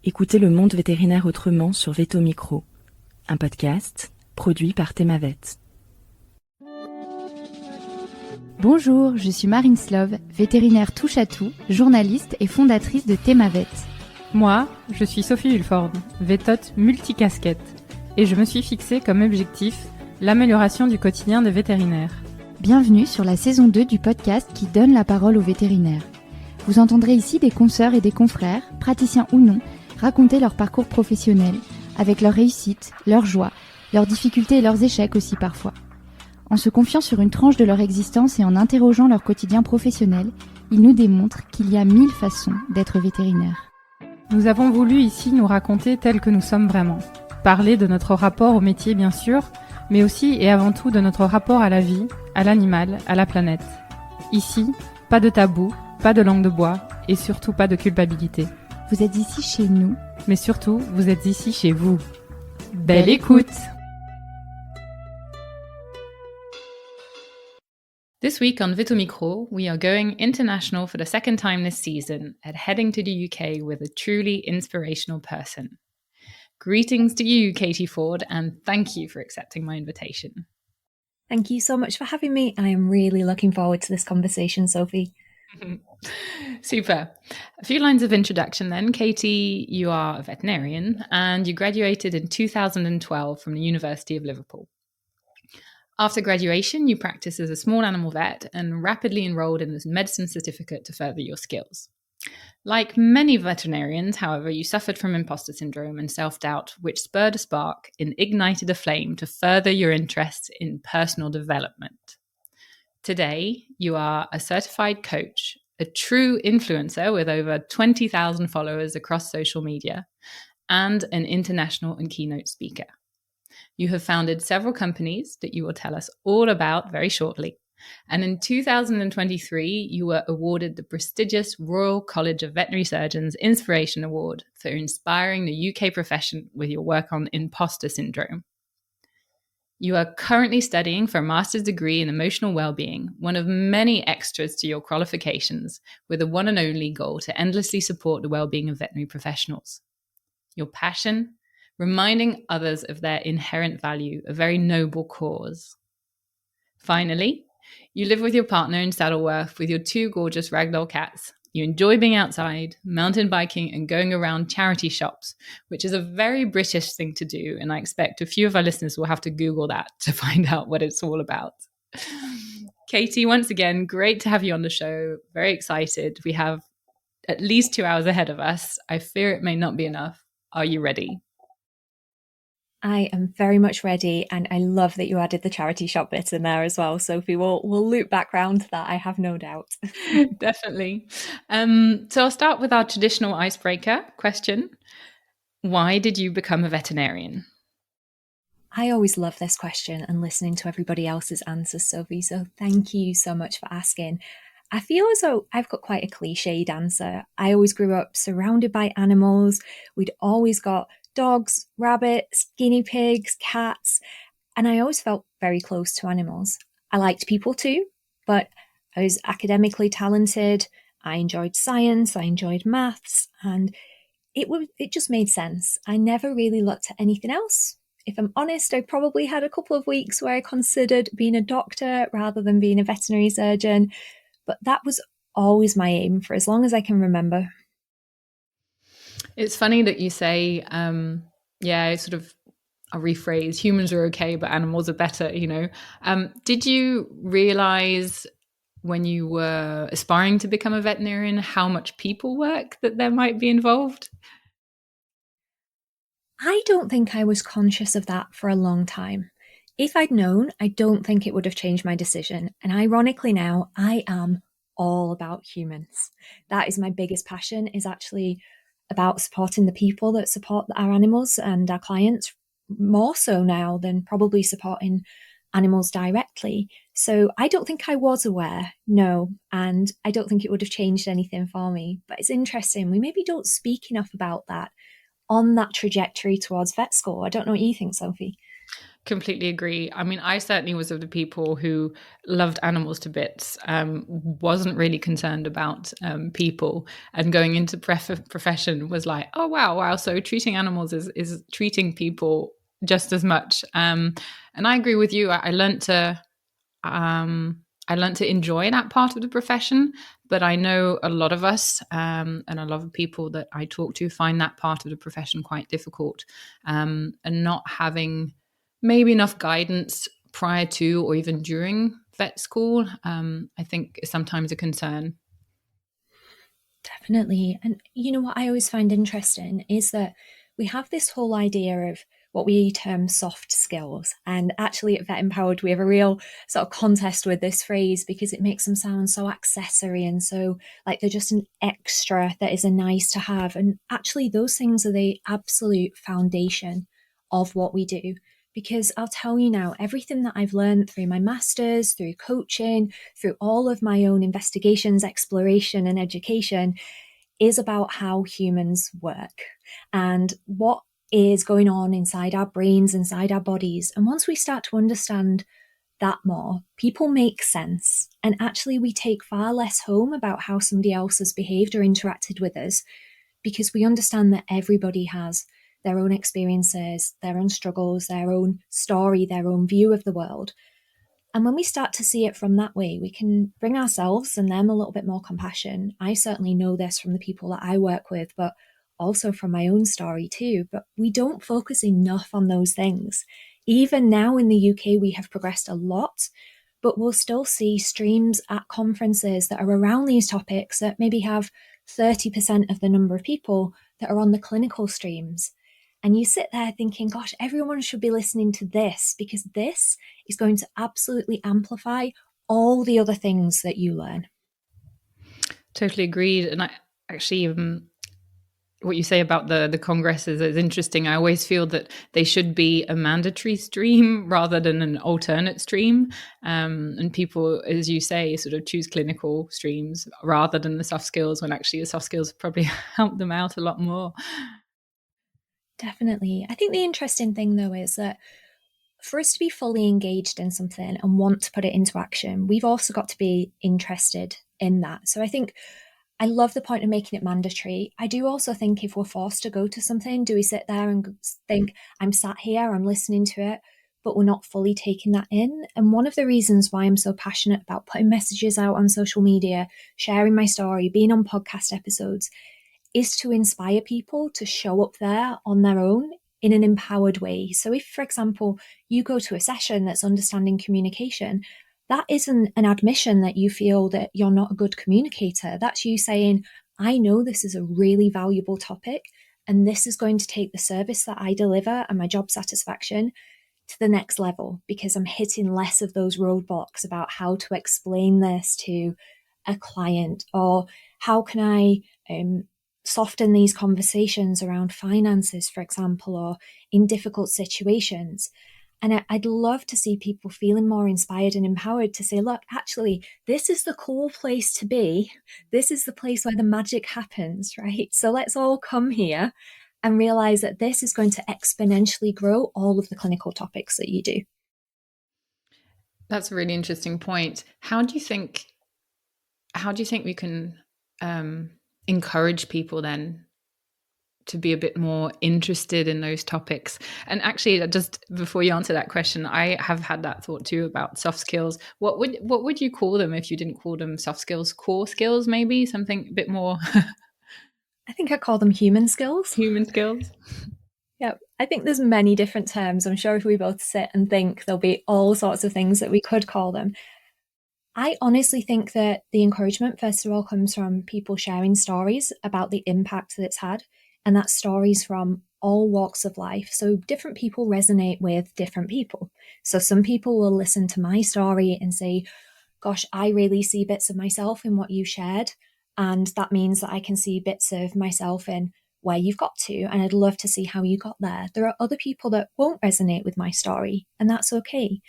Écoutez le monde vétérinaire autrement sur Veto Micro, un podcast produit par Temavet. Bonjour, je suis Marine Slove, vétérinaire touche-à-tout, journaliste et fondatrice de Temavet. Moi, je suis Sophie Hulford, vétote multicasquette, et je me suis fixée comme objectif l'amélioration du quotidien des vétérinaires. Bienvenue sur la saison 2 du podcast qui donne la parole aux vétérinaires. Vous entendrez ici des consoeurs et des confrères, praticiens ou non, raconter leur parcours professionnel, avec leurs réussites, leurs joies, leurs difficultés et leurs échecs aussi parfois. En se confiant sur une tranche de leur existence et en interrogeant leur quotidien professionnel, ils nous démontrent qu'il y a 1000 façons d'être vétérinaire. Nous avons voulu ici nous raconter tels que nous sommes vraiment. Parler de notre rapport au métier bien sûr, mais aussi et avant tout de notre rapport à la vie, à l'animal, à la planète. Ici, pas de tabou, pas de langue de bois et surtout pas de culpabilité. Vous êtes ici chez nous, mais surtout, vous êtes ici chez vous. Belle écoute! This week on Veto Micro, we are going international for the second time this season and heading to the UK with a truly inspirational person. Greetings to you, Katie Ford, and thank you for accepting my invitation. Thank you so much for having me. I am really looking forward to this conversation, Sophie. Super. A few lines of introduction then. Katie, you are a veterinarian and you graduated in 2012 from the University of Liverpool. After graduation, you practiced as a small animal vet and rapidly enrolled in this medicine certificate to further your skills. Like many veterinarians, however, you suffered from imposter syndrome and self-doubt, which spurred a spark and ignited a flame to further your interests in personal development. Today, you are a certified coach, a true influencer with over 20,000 followers across social media, and an international and keynote speaker. You have founded several companies that you will tell us all about very shortly. And in 2023, you were awarded the prestigious Royal College of Veterinary Surgeons Inspiration Award for inspiring the UK profession with your work on impostor syndrome. You are currently studying for a master's degree in emotional well-being, one of many extras to your qualifications, with a one and only goal to endlessly support the well-being of veterinary professionals. Your passion, reminding others of their inherent value, a very noble cause. Finally, you live with your partner in Saddleworth with your two gorgeous ragdoll cats. You enjoy being outside, mountain biking, and going around charity shops, which is a very British thing to do, and I expect a few of our listeners will have to Google that to find out what it's all about. Katie, once again, great to have you on the show. Very excited. We have at least 2 hours ahead of us. I fear it may not be enough. Are you ready? I am very much ready, and I love that you added the charity shop bit in there as well, Sophie. We'll loop back round to that, I have no doubt. Definitely. So I'll start with our traditional icebreaker question. Why did you become a veterinarian? I always love this question and listening to everybody else's answers, Sophie, so thank you so much for asking. I feel as though I've got quite a cliched answer. I always grew up surrounded by animals. We'd always got dogs, rabbits, guinea pigs, cats, and I always felt very close to animals. I liked people too, but I was academically talented. I enjoyed science, I enjoyed maths, and it just made sense. I never really looked at anything else. If I'm honest, I probably had a couple of weeks where I considered being a doctor rather than being a veterinary surgeon, but that was always my aim for as long as I can remember. It's funny that you say, sort of a rephrase, humans are okay, but animals are better, you know. Did you realize when you were aspiring to become a veterinarian how much people work that there might be involved? I don't think I was conscious of that for a long time. If I'd known, I don't think it would have changed my decision. And ironically now, I am all about humans. That is my biggest passion, is actually about supporting the people that support our animals and our clients, more so now than probably supporting animals directly. So I don't think I was aware, no, and I don't think it would have changed anything for me. But it's interesting, we maybe don't speak enough about that on that trajectory towards vet school. I don't know what you think, Sophie. Completely agree. I mean, I certainly was of the people who loved animals to bits, wasn't really concerned about people, and going into profession was like, oh, wow. So treating animals is treating people just as much. And I agree with you. I learned to enjoy that part of the profession, but I know a lot of us and a lot of people that I talk to find that part of the profession quite difficult, and not having maybe enough guidance prior to or even during vet school, I think is sometimes a concern. Definitely. And you know what I always find interesting is that we have this whole idea of what we term soft skills. And actually at Vet Empowered, we have a real sort of contest with this phrase because it makes them sound so accessory and so like they're just an extra that is a nice to have. And actually those things are the absolute foundation of what we do. Because I'll tell you now, everything that I've learned through my masters, through coaching, through all of my own investigations, exploration, and education is about how humans work and what is going on inside our brains, inside our bodies. And once we start to understand that more, people make sense. And actually, we take far less home about how somebody else has behaved or interacted with us because we understand that everybody has their own experiences, their own struggles, their own story, their own view of the world. And when we start to see it from that way, we can bring ourselves and them a little bit more compassion. I certainly know this from the people that I work with, but also from my own story too. But we don't focus enough on those things. Even now in the UK, we have progressed a lot, but we'll still see streams at conferences that are around these topics that maybe have 30% of the number of people that are on the clinical streams. And you sit there thinking, gosh, everyone should be listening to this because this is going to absolutely amplify all the other things that you learn. Totally agreed. And I actually, what you say about the congresses is interesting. I always feel that they should be a mandatory stream rather than an alternate stream. And people, as you say, sort of choose clinical streams rather than the soft skills, when actually the soft skills probably help them out a lot more. Definitely. I think the interesting thing, though, is that for us to be fully engaged in something and want to put it into action, we've also got to be interested in that. So I think I love the point of making it mandatory. I do also think if we're forced to go to something, do we sit there and think, I'm sat here, I'm listening to it, but we're not fully taking that in? And one of the reasons why I'm so passionate about putting messages out on social media, sharing my story, being on podcast episodes, is to inspire people to show up there on their own in an empowered way. So if, for example, you go to a session that's understanding communication, that isn't an admission that you feel that you're not a good communicator. That's you saying, I know this is a really valuable topic, and this is going to take the service that I deliver and my job satisfaction to the next level because I'm hitting less of those roadblocks about how to explain this to a client, or how can I soften these conversations around finances, for example, or in difficult situations. And I'd love to see people feeling more inspired and empowered to say, look, actually, this is the cool place to be. This is the place where the magic happens, right? So let's all come here and realize that this is going to exponentially grow all of the clinical topics that you do. That's a really interesting point. How do you think we can encourage people then to be a bit more interested in those topics? And actually, just before you answer that question, I have had that thought too about soft skills. What would you call them if you didn't call them soft skills? Core skills, maybe something a bit more. I think I call them human skills. Human skills. Yeah, I think there's many different terms. I'm sure if we both sit and think, there'll be all sorts of things that we could call them. I honestly think that the encouragement, first of all, comes from people sharing stories about the impact that it's had. And that's stories from all walks of life. So different people resonate with different people. So some people will listen to my story and say, gosh, I really see bits of myself in what you shared. And that means that I can see bits of myself in where you've got to. And I'd love to see how you got there. There are other people that won't resonate with my story, and that's okay.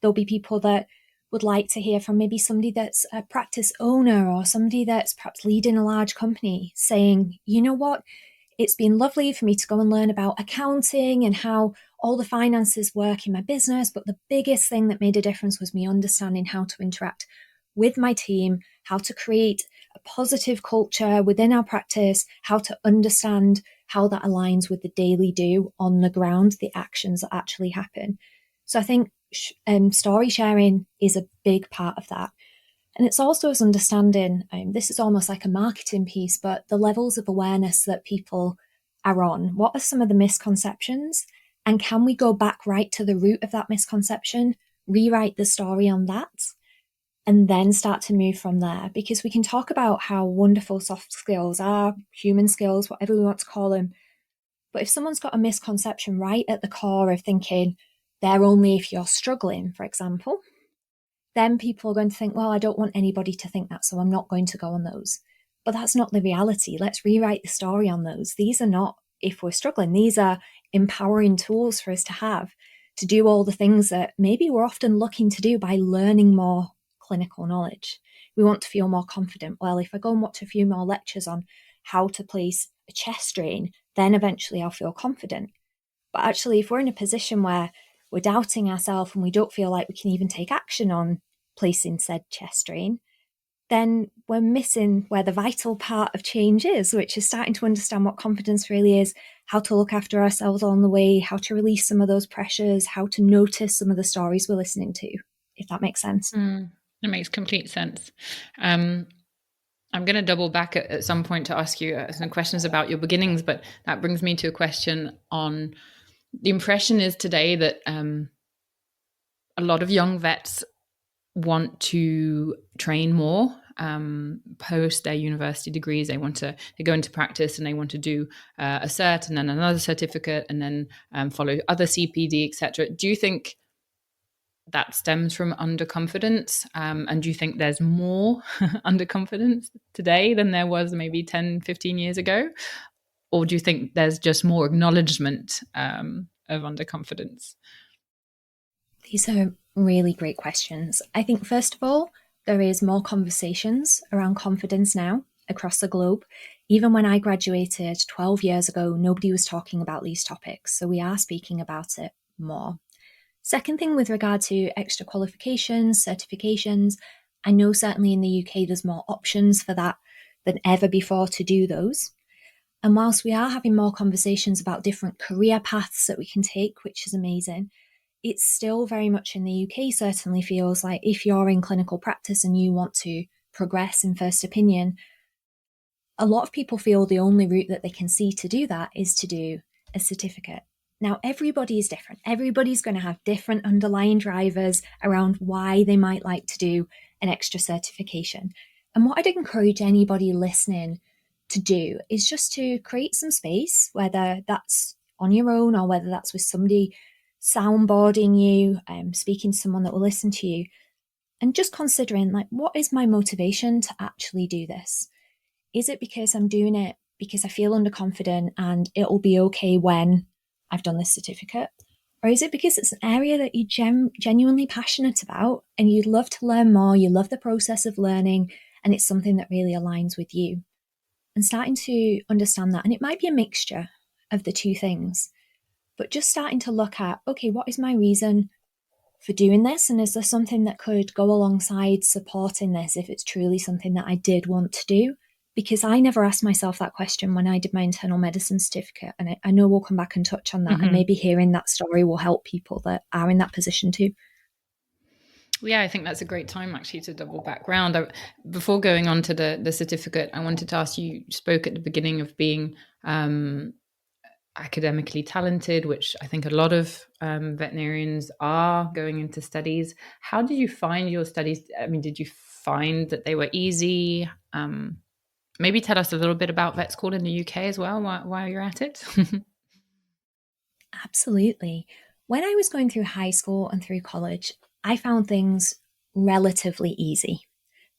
There'll be people that would like to hear from maybe somebody that's a practice owner or somebody that's perhaps leading a large company saying, you know what, it's been lovely for me to go and learn about accounting and how all the finances work in my business, but the biggest thing that made a difference was me understanding how to interact with my team, how to create a positive culture within our practice, how to understand how that aligns with the daily do on the ground, the actions that actually happen. So I think story sharing is a big part of that. And it's also us understanding, this is almost like a marketing piece, but the levels of awareness that people are on. What are some of the misconceptions? And can we go back right to the root of that misconception, rewrite the story on that, and then start to move from there? Because we can talk about how wonderful soft skills are, human skills, whatever we want to call them. But if someone's got a misconception right at the core of thinking they're only if you're struggling, for example, then people are going to think, well, I don't want anybody to think that, so I'm not going to go on those. But that's not the reality. Let's rewrite the story on those. These are not if we're struggling. These are empowering tools for us to have to do all the things that maybe we're often looking to do by learning more clinical knowledge. We want to feel more confident. Well, if I go and watch a few more lectures on how to place a chest drain, then eventually I'll feel confident. But actually, if we're in a position where we're doubting ourselves and we don't feel like we can even take action on placing said chest drain, then we're missing where the vital part of change is, which is starting to understand what confidence really is, how to look after ourselves on the way, how to release some of those pressures, how to notice some of the stories we're listening to, if that makes sense. It makes complete sense. I'm going to double back at some point to ask you some questions about your beginnings, but that brings me to a question on the impression is today that a lot of young vets want to train more post their university degrees. They go into practice and they want to do a cert and then another certificate and then follow other CPD, etc. Do you think that stems from underconfidence? And do you think there's more underconfidence today than there was maybe 10, 15 years ago? Or do you think there's just more acknowledgement of underconfidence? These are really great questions. I think, first of all, there is more conversations around confidence now across the globe. Even when I graduated 12 years ago, nobody was talking about these topics. So we are speaking about it more. Second thing, with regard to extra qualifications, certifications, I know certainly in the UK there's more options for that than ever before to do those. And whilst we are having more conversations about different career paths that we can take, which is amazing, it's still very much in the UK certainly feels like if you're in clinical practice and you want to progress in first opinion, a lot of people feel the only route that they can see to do that is to do a certificate. Now, everybody is different. Everybody's going to have different underlying drivers around why they might like to do an extra certification. And what I'd encourage anybody listening to do is just to create some space, whether that's on your own or whether that's with somebody soundboarding you, speaking to someone that will listen to you, and just considering, like, what is my motivation to actually do this? Is it because I'm doing it because I feel underconfident and it'll be okay when I've done this certificate? Or is it because it's an area that you're genuinely passionate about and you'd love to learn more, you love the process of learning, and it's something that really aligns with you? And starting to understand that, and it might be a mixture of the two things, but just starting to look at, okay, what is my reason for doing this? And is there something that could go alongside supporting this if it's truly something that I did want to do? Because I never asked myself that question when I did my internal medicine certificate. And I know we'll come back and touch on that. And maybe hearing that story will help people that are in that position too. Yeah, I think that's a great time actually to double back round. Before going on to the certificate, I wanted to ask you spoke at the beginning of being academically talented, which I think a lot of veterinarians are going into studies. How did you find your studies? I mean, did you find that they were easy? Maybe tell us a little bit about vet school in the UK as well, while you're at it. Absolutely. When I was going through high school and through college, I found things relatively easy.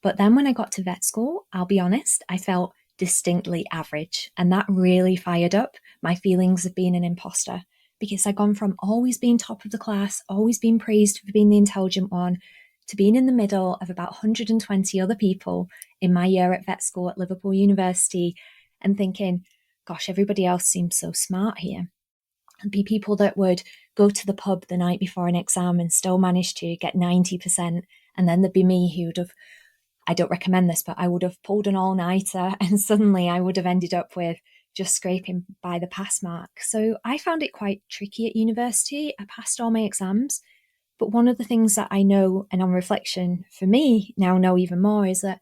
But then when I got to vet school, I'll be honest, I felt distinctly average. And that really fired up my feelings of being an imposter, because I'd gone from always being top of the class, always being praised for being the intelligent one, to being in the middle of about 120 other people in my year at vet school at Liverpool University and thinking, gosh, everybody else seems so smart here. There'd be people that would go to the pub the night before an exam and still manage to get 90%. And then there'd be me who would have, I don't recommend this, but I would have pulled an all-nighter and suddenly I would have ended up with just scraping by the pass mark. So I found it quite tricky at university. I passed all my exams, but one of the things that I know, and on reflection for me now know even more, is that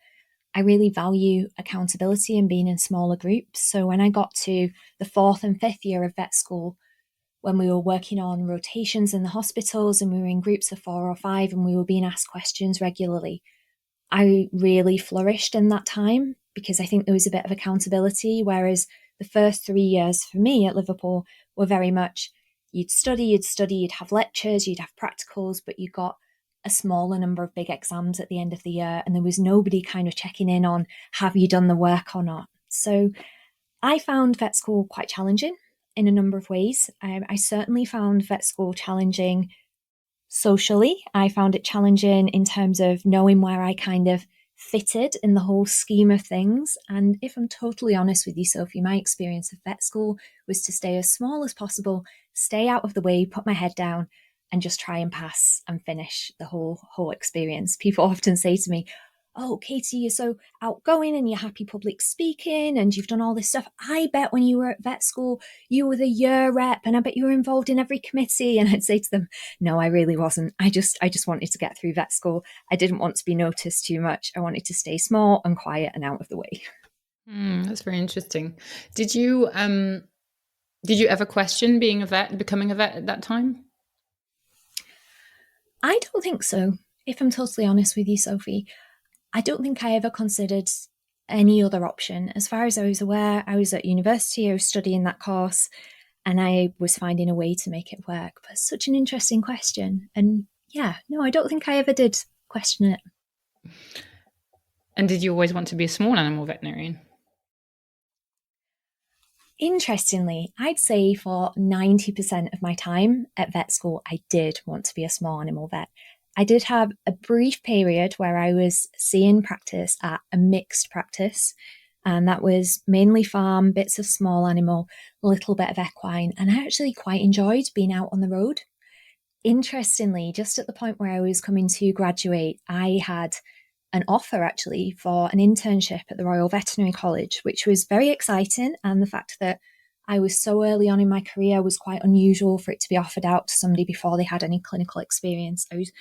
I really value accountability and being in smaller groups. So when I got to the 4th and 5th year of vet school, when we were working on rotations in the hospitals and we were in groups of 4 or 5 and we were being asked questions regularly, I really flourished in that time because I think there was a bit of accountability, whereas the first 3 years for me at Liverpool were very much you'd study, you'd have lectures, you'd have practicals, but you got a smaller number of big exams at the end of the year and there was nobody kind of checking in on have you done the work or not. So I found vet school quite challenging in a number of ways. I certainly found vet school challenging socially. I found it challenging in terms of knowing where I kind of fitted in the whole scheme of things. And if I'm totally honest with you, Sophie, my experience of vet school was to stay as small as possible, stay out of the way, put my head down, and just try and pass and finish the whole experience. People often say to me, oh, Katie, you're so outgoing and you're happy public speaking and you've done all this stuff. I bet when you were at vet school, you were the year rep and I bet you were involved in every committee. And I'd say to them, no, I really wasn't. I just wanted to get through vet school. I didn't want to be noticed too much. I wanted to stay small and quiet and out of the way. That's very interesting. Did you ever question becoming a vet at that time? I don't think so. If I'm totally honest with you, Sophie, I don't think I ever considered any other option. As far as I was aware, I was at university, I was studying that course, and I was finding a way to make it work. But it's such an interesting question. And yeah, no, I don't think I ever did question it. And did you always want to be a small animal veterinarian? Interestingly, I'd say for 90% of my time at vet school, I did want to be a small animal vet. I did have a brief period where I was seeing practice at a mixed practice, and that was mainly farm, bits of small animal, a little bit of equine, and I actually quite enjoyed being out on the road. Interestingly, just at the point where I was coming to graduate, I had an offer actually for an internship at the Royal Veterinary College, which was very exciting, and the fact that I was so early on in my career was quite unusual for it to be offered out to somebody before they had any clinical experience. I was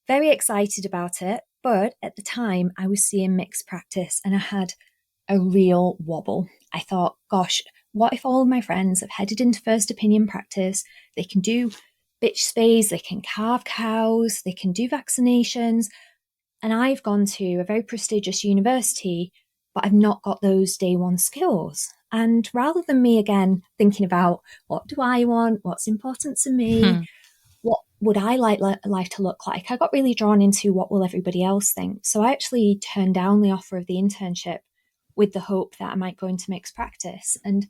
very excited about it, but at the time I was seeing mixed practice and I had a real wobble. I thought, gosh, what if all of my friends have headed into first opinion practice? They can do bitch spays, they can carve cows, they can do vaccinations. And I've gone to a very prestigious university, but I've not got those day one skills. And rather than me again thinking about what do I want, what's important to me, what would I like life to look like, I got really drawn into what will everybody else think. So I actually turned down the offer of the internship with the hope that I might go into mixed practice. And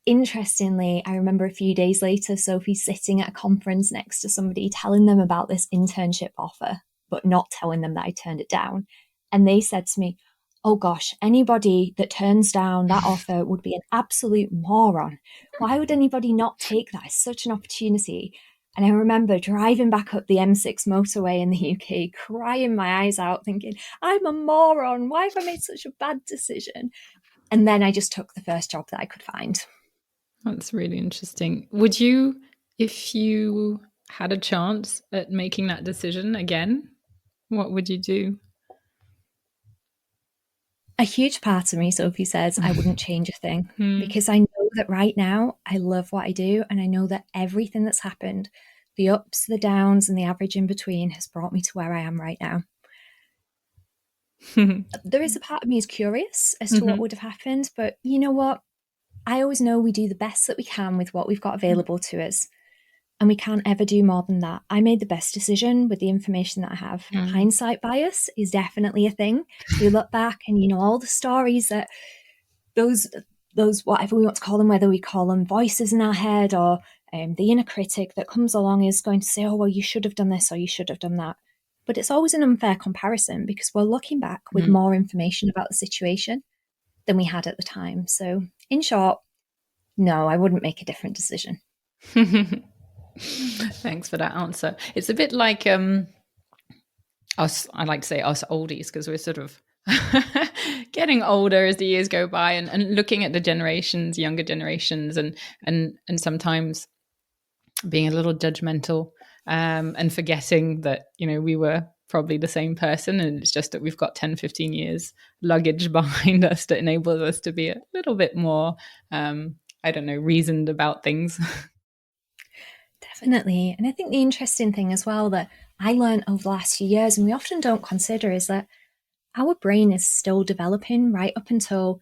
interestingly, I remember a few days later, Sophie sitting at a conference next to somebody telling them about this internship offer, but not telling them that I turned it down. And they said to me, oh gosh, anybody that turns down that offer would be an absolute moron. Why would anybody not take that? It's such an opportunity. And I remember driving back up the M6 motorway in the UK, crying my eyes out, thinking, I'm a moron. Why have I made such a bad decision? And then I just took the first job that I could find. That's really interesting. Would you, if you had a chance at making that decision again, what would you do? A huge part of me, Sophie says, I wouldn't change a thing because I know that right now I love what I do. And I know that everything that's happened, the ups, the downs, and the average in between has brought me to where I am right now. There is a part of me is curious as to what would have happened. But you know what? I always know we do the best that we can with what we've got available to us. And we can't ever do more than that. I made the best decision with the information that I have. Hindsight bias is definitely a thing. We look back and, you know, all the stories that those whatever we want to call them, whether we call them voices in our head or the inner critic that comes along is going to say, oh, well, you should have done this or you should have done that. But it's always an unfair comparison because we're looking back with more information about the situation than we had at the time. So in short, no, I wouldn't make a different decision. Thanks for that answer. It's a bit like us, I like to say us oldies, because we're sort of getting older as the years go by, and looking at the generations, younger generations, and sometimes being a little judgmental, and forgetting that, we were probably the same person, and it's just that we've got 10, 15 years luggage behind us that enables us to be a little bit more, reasoned about things. Definitely. And I think the interesting thing as well that I learned over the last few years, and we often don't consider, is that our brain is still developing right up until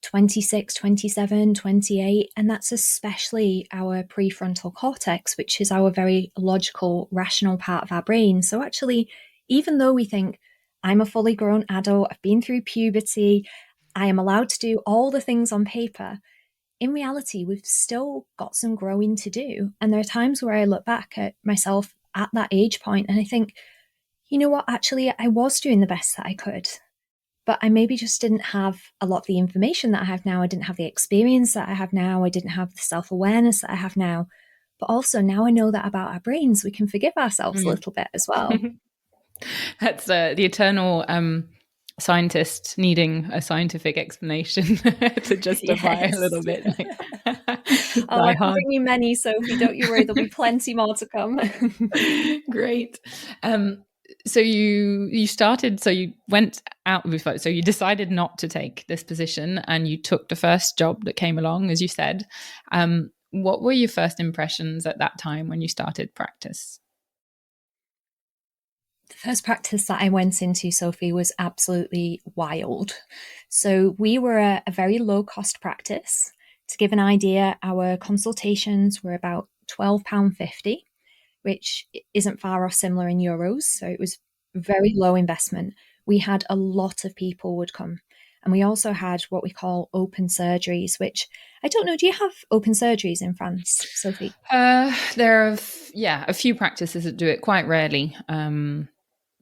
26, 27, 28. And that's especially our prefrontal cortex, which is our very logical, rational part of our brain. So actually, even though we think, I'm a fully grown adult, I've been through puberty, I am allowed to do all the things on paper, in reality, we've still got some growing to do. And there are times where I look back at myself at that age point and I think, you know what, actually, I was doing the best that I could. But I maybe just didn't have a lot of the information that I have now. I didn't have the experience that I have now. I didn't have the self-awareness that I have now. But also now I know that about our brains, we can forgive ourselves a little bit as well. That's the eternal scientist needing a scientific explanation to justify a little bit. I can bring you many, Sophie. Don't you worry, there'll be plenty more to come. Great. So you started, so you went out with, so you decided not to take this position and you took the first job that came along, as you said. What were your first impressions at that time when you started practice? The first practice that I went into, Sophie, was absolutely wild. So we were a very low cost practice. To give an idea, our consultations were about £12.50, which isn't far off similar in euros. So it was very low investment. We had a lot of people would come. And we also had what we call open surgeries, which I don't know, do you have open surgeries in France, Sophie? There are, a few practices that do it, quite rarely.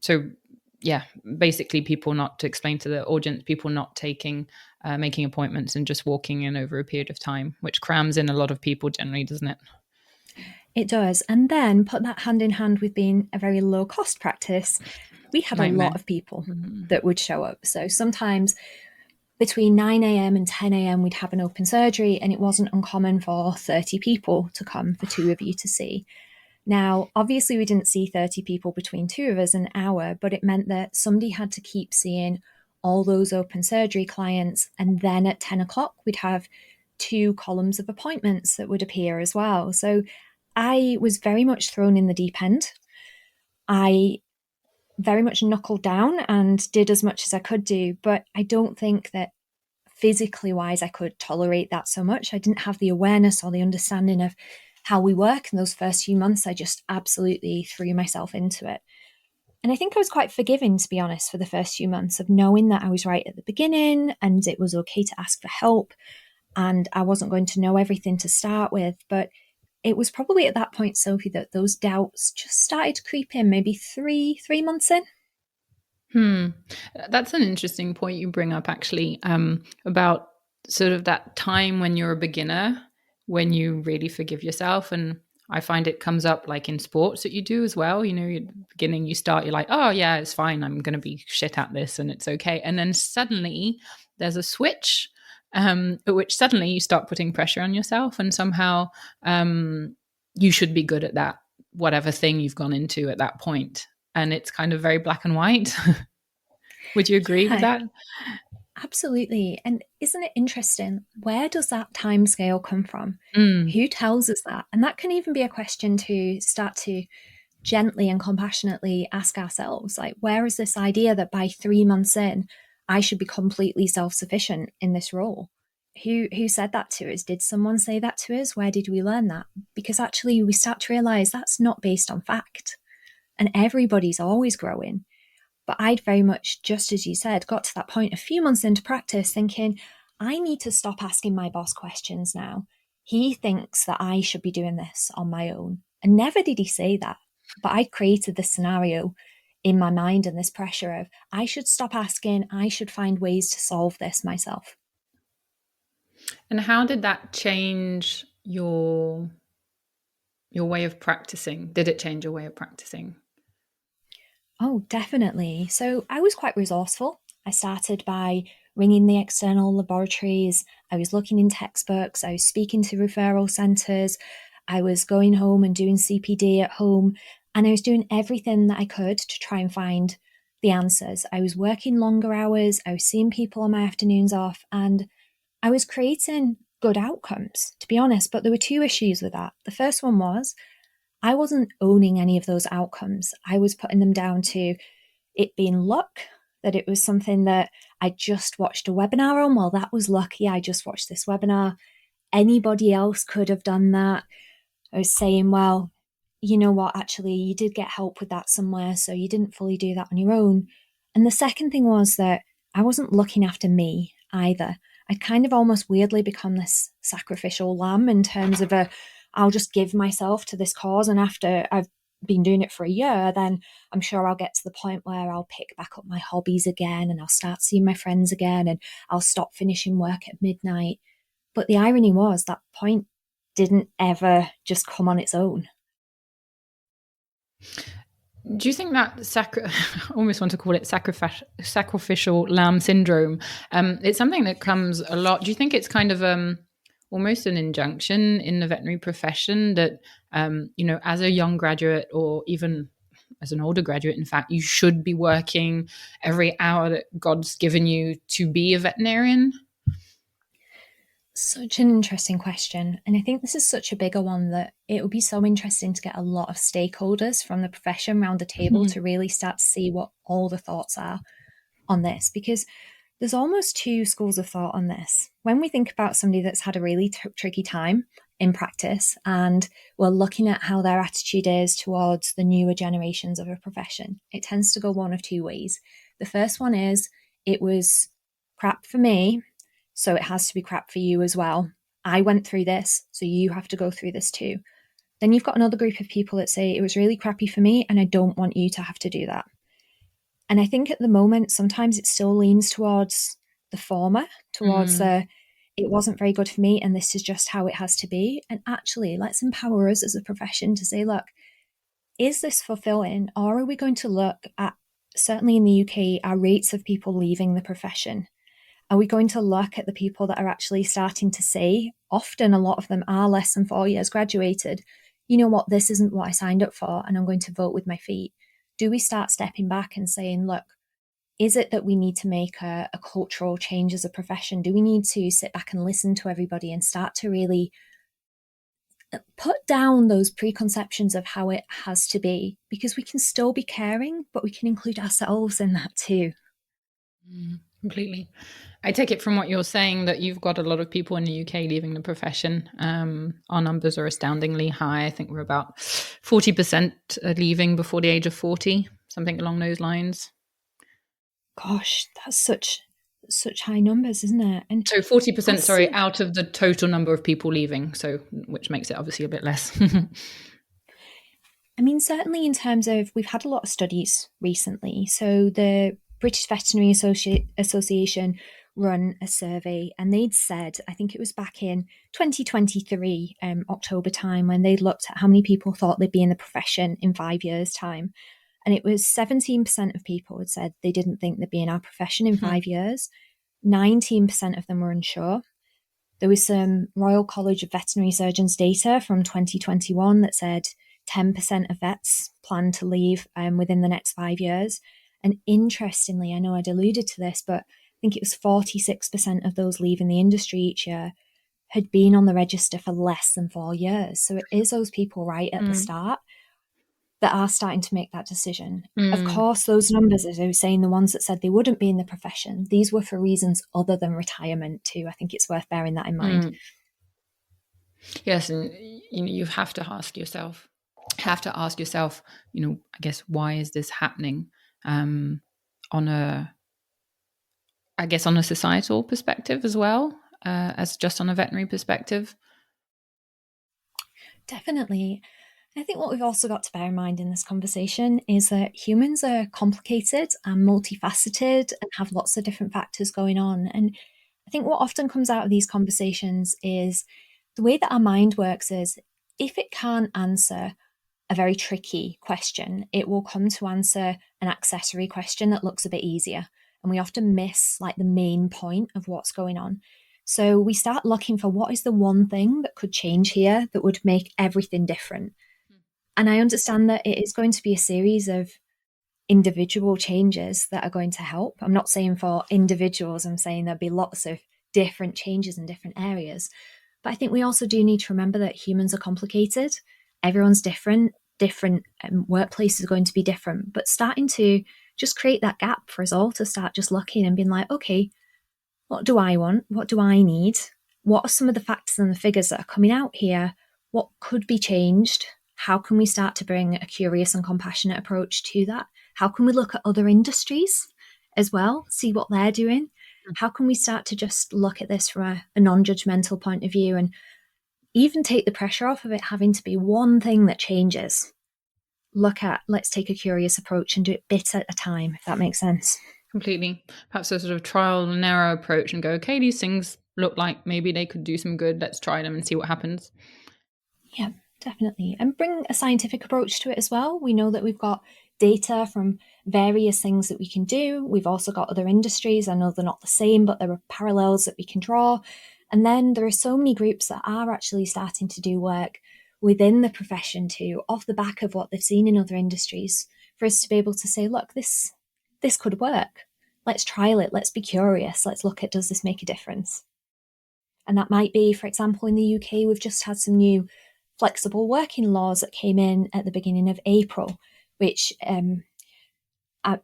So yeah, basically people not, to explain to the audience, people not taking, making appointments and just walking in over a period of time, which crams in a lot of people generally, doesn't it? It does. And then put that hand in hand with being a very low cost practice, we had a lot of people that would show up. So sometimes between 9 a.m. and 10 a.m. we'd have an open surgery, and it wasn't uncommon for 30 people to come for two of you to see. Now, obviously, we didn't see 30 people between two of us an hour, but it meant that somebody had to keep seeing all those open surgery clients. And then at 10 o'clock, we'd have 2 columns of appointments that would appear as well. So I was very much thrown in the deep end. I very much knuckled down and did as much as I could do, but I don't think that physically wise I could tolerate that so much. I didn't have the awareness or the understanding of how we work. In those first few months, I just absolutely threw myself into it. And I think I was quite forgiving, to be honest, for the first few months, of knowing that I was right at the beginning and it was okay to ask for help and I wasn't going to know everything to start with. But it was probably at that point, Sophie, that those doubts just started to creep in, maybe three months in. That's an interesting point you bring up, actually, about sort of that time when you're a beginner, when you really forgive yourself. And I find it comes up like in sports that you do as well. You're at the beginning, you start, you're like, oh yeah, it's fine, I'm going to be shit at this and it's okay. And then suddenly there's a switch, at which suddenly you start putting pressure on yourself, and somehow you should be good at that, whatever thing you've gone into at that point. And it's kind of very black and white. Would you agree with that? Absolutely. And isn't it interesting? Where does that time scale come from? Who tells us that? And that can even be a question to start to gently and compassionately ask ourselves, like, where is this idea that by 3 months in, I should be completely self-sufficient in this role? Who said that to us? Did someone say that to us? Where did we learn that? Because actually we start to realize that's not based on fact. And everybody's always growing. But I'd very much, just as you said, got to that point a few months into practice thinking, I need to stop asking my boss questions now. He thinks that I should be doing this on my own. And never did he say that. But I'd created this scenario in my mind and this pressure of, I should stop asking, I should find ways to solve this myself. And how did that change your your way of practicing? Did it change your way of practicing? Oh, definitely. So I was quite resourceful. I started by ringing the external laboratories. I was looking in textbooks. I was speaking to referral centres. I was going home and doing CPD at home. And I was doing everything that I could to try and find the answers. I was working longer hours. I was seeing people on my afternoons off. And I was creating good outcomes, to be honest. But there were two issues with that. The first one was I wasn't owning any of those outcomes. I was putting them down to it being luck, that it was something that I just watched a webinar on. Well, that was lucky. I just watched this webinar. Anybody else could have done that. I was saying, well, you know what, actually, you did get help with that somewhere, so you didn't fully do that on your own. And the second thing was that I wasn't looking after me either. I'd kind of almost weirdly become this sacrificial lamb in terms of I'll just give myself to this cause. And after I've been doing it for a year, then I'm sure I'll get to the point where I'll pick back up my hobbies again and I'll start seeing my friends again and I'll stop finishing work at midnight. But the irony was that point didn't ever just come on its own. Do you think that I almost want to call it sacrificial lamb syndrome? It's something that comes a lot. Do you think it's kind of almost an injunction in the veterinary profession that, as a young graduate or even as an older graduate, in fact, you should be working every hour that God's given you to be a veterinarian? Such an interesting question. And I think this is such a bigger one that it would be so interesting to get a lot of stakeholders from the profession around the table to really start to see what all the thoughts are on this, because there's almost two schools of thought on this. When we think about somebody that's had a really tricky time in practice and we're looking at how their attitude is towards the newer generations of a profession, it tends to go one of two ways. The first one is it was crap for me, so it has to be crap for you as well. I went through this, so you have to go through this too. Then you've got another group of people that say it was really crappy for me and I don't want you to have to do that. And I think at the moment, sometimes it still leans towards the former, towards it wasn't very good for me and this is just how it has to be. And actually, let's empower us as a profession to say, look, is this fulfilling? Or are we going to look at, certainly in the UK, our rates of people leaving the profession? Are we going to look at the people that are actually starting to say, often a lot of them are less than 4 years graduated, you know what, this isn't what I signed up for and I'm going to vote with my feet? Do we start stepping back and saying, look, is it that we need to make a cultural change as a profession? Do we need to sit back and listen to everybody and start to really put down those preconceptions of how it has to be? Because we can still be caring, but we can include ourselves in that too. Completely. I take it from what you're saying that you've got a lot of people in the UK leaving the profession. Our numbers are astoundingly high. I think we're about 40% leaving before the age of 40, something along those lines. Gosh, that's such high numbers, isn't it? And so 40%, out of the total number of people leaving, so which makes it obviously a bit less. I mean, certainly in terms of, we've had a lot of studies recently. So the British Veterinary Association run a survey and they'd said, I think it was back in 2023, October time, when they'd looked at how many people thought they'd be in the profession in 5 years' time. And it was 17% of people had said they didn't think they'd be in our profession in 5 years. 19% of them were unsure. There was some Royal College of Veterinary Surgeons data from 2021 that said 10% of vets plan to leave within the next 5 years. And interestingly, I know I'd alluded to this, but I think it was 46% of those leaving the industry each year had been on the register for less than 4 years. So it is those people right at the start that are starting to make that decision. Of course, those numbers, as I was saying, the ones that said they wouldn't be in the profession, these were for reasons other than retirement too. I think it's worth bearing that in mind. Yes, and you have to ask yourself, I guess, why is this happening? On a societal perspective as well, as just on a veterinary perspective. Definitely. I think what we've also got to bear in mind in this conversation is that humans are complicated and multifaceted and have lots of different factors going on. And I think what often comes out of these conversations is the way that our mind works is if it can't answer a very tricky question, it will come to answer an accessory question that looks a bit easier. And we often miss like the main point of what's going on. So we start looking for what is the one thing that could change here that would make everything different. And I understand that it is going to be a series of individual changes that are going to help. I'm not saying for individuals, I'm saying there'll be lots of different changes in different areas. But I think we also do need to remember that humans are complicated. Everyone's different workplaces are going to be different. But starting to just create that gap for us all to start just looking and being like, okay, what do I want? What do I need? What are some of the factors and the figures that are coming out here? What could be changed? How can we start to bring a curious and compassionate approach to that? How can we look at other industries as well, see what they're doing? How can we start to just look at this from a non-judgmental point of view and even take the pressure off of it having to be one thing that changes? Let's take a curious approach and do it bit at a time, if that makes sense. Completely. Perhaps a sort of trial and error approach and go, okay, these things look like maybe they could do some good. Let's try them and see what happens. Yeah, definitely. And bring a scientific approach to it as well. We know that we've got data from various things that we can do. We've also got other industries. I know they're not the same, but there are parallels that we can draw. And then there are so many groups that are actually starting to do work within the profession too, off the back of what they've seen in other industries, for us to be able to say, look, this could work. Let's trial it. Let's be curious. Let's look at, does this make a difference? And that might be, for example, in the UK, we've just had some new flexible working laws that came in at the beginning of April, which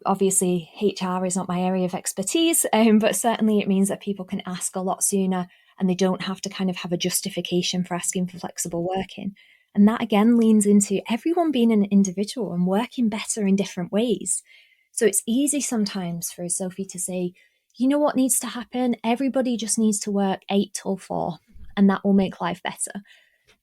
obviously HR is not my area of expertise, but certainly it means that people can ask a lot sooner and they don't have to kind of have a justification for asking for flexible working. And that again leans into everyone being an individual and working better in different ways. So it's easy sometimes for Sophie to say, you know what needs to happen? Everybody just needs to work 8 till 4 and that will make life better.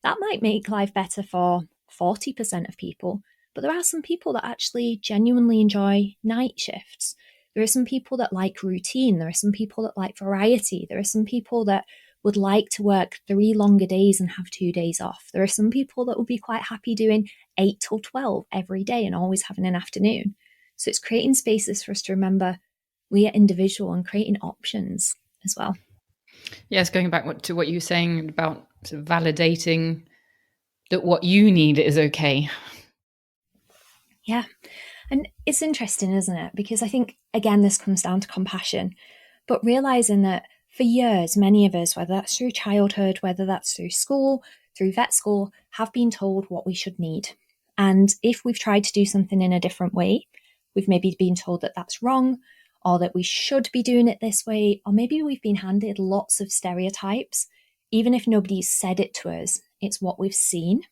That might make life better for 40% of people, but there are some people that actually genuinely enjoy night shifts. There are some people that like routine. There are some people that like variety. There are some people that would like to work 3 longer days and have 2 days off. There are some people that would be quite happy doing 8 till 12 every day and always having an afternoon. So it's creating spaces for us to remember we are individual and creating options as well. Yes, going back to what you were saying about sort of validating that what you need is okay. Yeah. And it's interesting, isn't it? Because I think, again, this comes down to compassion, but realizing that for years, many of us, whether that's through childhood, whether that's through school, through vet school, have been told what we should need. And if we've tried to do something in a different way, we've maybe been told that that's wrong, or that we should be doing it this way, or maybe we've been handed lots of stereotypes. Even if nobody's said it to us, it's what we've seen.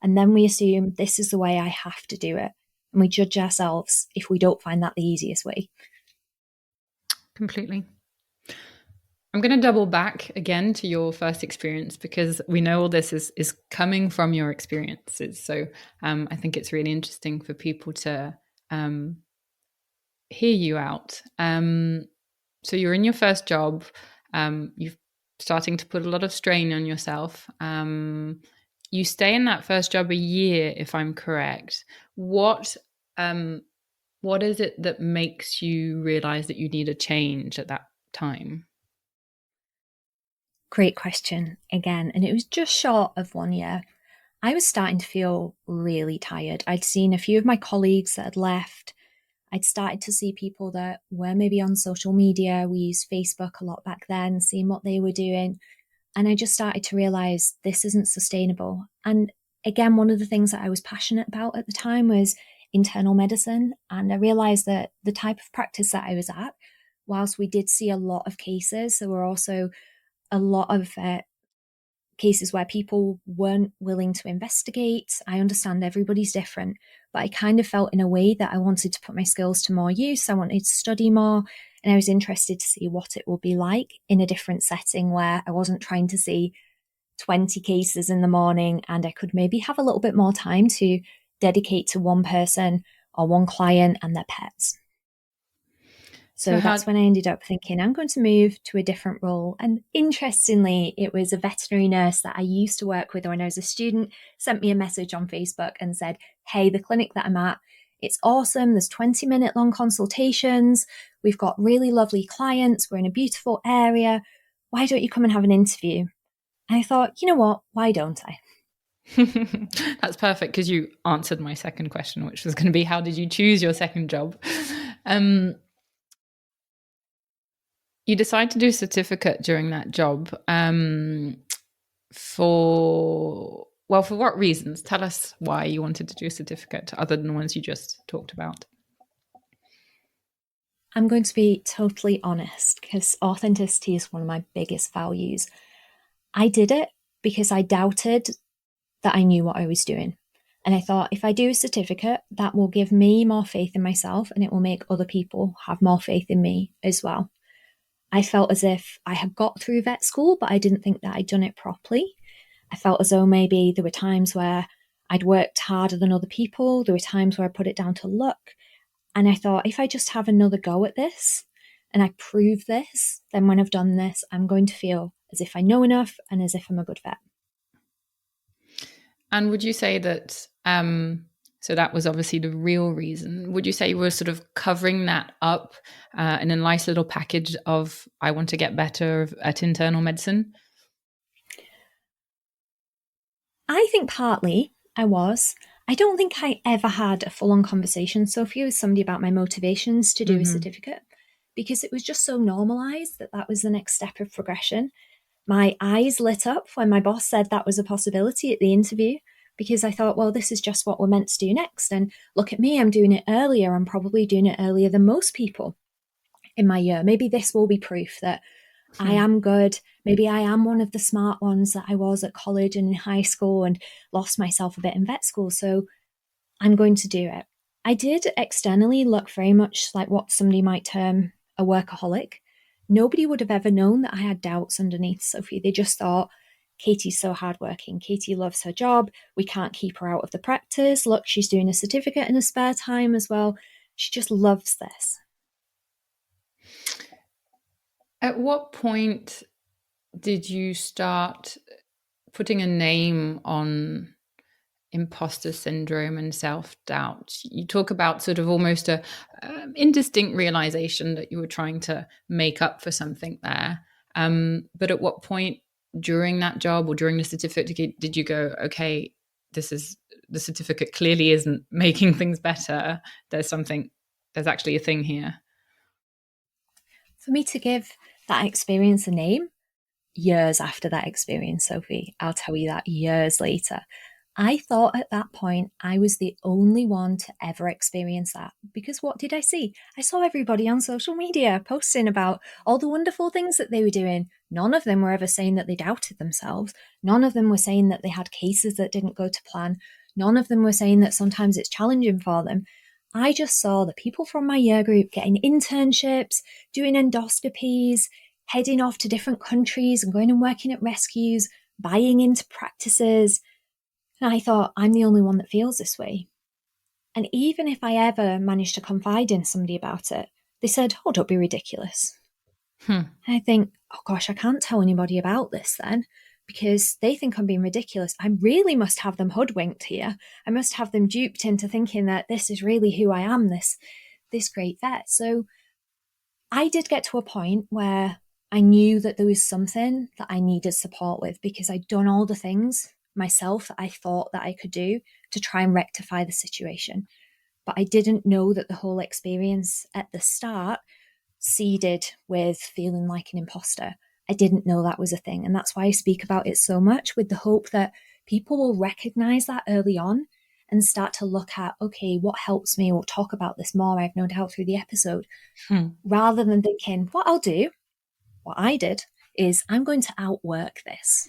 And then we assume this is the way I have to do it. And we judge ourselves if we don't find that the easiest way. Completely. I'm going to double back again to your first experience because we know all this is coming from your experiences. So I think it's really interesting for people to hear you out. So you're in your first job. You're starting to put a lot of strain on yourself. You stay in that first job a year, if I'm correct. What is it that makes you realize that you need a change at that time? Great question again. And it was just short of 1 year. I was starting to feel really tired. I'd seen a few of my colleagues that had left. I'd started to see people that were maybe on social media. We used Facebook a lot back then, seeing what they were doing. And I just started to realize this isn't sustainable. And again, one of the things that I was passionate about at the time was internal medicine. And I realized that the type of practice that I was at, whilst we did see a lot of cases, there were also a lot of cases where people weren't willing to investigate. I understand everybody's different, but I kind of felt in a way that I wanted to put my skills to more use. I wanted to study more, and I was interested to see what it would be like in a different setting where I wasn't trying to see 20 cases in the morning, and I could maybe have a little bit more time to dedicate to one person or one client and their pets. So that's when I ended up thinking I'm going to move to a different role. And interestingly, it was a veterinary nurse that I used to work with when I was a student, sent me a message on Facebook and said, hey, the clinic that I'm at, it's awesome. There's 20-minute long consultations. We've got really lovely clients. We're in a beautiful area. Why don't you come and have an interview? And I thought, you know what? Why don't I? That's perfect, because you answered my second question, which was going to be, how did you choose your second job? You decide to do a certificate during that job. For what reasons? Tell us why you wanted to do a certificate other than the ones you just talked about. I'm going to be totally honest, because authenticity is one of my biggest values. I did it because I doubted that I knew what I was doing. And I thought, if I do a certificate, that will give me more faith in myself, and it will make other people have more faith in me as well. I felt as if I had got through vet school, but I didn't think that I'd done it properly. I felt as though maybe there were times where I'd worked harder than other people. There were times where I put it down to luck. And I thought, if I just have another go at this and I prove this, then when I've done this, I'm going to feel as if I know enough and as if I'm a good vet. And would you say that, so that was obviously the real reason, would you say you were sort of covering that up in a nice little package of, I want to get better at internal medicine? I think partly I was. I don't think I ever had a full-on conversation, Sophie, with somebody about my motivations to do a certificate, because it was just so normalized that that was the next step of progression. My eyes lit up when my boss said that was a possibility at the interview, because I thought, well, this is just what we're meant to do next. And look at me, I'm doing it earlier. I'm probably doing it earlier than most people in my year. Maybe this will be proof that I am good. Maybe I am one of the smart ones that I was at college and in high school and lost myself a bit in vet school. So I'm going to do it. I did externally look very much like what somebody might term a workaholic. Nobody would have ever known that I had doubts underneath Sophie. They just thought, Katie's so hardworking. Katie loves her job. We can't keep her out of the practice. Look, she's doing a certificate in her spare time as well. She just loves this. At what point did you start putting a name on imposter syndrome and self-doubt? You talk about sort of almost a indistinct realization that you were trying to make up for something there. But at what point during that job or during the certificate did you go, okay, this is, the certificate clearly isn't making things better. There's actually a thing here. For me to give that experience a name, years after that experience, Sophie, I'll tell you that, years later, I thought at that point I was the only one to ever experience that. Because what did I see? I saw everybody on social media posting about all the wonderful things that they were doing. None of them were ever saying that they doubted themselves. None of them were saying that they had cases that didn't go to plan. None of them were saying that sometimes it's challenging for them. I just saw the people from my year group getting internships, doing endoscopies, heading off to different countries and going and working at rescues, buying into practices. And I thought, I'm the only one that feels this way. And even if I ever managed to confide in somebody about it, they said, oh, don't be ridiculous. And I think, oh gosh, I can't tell anybody about this then, because they think I'm being ridiculous. I really must have them hoodwinked here. I must have them duped into thinking that this is really who I am, this great vet. So I did get to a point where I knew that there was something that I needed support with, because I'd done all the things myself that I thought that I could do to try and rectify the situation. But I didn't know that the whole experience at the start seeded with feeling like an imposter. I didn't know that was a thing. And that's why I speak about it so much, with the hope that people will recognize that early on and start to look at, okay, what helps me? We'll talk about this more, I've no doubt, through the episode. Rather than thinking, what I'll do, what I did, is I'm going to outwork this.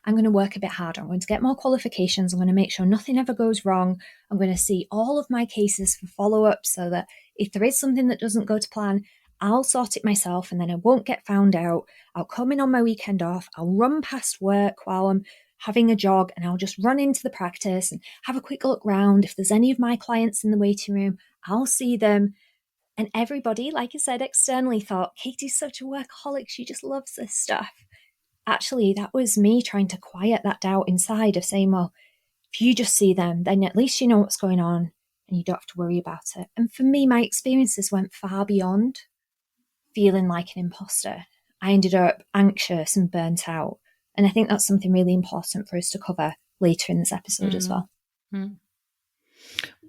I'm going to work a bit harder. I'm going to get more qualifications. I'm going to make sure nothing ever goes wrong. I'm going to see all of my cases for follow-up so that if there is something that doesn't go to plan, I'll sort it myself and then I won't get found out. I'll come in on my weekend off. I'll run past work while I'm having a jog and I'll just run into the practice and have a quick look round. If there's any of my clients in the waiting room, I'll see them. And everybody, like I said, externally thought, Katie's such a workaholic, she just loves this stuff. Actually, that was me trying to quiet that doubt inside of saying, well, if you just see them, then at least you know what's going on and you don't have to worry about it. And for me, my experiences went far beyond feeling like an imposter. I ended up anxious and burnt out. And I think that's something really important for us to cover later in this episode as well. Mm.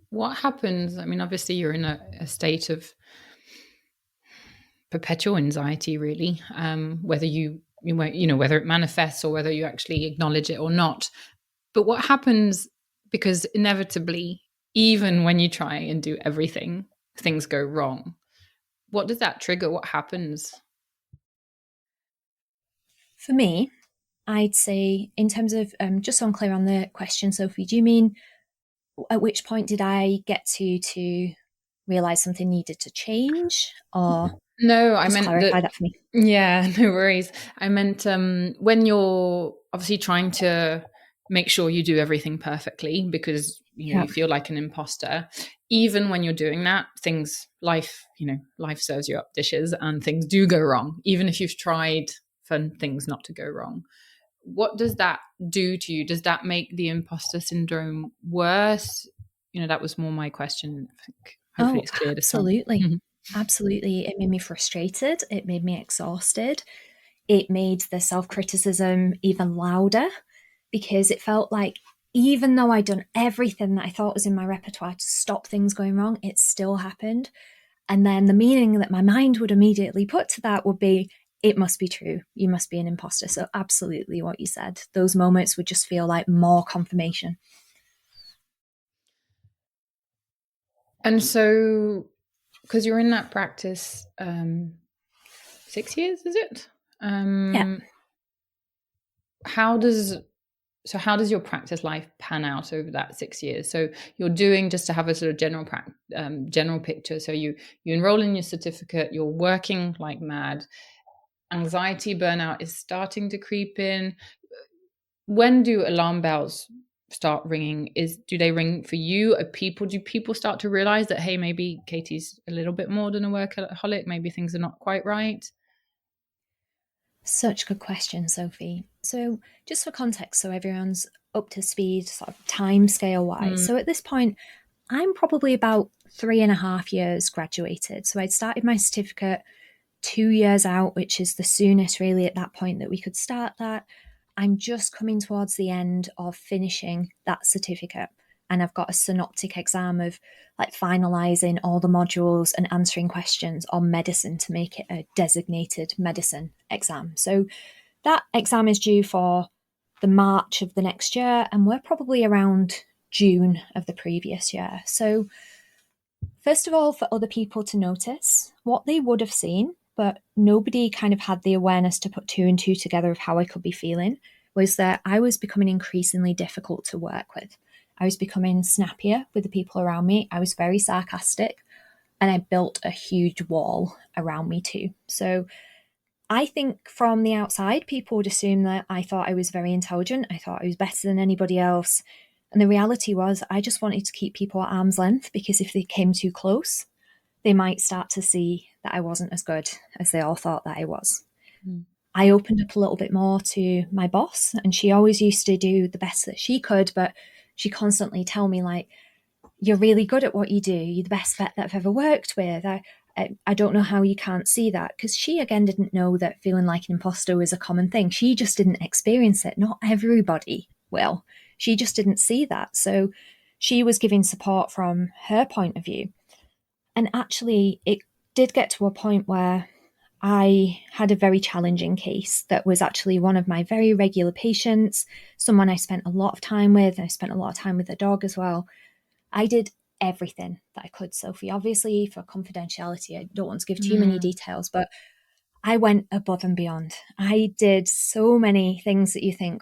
What happens? I mean, obviously you're in a state of perpetual anxiety, really, whether whether it manifests or whether you actually acknowledge it or not. But what happens, because inevitably, even when you try and do everything, things go wrong. What does that trigger? What happens? For me, I'd say, in terms of, just so I'm clear on the question, Sophie, do you mean at which point did I get to realise something needed to change? Or no, I meant clarify that for me. Yeah, no worries. I meant when you're obviously trying to make sure you do everything perfectly because you feel like an imposter. Even when you're doing that, life serves you up dishes and things do go wrong, even if you've tried for things not to go wrong. What does that do to you? Does that make the imposter syndrome worse? That was more my question. I think hopefully it's clear to some. Absolutely. Mm-hmm. Absolutely. It made me frustrated. It made me exhausted. It made the self-criticism even louder because it felt like even though I'd done everything that I thought was in my repertoire to stop things going wrong, it still happened. And then the meaning that my mind would immediately put to that would be, it must be true. You must be an imposter. So absolutely what you said. Those moments would just feel like more confirmation. And so, because you're in that practice 6 years, is it? Yeah. How does your practice life pan out over that 6 years? So you're doing, just to have a sort of general picture. So you enroll in your certificate, you're working like mad. Anxiety, burnout is starting to creep in. When do alarm bells start ringing? Do they ring for you? Do people start to realize that, hey, maybe Katie's a little bit more than a workaholic, maybe things are not quite right? Such a good question, Sophie. So just for context, so everyone's up to speed sort of time scale wise. So at this point, I'm probably about 3.5 years graduated. So I'd started my certificate 2 years out, which is the soonest really at that point that we could start that. I'm just coming towards the end of finishing that certificate. And I've got a synoptic exam of like finalizing all the modules and answering questions on medicine to make it a designated medicine exam. So that exam is due for the March of the next year, and we're probably around June of the previous year. So first of all, for other people to notice, what they would have seen, but nobody kind of had the awareness to put 2 and 2 together of how I could be feeling, was that I was becoming increasingly difficult to work with. I was becoming snappier with the people around me. I was very sarcastic, and I built a huge wall around me too. So I think from the outside, people would assume that I thought I was very intelligent. I thought I was better than anybody else. And the reality was I just wanted to keep people at arm's length, because if they came too close, they might start to see that I wasn't as good as they all thought that I was. I opened up a little bit more to my boss, and she always used to do the best that she could, but she constantly tell me, like, you're really good at what you do. You're the best vet that I've ever worked with. I don't know how you can't see that, because she, again, didn't know that feeling like an imposter was a common thing. She just didn't experience it. Not everybody will. She just didn't see that. So she was giving support from her point of view. And actually, it did get to a point where I had a very challenging case that was actually one of my very regular patients, someone I spent a lot of time with. I spent a lot of time with the dog as well. I did everything that I could, Sophie. Obviously, for confidentiality, I don't want to give too many details, but I went above and beyond. I did so many things that you think,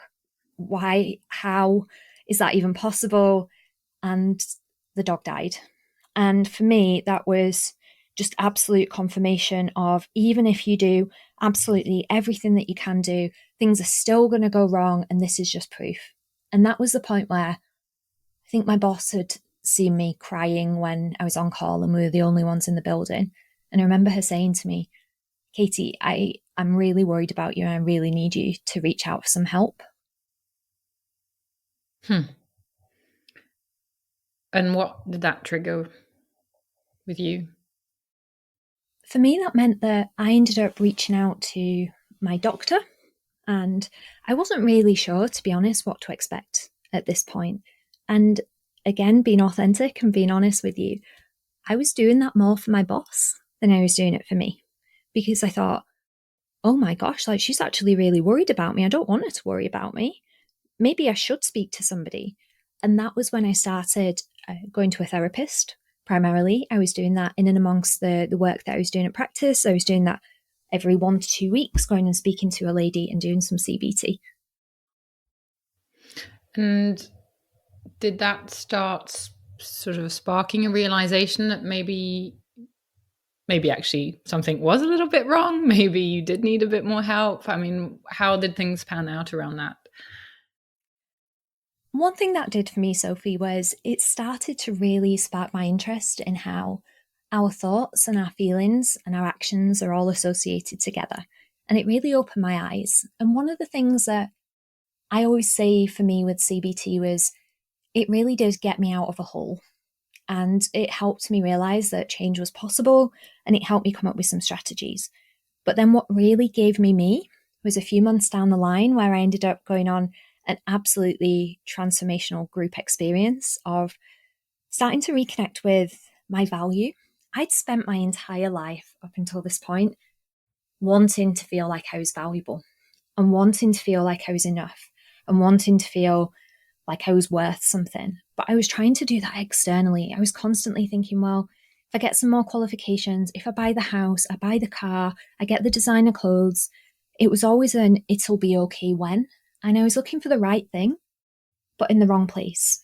why, how is that even possible? And the dog died. And for me, that was just absolute confirmation of, even if you do absolutely everything that you can do, things are still going to go wrong, and this is just proof. And that was the point where I think my boss had seen me crying when I was on call and we were the only ones in the building. And I remember her saying to me, Katie, I'm really worried about you and I really need you to reach out for some help. And what did that trigger with you? For me, that meant that I ended up reaching out to my doctor, and I wasn't really sure, to be honest, what to expect at this point. And again, being authentic and being honest with you, I was doing that more for my boss than I was doing it for me, because I thought, oh my gosh, like she's actually really worried about me. I don't want her to worry about me. Maybe I should speak to somebody. And that was when I started going to a therapist. Primarily, I was doing that in and amongst the work that I was doing at practice. I was doing that every 1 to 2 weeks, going and speaking to a lady and doing some CBT. And did that start sort of sparking a realization that maybe actually something was a little bit wrong? Maybe you did need a bit more help? I mean, how did things pan out around that? One thing that did for me, Sophie, was it started to really spark my interest in how our thoughts and our feelings and our actions are all associated together. And it really opened my eyes. And one of the things that I always say for me with CBT was it really did get me out of a hole. And it helped me realize that change was possible, and it helped me come up with some strategies. But then what really gave me was a few months down the line where I ended up going on an absolutely transformational group experience of starting to reconnect with my value. I'd spent my entire life up until this point wanting to feel like I was valuable and wanting to feel like I was enough and wanting to feel like I was worth something. But I was trying to do that externally. I was constantly thinking, well, if I get some more qualifications, if I buy the house, I buy the car, I get the designer clothes, it was always an it'll be okay when. And I was looking for the right thing, but in the wrong place.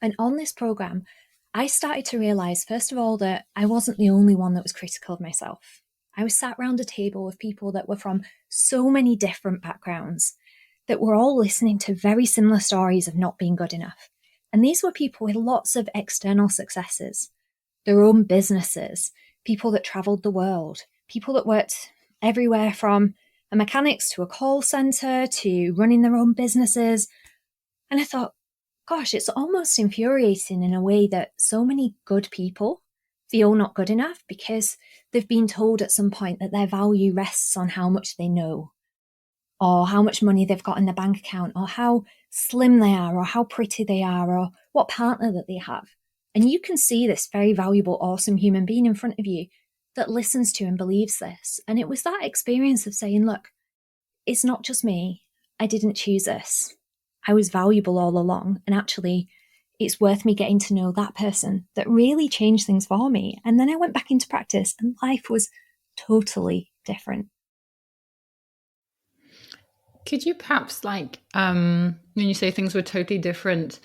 And on this program, I started to realize, first of all, that I wasn't the only one that was critical of myself. I was sat around a table with people that were from so many different backgrounds that were all listening to very similar stories of not being good enough. And these were people with lots of external successes, their own businesses, people that traveled the world, people that worked everywhere from a mechanics to a call center to running their own businesses. And I thought, gosh, it's almost infuriating in a way that so many good people feel not good enough because they've been told at some point that their value rests on how much they know, or how much money they've got in their bank account, or how slim they are, or how pretty they are, or what partner that they have. And you can see this very valuable, awesome human being in front of you that listens to and believes this. And it was that experience of saying, look, it's not just me. I didn't choose this. I was valuable all along. And actually, it's worth me getting to know that person that really changed things for me. And then I went back into practice and life was totally different. Could you perhaps, when you say things were totally different,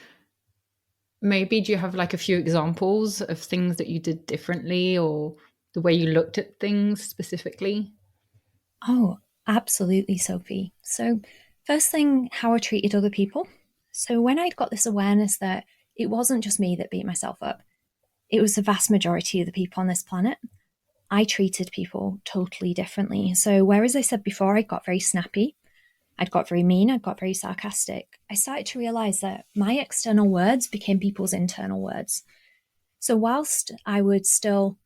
maybe do you have like a few examples of things that you did differently or the way you looked at things specifically? Oh, absolutely, Sophie. So first thing, how I treated other people. So when I'd got this awareness that it wasn't just me that beat myself up, it was the vast majority of the people on this planet, I treated people totally differently. So whereas I said before, I got very snappy, I'd got very mean, I'd got very sarcastic, I started to realize that my external words became people's internal words. So whilst I would still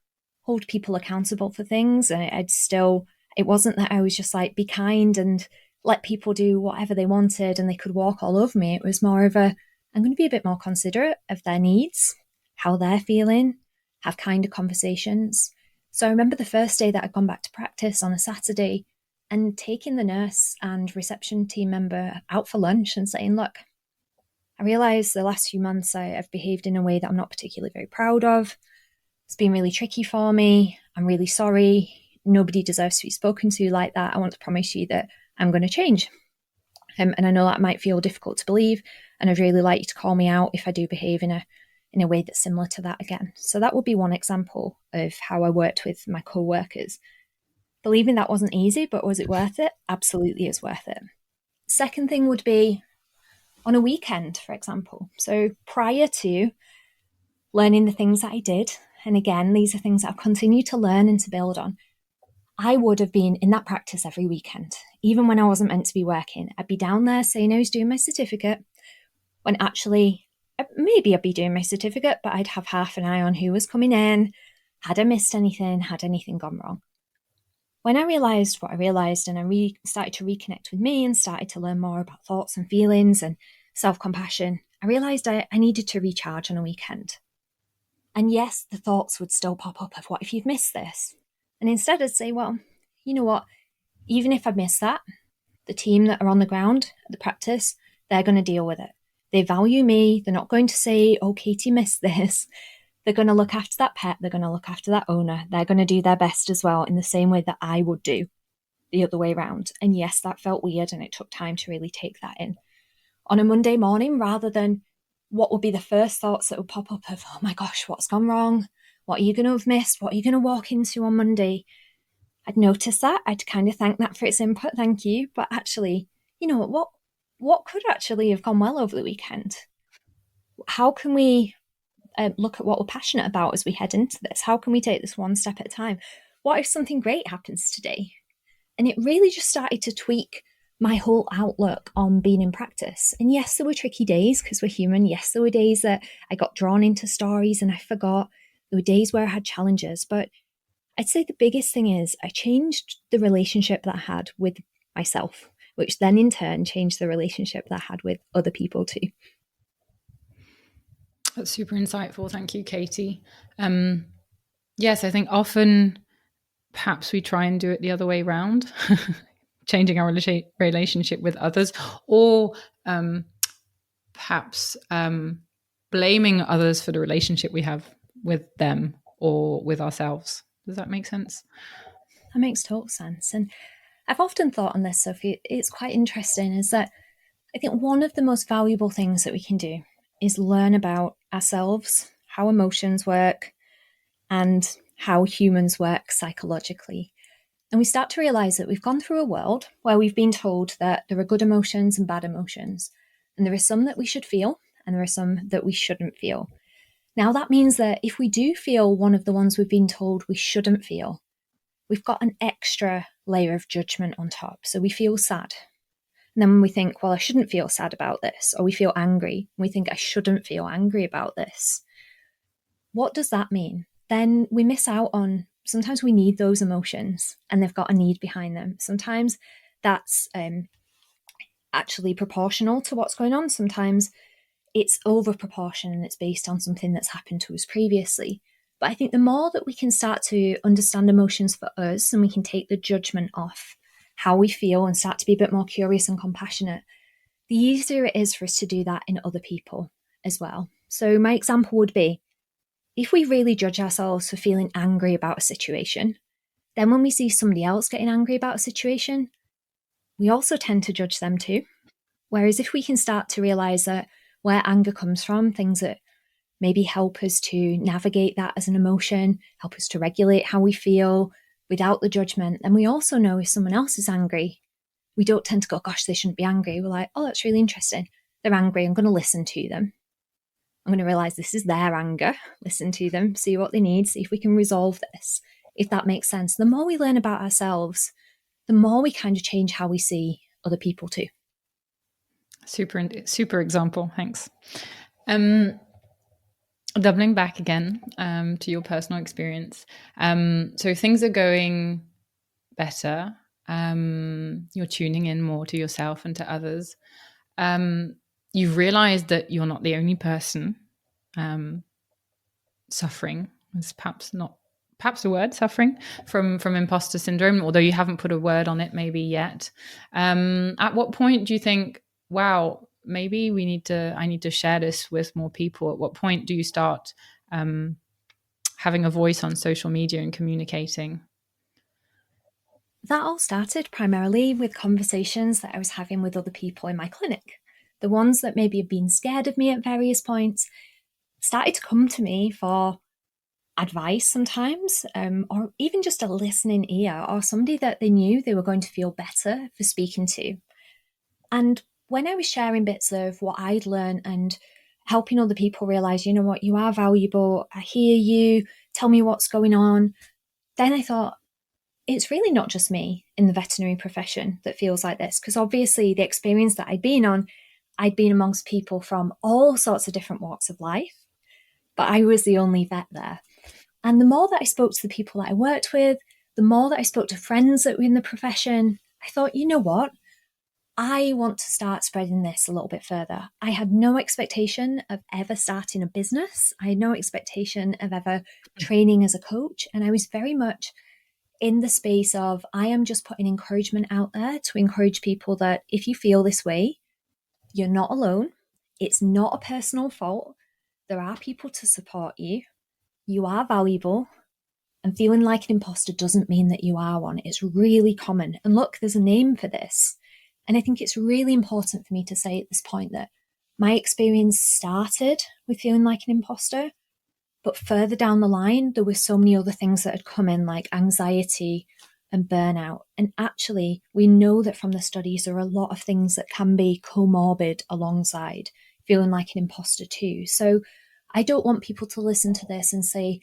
hold people accountable for things, and it wasn't that I was just like, be kind and let people do whatever they wanted and they could walk all over me. It was more of I'm going to be a bit more considerate of their needs, how they're feeling, have kinder conversations. So I remember the first day that I'd gone back to practice on a Saturday and taking the nurse and reception team member out for lunch and saying, look, I realize the last few months I've behaved in a way that I'm not particularly very proud of. It's been really tricky for me. I'm really sorry. Nobody deserves to be spoken to like that. I want to promise you that I'm going to change. And I know that might feel difficult to believe, and I'd really like you to call me out if I do behave in a way that's similar to that again. So that would be one example of how I worked with my co-workers. Believing that wasn't easy, but was it worth it? Absolutely, it's worth it. Second thing would be on a weekend, for example. So prior to learning the things that I did. And again, these are things that I've continued to learn and to build on. I would have been in that practice every weekend, even when I wasn't meant to be working. I'd be down there saying I was doing my certificate, when actually, maybe I'd be doing my certificate, but I'd have half an eye on who was coming in, had I missed anything, had anything gone wrong. When I realised what I realised and I started to reconnect with me and started to learn more about thoughts and feelings and self-compassion, I realised I needed to recharge on a weekend. And yes, the thoughts would still pop up of what if you've missed this? And instead I'd say, well, you know what, even if I miss that, the team that are on the ground at the practice, they're going to deal with it. They value me. They're not going to say, oh, Katie missed this. They're going to look after that pet. They're going to look after that owner. They're going to do their best as well in the same way that I would do the other way around. And yes, that felt weird and it took time to really take that in. On a Monday morning, rather than what would be the first thoughts that would pop up of, oh my gosh, what's gone wrong? What are you going to have missed? What are you going to walk into on Monday? I'd notice that. I'd kind of thank that for its input. Thank you. But actually, you know, what could actually have gone well over the weekend? How can we look at what we're passionate about as we head into this? How can we take this one step at a time? What if something great happens today? And it really just started to tweak my whole outlook on being in practice. And yes, there were tricky days because we're human. Yes, there were days that I got drawn into stories and I forgot. There were days where I had challenges. But I'd say the biggest thing is I changed the relationship that I had with myself, which then in turn changed the relationship that I had with other people too. That's super insightful. Thank you, Katie. Yes, I think often perhaps we try and do it the other way around, changing our relationship with others, or perhaps blaming others for the relationship we have with them or with ourselves. Does that make sense? That makes total sense. And I've often thought on this, Sophie, it's quite interesting, is that I think one of the most valuable things that we can do is learn about ourselves, how emotions work, and how humans work psychologically. And we start to realize that we've gone through a world where we've been told that there are good emotions and bad emotions. And there are some that we should feel, and there are some that we shouldn't feel. Now, that means that if we do feel one of the ones we've been told we shouldn't feel, we've got an extra layer of judgment on top. So we feel sad. And then when we think, well, I shouldn't feel sad about this, or we feel angry, we think I shouldn't feel angry about this. What does that mean? Then we miss out on, sometimes we need those emotions and they've got a need behind them. Sometimes that's actually proportional to what's going on. Sometimes it's over proportion and it's based on something that's happened to us previously. But I think the more that we can start to understand emotions for us and we can take the judgment off how we feel and start to be a bit more curious and compassionate, the easier it is for us to do that in other people as well. So my example would be, if we really judge ourselves for feeling angry about a situation, then when we see somebody else getting angry about a situation, we also tend to judge them too. Whereas if we can start to realize that where anger comes from, things that maybe help us to navigate that as an emotion, help us to regulate how we feel without the judgment, then we also know if someone else is angry, we don't tend to go, gosh, they shouldn't be angry. We're like, oh, that's really interesting. They're angry. I'm going to listen to them. I'm going to realize this is their anger. Listen to them, see what they need, see if we can resolve this, if that makes sense. The more we learn about ourselves, the more we kind of change how we see other people too. Super example. Thanks. Doubling back again to your personal experience. So if things are going better, you're tuning in more to yourself and to others. You've realized that you're not the only person suffering. It's perhaps a word, suffering from imposter syndrome, although you haven't put a word on it maybe yet. At what point do you think, wow, maybe I need to share this with more people? At what point do you start having a voice on social media and communicating? That all started primarily with conversations that I was having with other people in my clinic. The ones that maybe had been scared of me at various points started to come to me for advice sometimes, or even just a listening ear, or somebody that they knew they were going to feel better for speaking to. And when I was sharing bits of what I'd learned and helping other people realize, you know what, you are valuable. I hear you. Tell me what's going on. Then I thought, it's really not just me in the veterinary profession that feels like this, because obviously the experience that I'd been amongst people from all sorts of different walks of life, but I was the only vet there. And the more that I spoke to the people that I worked with, the more that I spoke to friends that were in the profession, I thought, you know what? I want to start spreading this a little bit further. I had no expectation of ever starting a business. I had no expectation of ever training as a coach. And I was very much in the space of, I am just putting encouragement out there to encourage people that if you feel this way, you're not alone. It's not a personal fault. There are people to support you. You are valuable. And feeling like an imposter doesn't mean that you are one. It's really common. And look, there's a name for this. And I think it's really important for me to say at this point that my experience started with feeling like an imposter. But further down the line, there were so many other things that had come in, like anxiety and burnout. And actually, we know that from the studies, there are a lot of things that can be comorbid alongside feeling like an imposter too. So I don't want people to listen to this and say,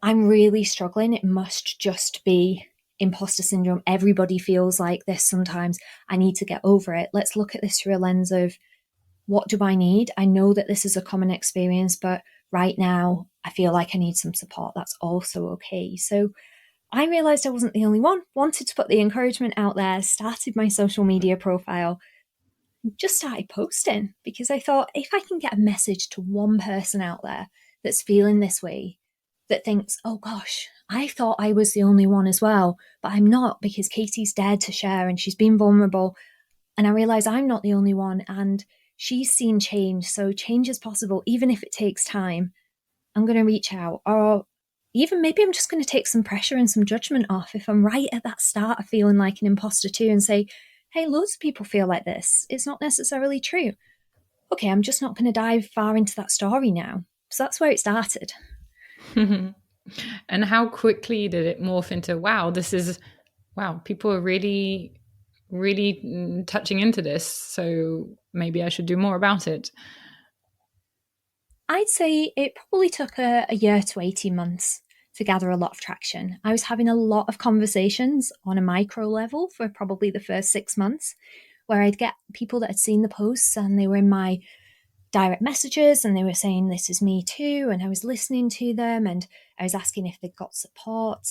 I'm really struggling. It must just be imposter syndrome. Everybody feels like this sometimes. I need to get over it. Let's look at this through a lens of, what do I need? I know that this is a common experience, but right now I feel like I need some support. That's also okay. So I realized I wasn't the only one. Wanted to put the encouragement out there, started my social media profile, just started posting, because I thought, if I can get a message to one person out there that's feeling this way, that thinks, oh gosh, I thought I was the only one as well, but I'm not, because Katie's dared to share and she's been vulnerable. And I realize I'm not the only one, and she's seen change. So change is possible, even if it takes time. I'm going to reach out, or even maybe I'm just going to take some pressure and some judgment off if I'm right at that start of feeling like an imposter too, and say, hey, loads of people feel like this. It's not necessarily true. Okay, I'm just not going to dive far into that story now. So that's where it started. And how quickly did it morph into, wow, people are really, really touching into this. So maybe I should do more about it. I'd say it probably took a year to 18 months to gather a lot of traction. I was having a lot of conversations on a micro level for probably the first 6 months, where I'd get people that had seen the posts and they were in my direct messages and they were saying, this is me too. And I was listening to them and I was asking if they'd got support.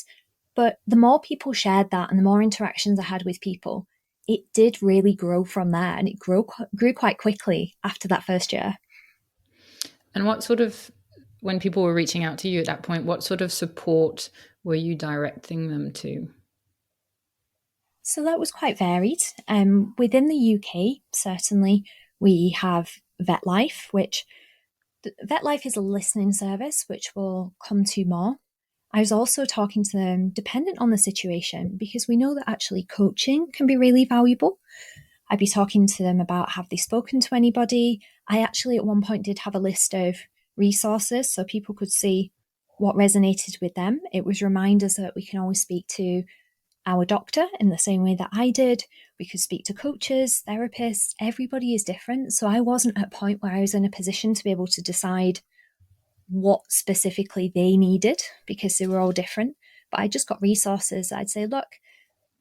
But the more people shared that and the more interactions I had with people, it did really grow from there. And it grew quite quickly after that first year. And what sort of, when people were reaching out to you at that point, what sort of support were you directing them to? So that was quite varied. Within the UK, certainly, we have VetLife, which VetLife is a listening service, which we'll come to more. I was also talking to them dependent on the situation, because we know that actually coaching can be really valuable. I'd be talking to them about, have they spoken to anybody? I actually at one point did have a list of resources so people could see what resonated with them. It was reminders that we can always speak to our doctor in the same way that I did. We could speak to coaches, therapists. Everybody is different. So I wasn't at a point where I was in a position to be able to decide what specifically they needed, because they were all different. But I just got resources. I'd say, look,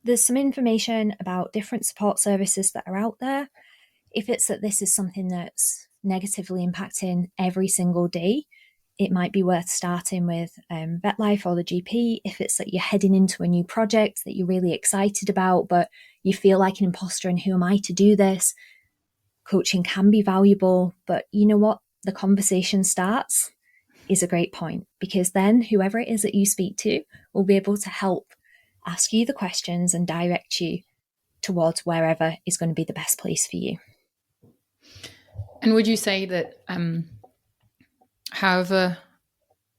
there's some information about different support services that are out there. If it's that this is something that's negatively impacting every single day, it might be worth starting with VetLife or the GP. If it's that you're heading into a new project that you're really excited about, but you feel like an imposter and who am I to do this? Coaching can be valuable, but you know what? The conversation starts is a great point, because then whoever it is that you speak to will be able to help ask you the questions and direct you towards wherever is going to be the best place for you. And would you say that however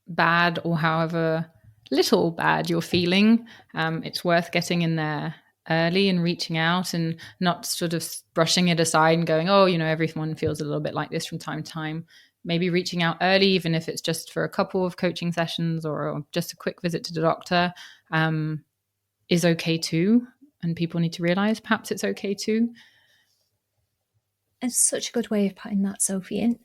bad or however little bad you're feeling, it's worth getting in there early and reaching out and not sort of brushing it aside and going, oh, everyone feels a little bit like this from time to time. Maybe reaching out early, even if it's just for a couple of coaching sessions or just a quick visit to the doctor, is okay too. And people need to realize perhaps it's okay too. It's such a good way of putting that, Sophie. And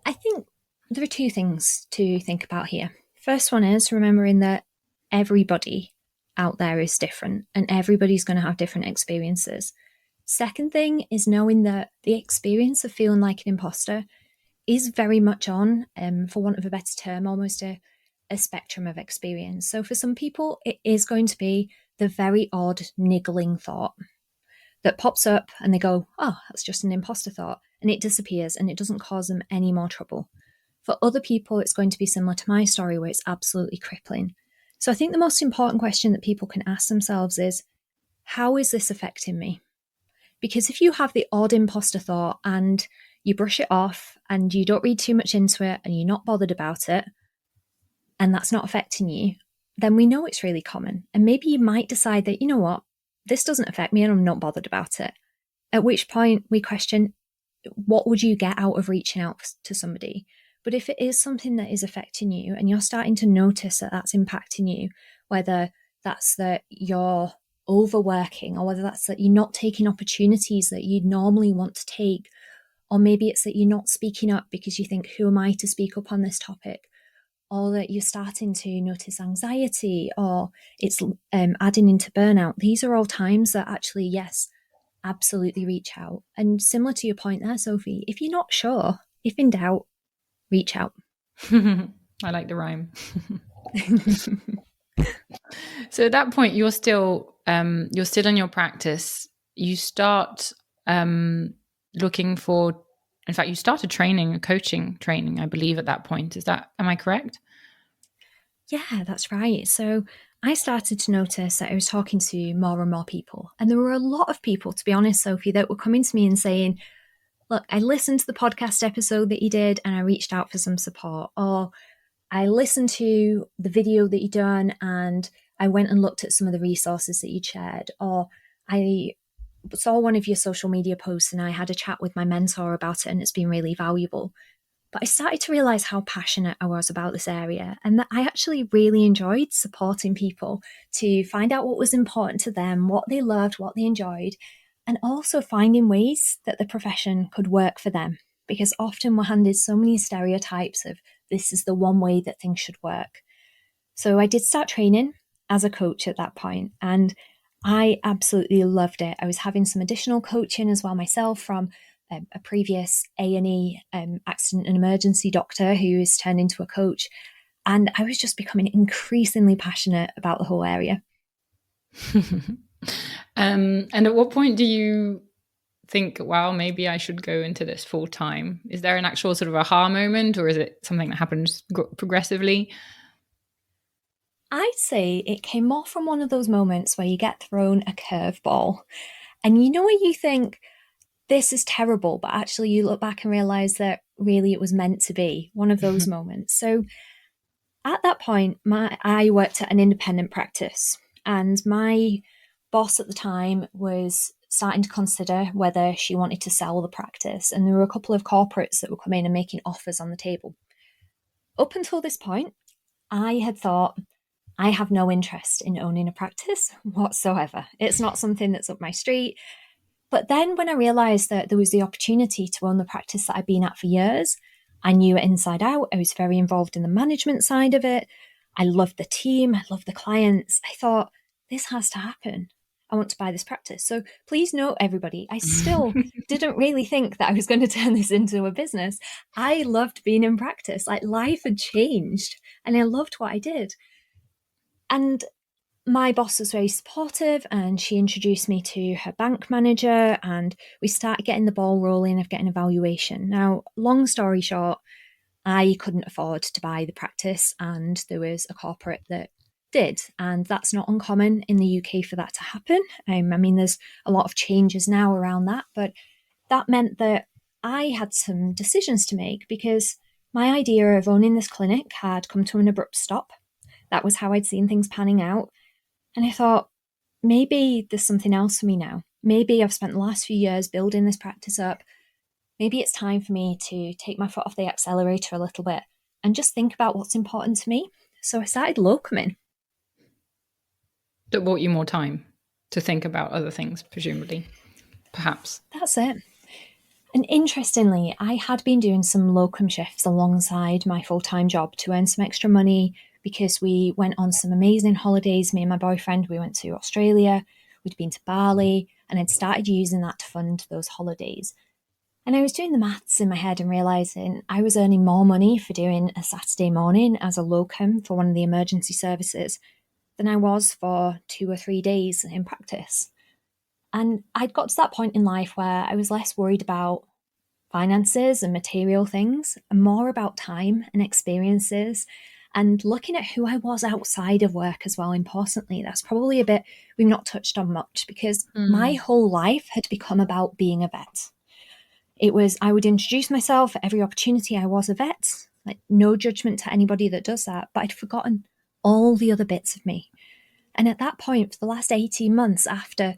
I think there are two things to think about here. First one is remembering that everybody out there is different and everybody's going to have different experiences. Second thing is knowing that the experience of feeling like an imposter is very much on, for want of a better term, almost a spectrum of experience. So for some people, it is going to be the very odd niggling thought that pops up and they go, oh, that's just an imposter thought, and it disappears and it doesn't cause them any more trouble. For other people, it's going to be similar to my story where it's absolutely crippling. So I think the most important question that people can ask themselves is, how is this affecting me? Because if you have the odd imposter thought and you brush it off and you don't read too much into it and you're not bothered about it, and that's not affecting you, then we know it's really common. And maybe you might decide that, you know what, this doesn't affect me and I'm not bothered about it. At which point we question, what would you get out of reaching out to somebody? But if it is something that is affecting you and you're starting to notice that that's impacting you, whether that's that you're overworking or whether that's that you're not taking opportunities that you'd normally want to take, or maybe it's that you're not speaking up because you think, who am I to speak up on this topic? Or that you're starting to notice anxiety, or it's adding into burnout. These are all times that actually, yes, absolutely reach out. And similar to your point there, Sophie, if you're not sure, if in doubt, reach out. I like the rhyme. So at that point, you're still in your practice. You start looking for. In fact, you started a coaching training, I believe, at that point. Am I correct? Yeah, that's right. So I started to notice that I was talking to more and more people. And there were a lot of people, to be honest, Sophie, that were coming to me and saying, look, I listened to the podcast episode that you did and I reached out for some support. Or I listened to the video that you done and I went and looked at some of the resources that you'd shared. Or I saw one of your social media posts and I had a chat with my mentor about it and it's been really valuable. But I started to realize how passionate I was about this area and that I actually really enjoyed supporting people to find out what was important to them, what they loved, what they enjoyed, and also finding ways that the profession could work for them. Because often we're handed so many stereotypes of this is the one way that things should work. So I did start training as a coach at that point, and I absolutely loved it. I was having some additional coaching as well myself from a previous A&E accident and emergency doctor who has turned into a coach. And I was just becoming increasingly passionate about the whole area. And at what point do you think, wow, maybe I should go into this full time? Is there an actual sort of aha moment, or is it something that happens progressively? I'd say it came more from one of those moments where you get thrown a curveball and you know where you think, this is terrible, but actually you look back and realize that really it was meant to be one of those moments. So at that point, I worked at an independent practice and my boss at the time was starting to consider whether she wanted to sell the practice. And there were a couple of corporates that were coming and making offers on the table. Up until this point, I had thought, I have no interest in owning a practice whatsoever. It's not something that's up my street. But then when I realized that there was the opportunity to own the practice that I'd been at for years, I knew it inside out. I was very involved in the management side of it. I loved the team. I loved the clients. I thought, this has to happen. I want to buy this practice. So please note, everybody, I still didn't really think that I was going to turn this into a business. I loved being in practice. Like, life had changed and I loved what I did. And my boss was very supportive and she introduced me to her bank manager and we started getting the ball rolling of getting a valuation. Now, long story short, I couldn't afford to buy the practice and there was a corporate that did. And that's not uncommon in the UK for that to happen. I mean, there's a lot of changes now around that, but that meant that I had some decisions to make because my idea of owning this clinic had come to an abrupt stop. That was how I'd seen things panning out. And I thought, maybe there's something else for me now. Maybe I've spent the last few years building this practice up. Maybe it's time for me to take my foot off the accelerator a little bit and just think about what's important to me. So I started locuming. That bought you more time to think about other things, presumably, perhaps. That's it. And interestingly, I had been doing some locum shifts alongside my full-time job to earn some extra money because we went on some amazing holidays. Me and my boyfriend, we went to Australia, we'd been to Bali, and I'd started using that to fund those holidays. And I was doing the maths in my head and realising I was earning more money for doing a Saturday morning as a locum for one of the emergency services than I was for 2 or 3 days in practice. And I'd got to that point in life where I was less worried about finances and material things and more about time and experiences and looking at who I was outside of work as well. Importantly, that's probably a bit we've not touched on much because my whole life had become about being a vet. It was, I would introduce myself at every opportunity I was a vet, like no judgment to anybody that does that, but I'd forgotten all the other bits of me. And at that point, for the last 18 months after,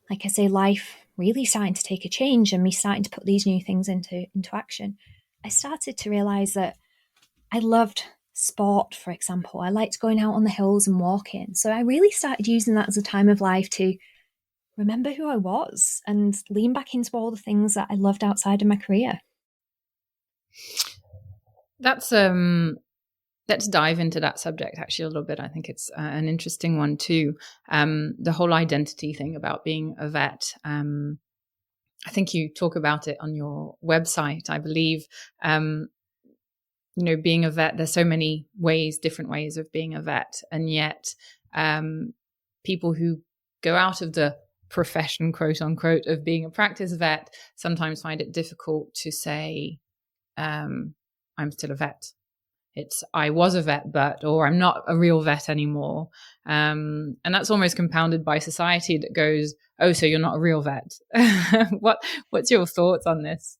like I say, life really starting to take a change and me starting to put these new things into action, I started to realise that I loved sport, for example. I liked going out on the hills and walking. So I really started using that as a time of life to remember who I was and lean back into all the things that I loved outside of my career. Let's dive into that subject actually a little bit. I think it's an interesting one too. The whole identity thing about being a vet. I think you talk about it on your website, I believe. Being a vet, there's so many ways, different ways of being a vet. And yet people who go out of the profession, quote unquote, of being a practice vet sometimes find it difficult to say, I'm still a vet. It's I was a vet, or I'm not a real vet anymore. And that's almost compounded by society that goes, oh, so you're not a real vet. What's your thoughts on this?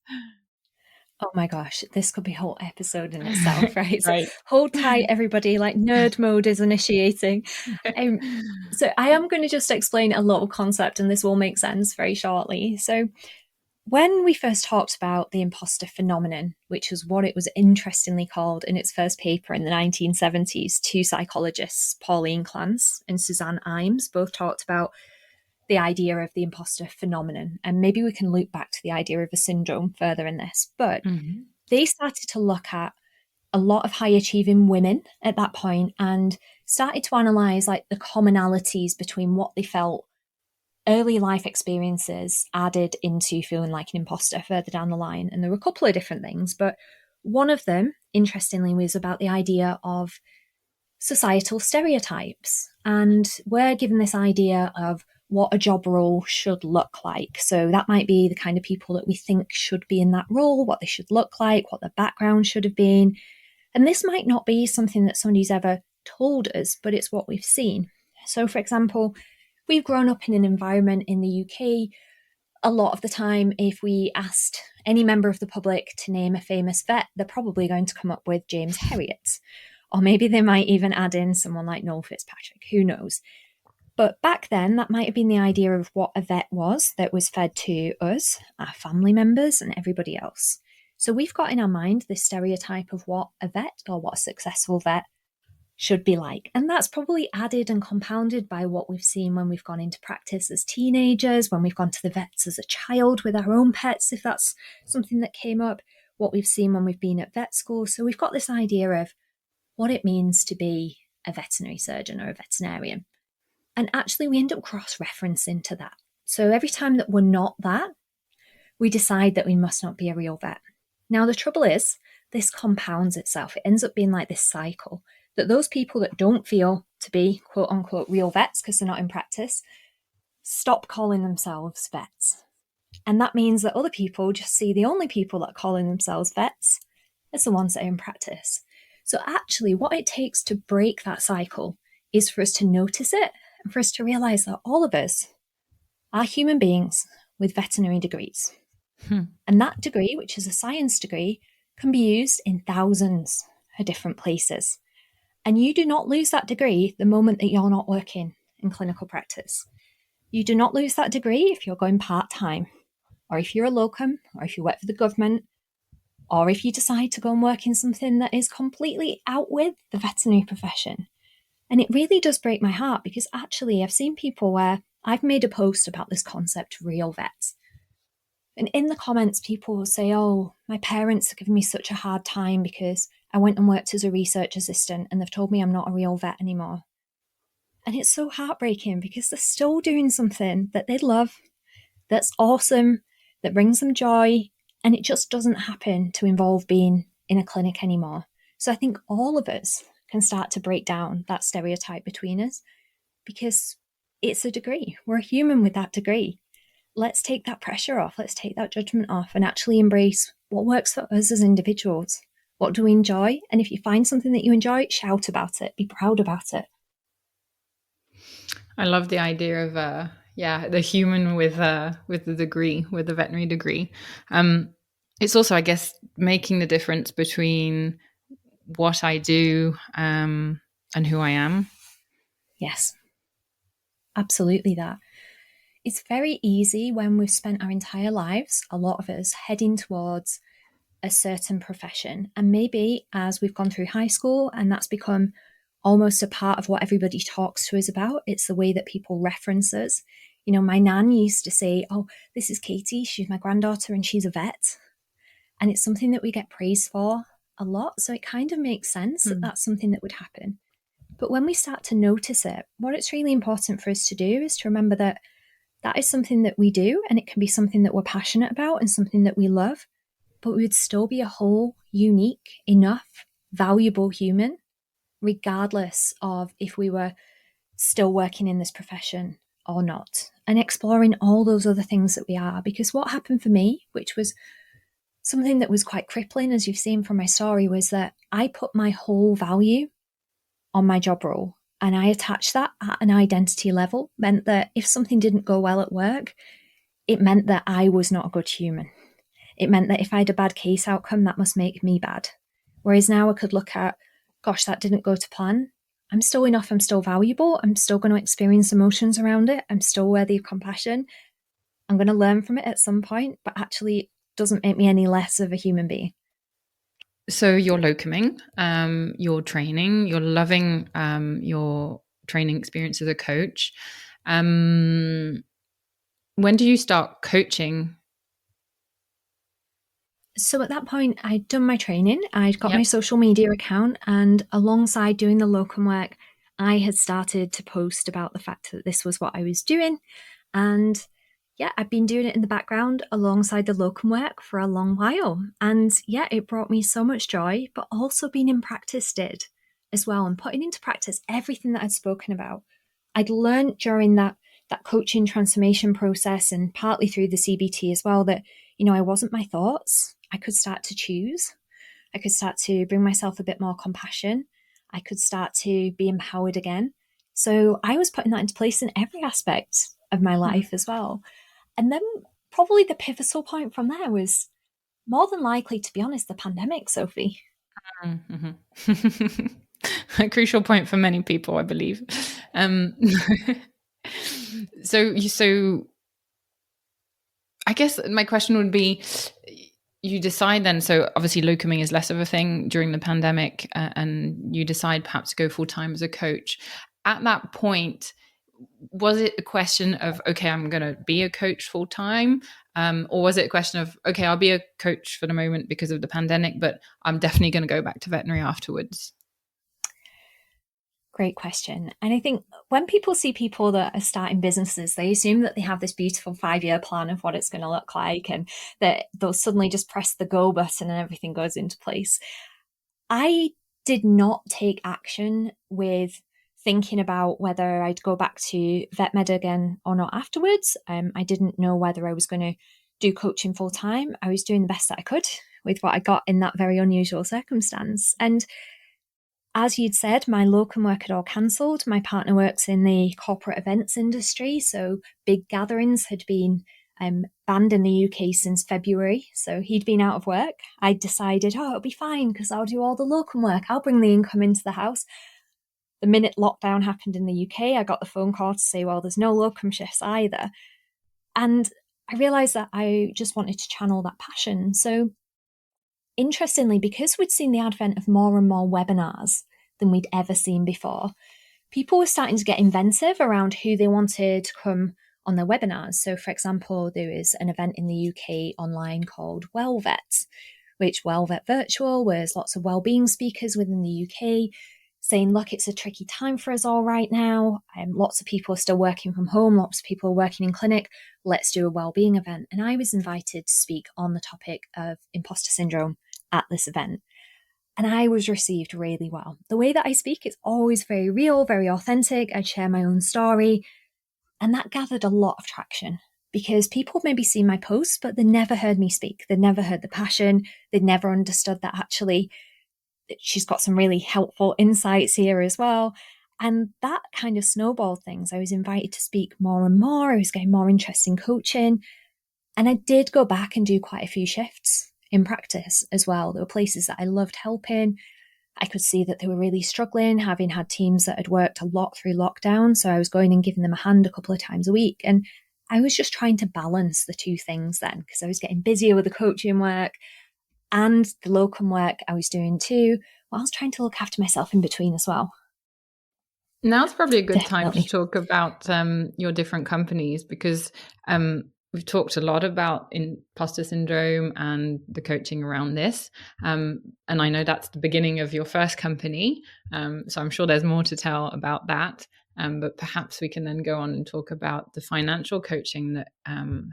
Oh my gosh, this could be a whole episode in itself, right? Right. So hold tight, everybody, like nerd mode is initiating. So I am going to just explain a little concept and this will make sense very shortly. So when we first talked about the imposter phenomenon, which was what it was interestingly called in its first paper in the 1970s, two psychologists, Pauline Clance and Suzanne Imes, both talked about the idea of the imposter phenomenon. And maybe we can loop back to the idea of a syndrome further in this. But they started to look at a lot of high achieving women at that point and started to analyze like the commonalities between what they felt early life experiences added into feeling like an imposter further down the line. And there were a couple of different things, but one of them, interestingly, was about the idea of societal stereotypes. And we're given this idea of what a job role should look like. So that might be the kind of people that we think should be in that role, what they should look like, what their background should have been. And this might not be something that somebody's ever told us, but it's what we've seen. So, for example, we've grown up in an environment in the UK. A lot of the time, if we asked any member of the public to name a famous vet, they're probably going to come up with James Herriot. Or maybe they might even add in someone like Noel Fitzpatrick, who knows. But back then, that might have been the idea of what a vet was that was fed to us, our family members, and everybody else. So we've got in our mind this stereotype of what a vet or what a successful vet should be like. And that's probably added and compounded by what we've seen when we've gone into practice as teenagers, when we've gone to the vets as a child with our own pets, if that's something that came up, what we've seen when we've been at vet school. So we've got this idea of what it means to be a veterinary surgeon or a veterinarian. And actually, we end up cross-referencing to that. So every time that we're not that, we decide that we must not be a real vet. Now, the trouble is, this compounds itself. It ends up being like this cycle that those people that don't feel to be quote-unquote real vets because they're not in practice stop calling themselves vets. And that means that other people just see the only people that are calling themselves vets as the ones that are in practice. So actually, what it takes to break that cycle is for us to notice it and for us to realise that all of us are human beings with veterinary degrees. And that degree, which is a science degree, can be used in thousands of different places. And you do not lose that degree the moment that you're not working in clinical practice. You do not lose that degree if you're going part-time, or if you're a locum, or if you work for the government, or if you decide to go and work in something that is completely out with the veterinary profession. And it really does break my heart because actually I've seen people where I've made a post about this concept, real vets. And in the comments, people will say, oh, my parents are giving me such a hard time because I went and worked as a research assistant and they've told me I'm not a real vet anymore. And it's so heartbreaking because they're still doing something that they love, that's awesome, that brings them joy, and it just doesn't happen to involve being in a clinic anymore. So I think all of us can start to break down that stereotype between us because it's a degree. We're a human with that degree. Let's take that pressure off. Let's take that judgment off and actually embrace what works for us as individuals. What do we enjoy? And if you find something that you enjoy, shout about it. Be proud about it. I love the idea of the human with the degree, with the veterinary degree. It's also, I guess, making the difference between what I do and who I am. Yes, absolutely that. It's very easy when we've spent our entire lives, a lot of us, heading towards a certain profession. And maybe as we've gone through high school and that's become almost a part of what everybody talks to us about, it's the way that people reference us. You know, my nan used to say, oh, this is Katie, she's my granddaughter and she's a vet. And it's something that we get praised for a lot. So it kind of makes sense that that's something that would happen. But when we start to notice it, what it's really important for us to do is to remember that that is something that we do, and it can be something that we're passionate about and something that we love, but we would still be a whole, unique, enough, valuable human, regardless of if we were still working in this profession or not, and exploring all those other things that we are. Because what happened for me, which was something that was quite crippling, as you've seen from my story, was that I put my whole value on my job role. And I attached that at an identity level, meant that if something didn't go well at work, it meant that I was not a good human. It meant that if I had a bad case outcome, that must make me bad. Whereas now I could look at, gosh, that didn't go to plan. I'm still enough, I'm still valuable, I'm still going to experience emotions around it, I'm still worthy of compassion. I'm going to learn from it at some point, but actually it doesn't make me any less of a human being. So you're locuming, you're training, you're loving your training experience as a coach. When do you start coaching? So at that point, I'd done my training, I'd got my social media account, and alongside doing the locum work, I had started to post about the fact that this was what I was doing. And yeah, I've been doing it in the background alongside the locum work for a long while. And yeah, it brought me so much joy, but also being in practice did as well, and putting into practice everything that I'd spoken about. I'd learned during that coaching transformation process, and partly through the CBT as well, that, you know, I wasn't my thoughts. I could start to choose. I could start to bring myself a bit more compassion. I could start to be empowered again. So I was putting that into place in every aspect of my life as well. And then probably the pivotal point from there was more than likely, to be honest, the pandemic, Sophie. Mm-hmm. A crucial point for many people, I believe. So I guess my question would be, you decide then, so obviously locuming is less of a thing during the pandemic, and you decide perhaps to go full-time as a coach. At that point, was it a question of, okay, I'm going to be a coach full-time? Or was it a question of, okay, I'll be a coach for the moment because of the pandemic, but I'm definitely going to go back to veterinary afterwards? Great question. And I think when people see people that are starting businesses, they assume that they have this beautiful 5-year plan of what it's going to look like, and that they'll suddenly just press the go button and everything goes into place. I did not take action with thinking about whether I'd go back to vet med again or not afterwards. I didn't know whether I was going to do coaching full time. I was doing the best that I could with what I got in that very unusual circumstance. And as you'd said, my locum work had all cancelled. My partner works in the corporate events industry, so big gatherings had been banned in the UK since February. So he'd been out of work. I decided, it'll be fine because I'll do all the locum work. I'll bring the income into the house. The minute lockdown happened in the UK, I got the phone call to say, well, there's no locum shifts either. And I realised that I just wanted to channel that passion. So interestingly, because we'd seen the advent of more and more webinars than we'd ever seen before, people were starting to get inventive around who they wanted to come on their webinars. So for example, there is an event in the UK online called WellVet, which WellVet Virtual was lots of wellbeing speakers within the UK saying, look, it's a tricky time for us all right now. Lots of people are still working from home. Lots of people are working in clinic. Let's do a wellbeing event. And I was invited to speak on the topic of imposter syndrome at this event. And I was received really well. The way that I speak is always very real, very authentic. I'd share my own story. And that gathered a lot of traction because people maybe see my posts, but they never heard me speak. They'd never heard the passion. They'd never understood that actually she's got some really helpful insights here as well. And that kind of snowballed things. I was invited to speak more and more. I was getting more interest in coaching. And I did go back and do quite a few shifts in practice as well. There were places that I loved helping. I could see that they were really struggling, having had teams that had worked a lot through lockdown. So I was going and giving them a hand a couple of times a week. And I was just trying to balance the two things then because I was getting busier with the coaching work and the locum work I was doing too, whilst trying to look after myself in between as well. Now's probably a good Definitely. time to talk about your different companies because we've talked a lot about imposter syndrome and the coaching around this. And I know that's the beginning of your first company. So I'm sure there's more to tell about that. But perhaps we can then go on and talk about the financial coaching that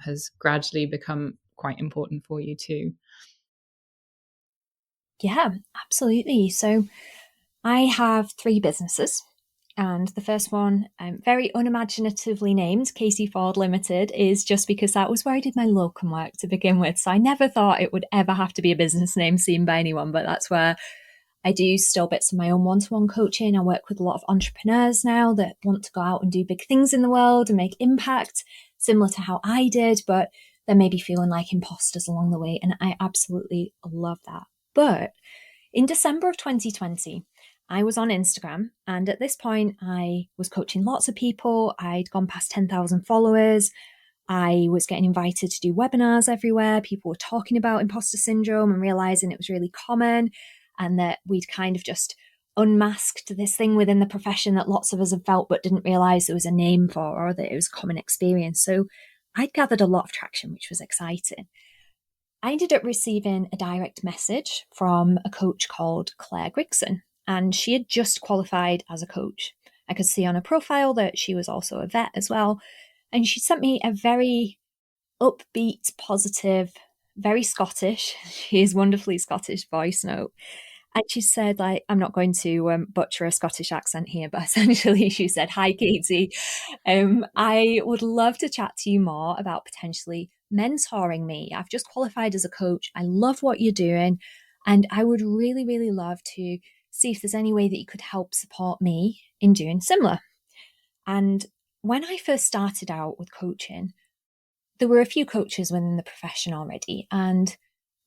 has gradually become quite important for you too. Yeah, absolutely. So I have 3 businesses. And the first one, very unimaginatively named Casey Ford Limited, is just because that was where I did my locum work to begin with. So I never thought it would ever have to be a business name seen by anyone, but that's where I do still bits of my own one-to-one coaching. I work with a lot of entrepreneurs now that want to go out and do big things in the world and make impact, similar to how I did, but they're maybe feeling like imposters along the way. And I absolutely love that. But in December of 2020, I was on Instagram, and at this point I was coaching lots of people. I'd gone past 10,000 followers. I was getting invited to do webinars everywhere. People were talking about imposter syndrome and realizing it was really common and that we'd kind of just unmasked this thing within the profession that lots of us have felt but didn't realize there was a name for or that it was a common experience. So I'd gathered a lot of traction, which was exciting. I ended up receiving a direct message from a coach called Claire Grigson, and she had just qualified as a coach. I could see on her profile that she was also a vet as well. And she sent me a very upbeat, positive, very Scottish, she is wonderfully Scottish, voice note. And she said, like, I'm not going to butcher a Scottish accent here, but essentially she said, hi, Katie. I would love to chat to you more about potentially mentoring me. I've just qualified as a coach. I love what you're doing. And I would really, really love to see if there's any way that you could help support me in doing similar. And when I first started out with coaching, there were a few coaches within the profession already. And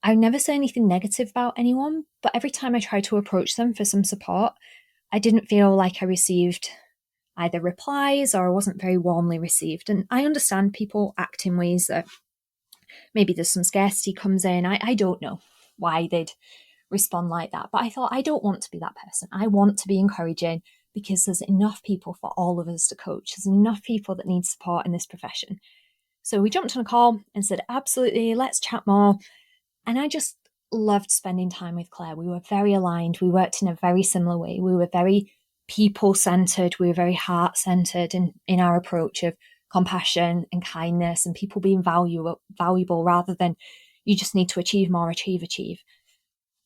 I never say anything negative about anyone, but every time I tried to approach them for some support, I didn't feel like I received either replies or I wasn't very warmly received. And I understand people act in ways that maybe there's some scarcity comes in. I don't know why they'd respond like that. But I thought, I don't want to be that person. I want to be encouraging because there's enough people for all of us to coach. There's enough people that need support in this profession. So we jumped on a call and said, absolutely, let's chat more. And I just loved spending time with Claire. We were very aligned. We worked in a very similar way. We were very people-centered. We were very heart-centered in our approach of compassion and kindness and people being valuable rather than you just need to achieve more, achieve.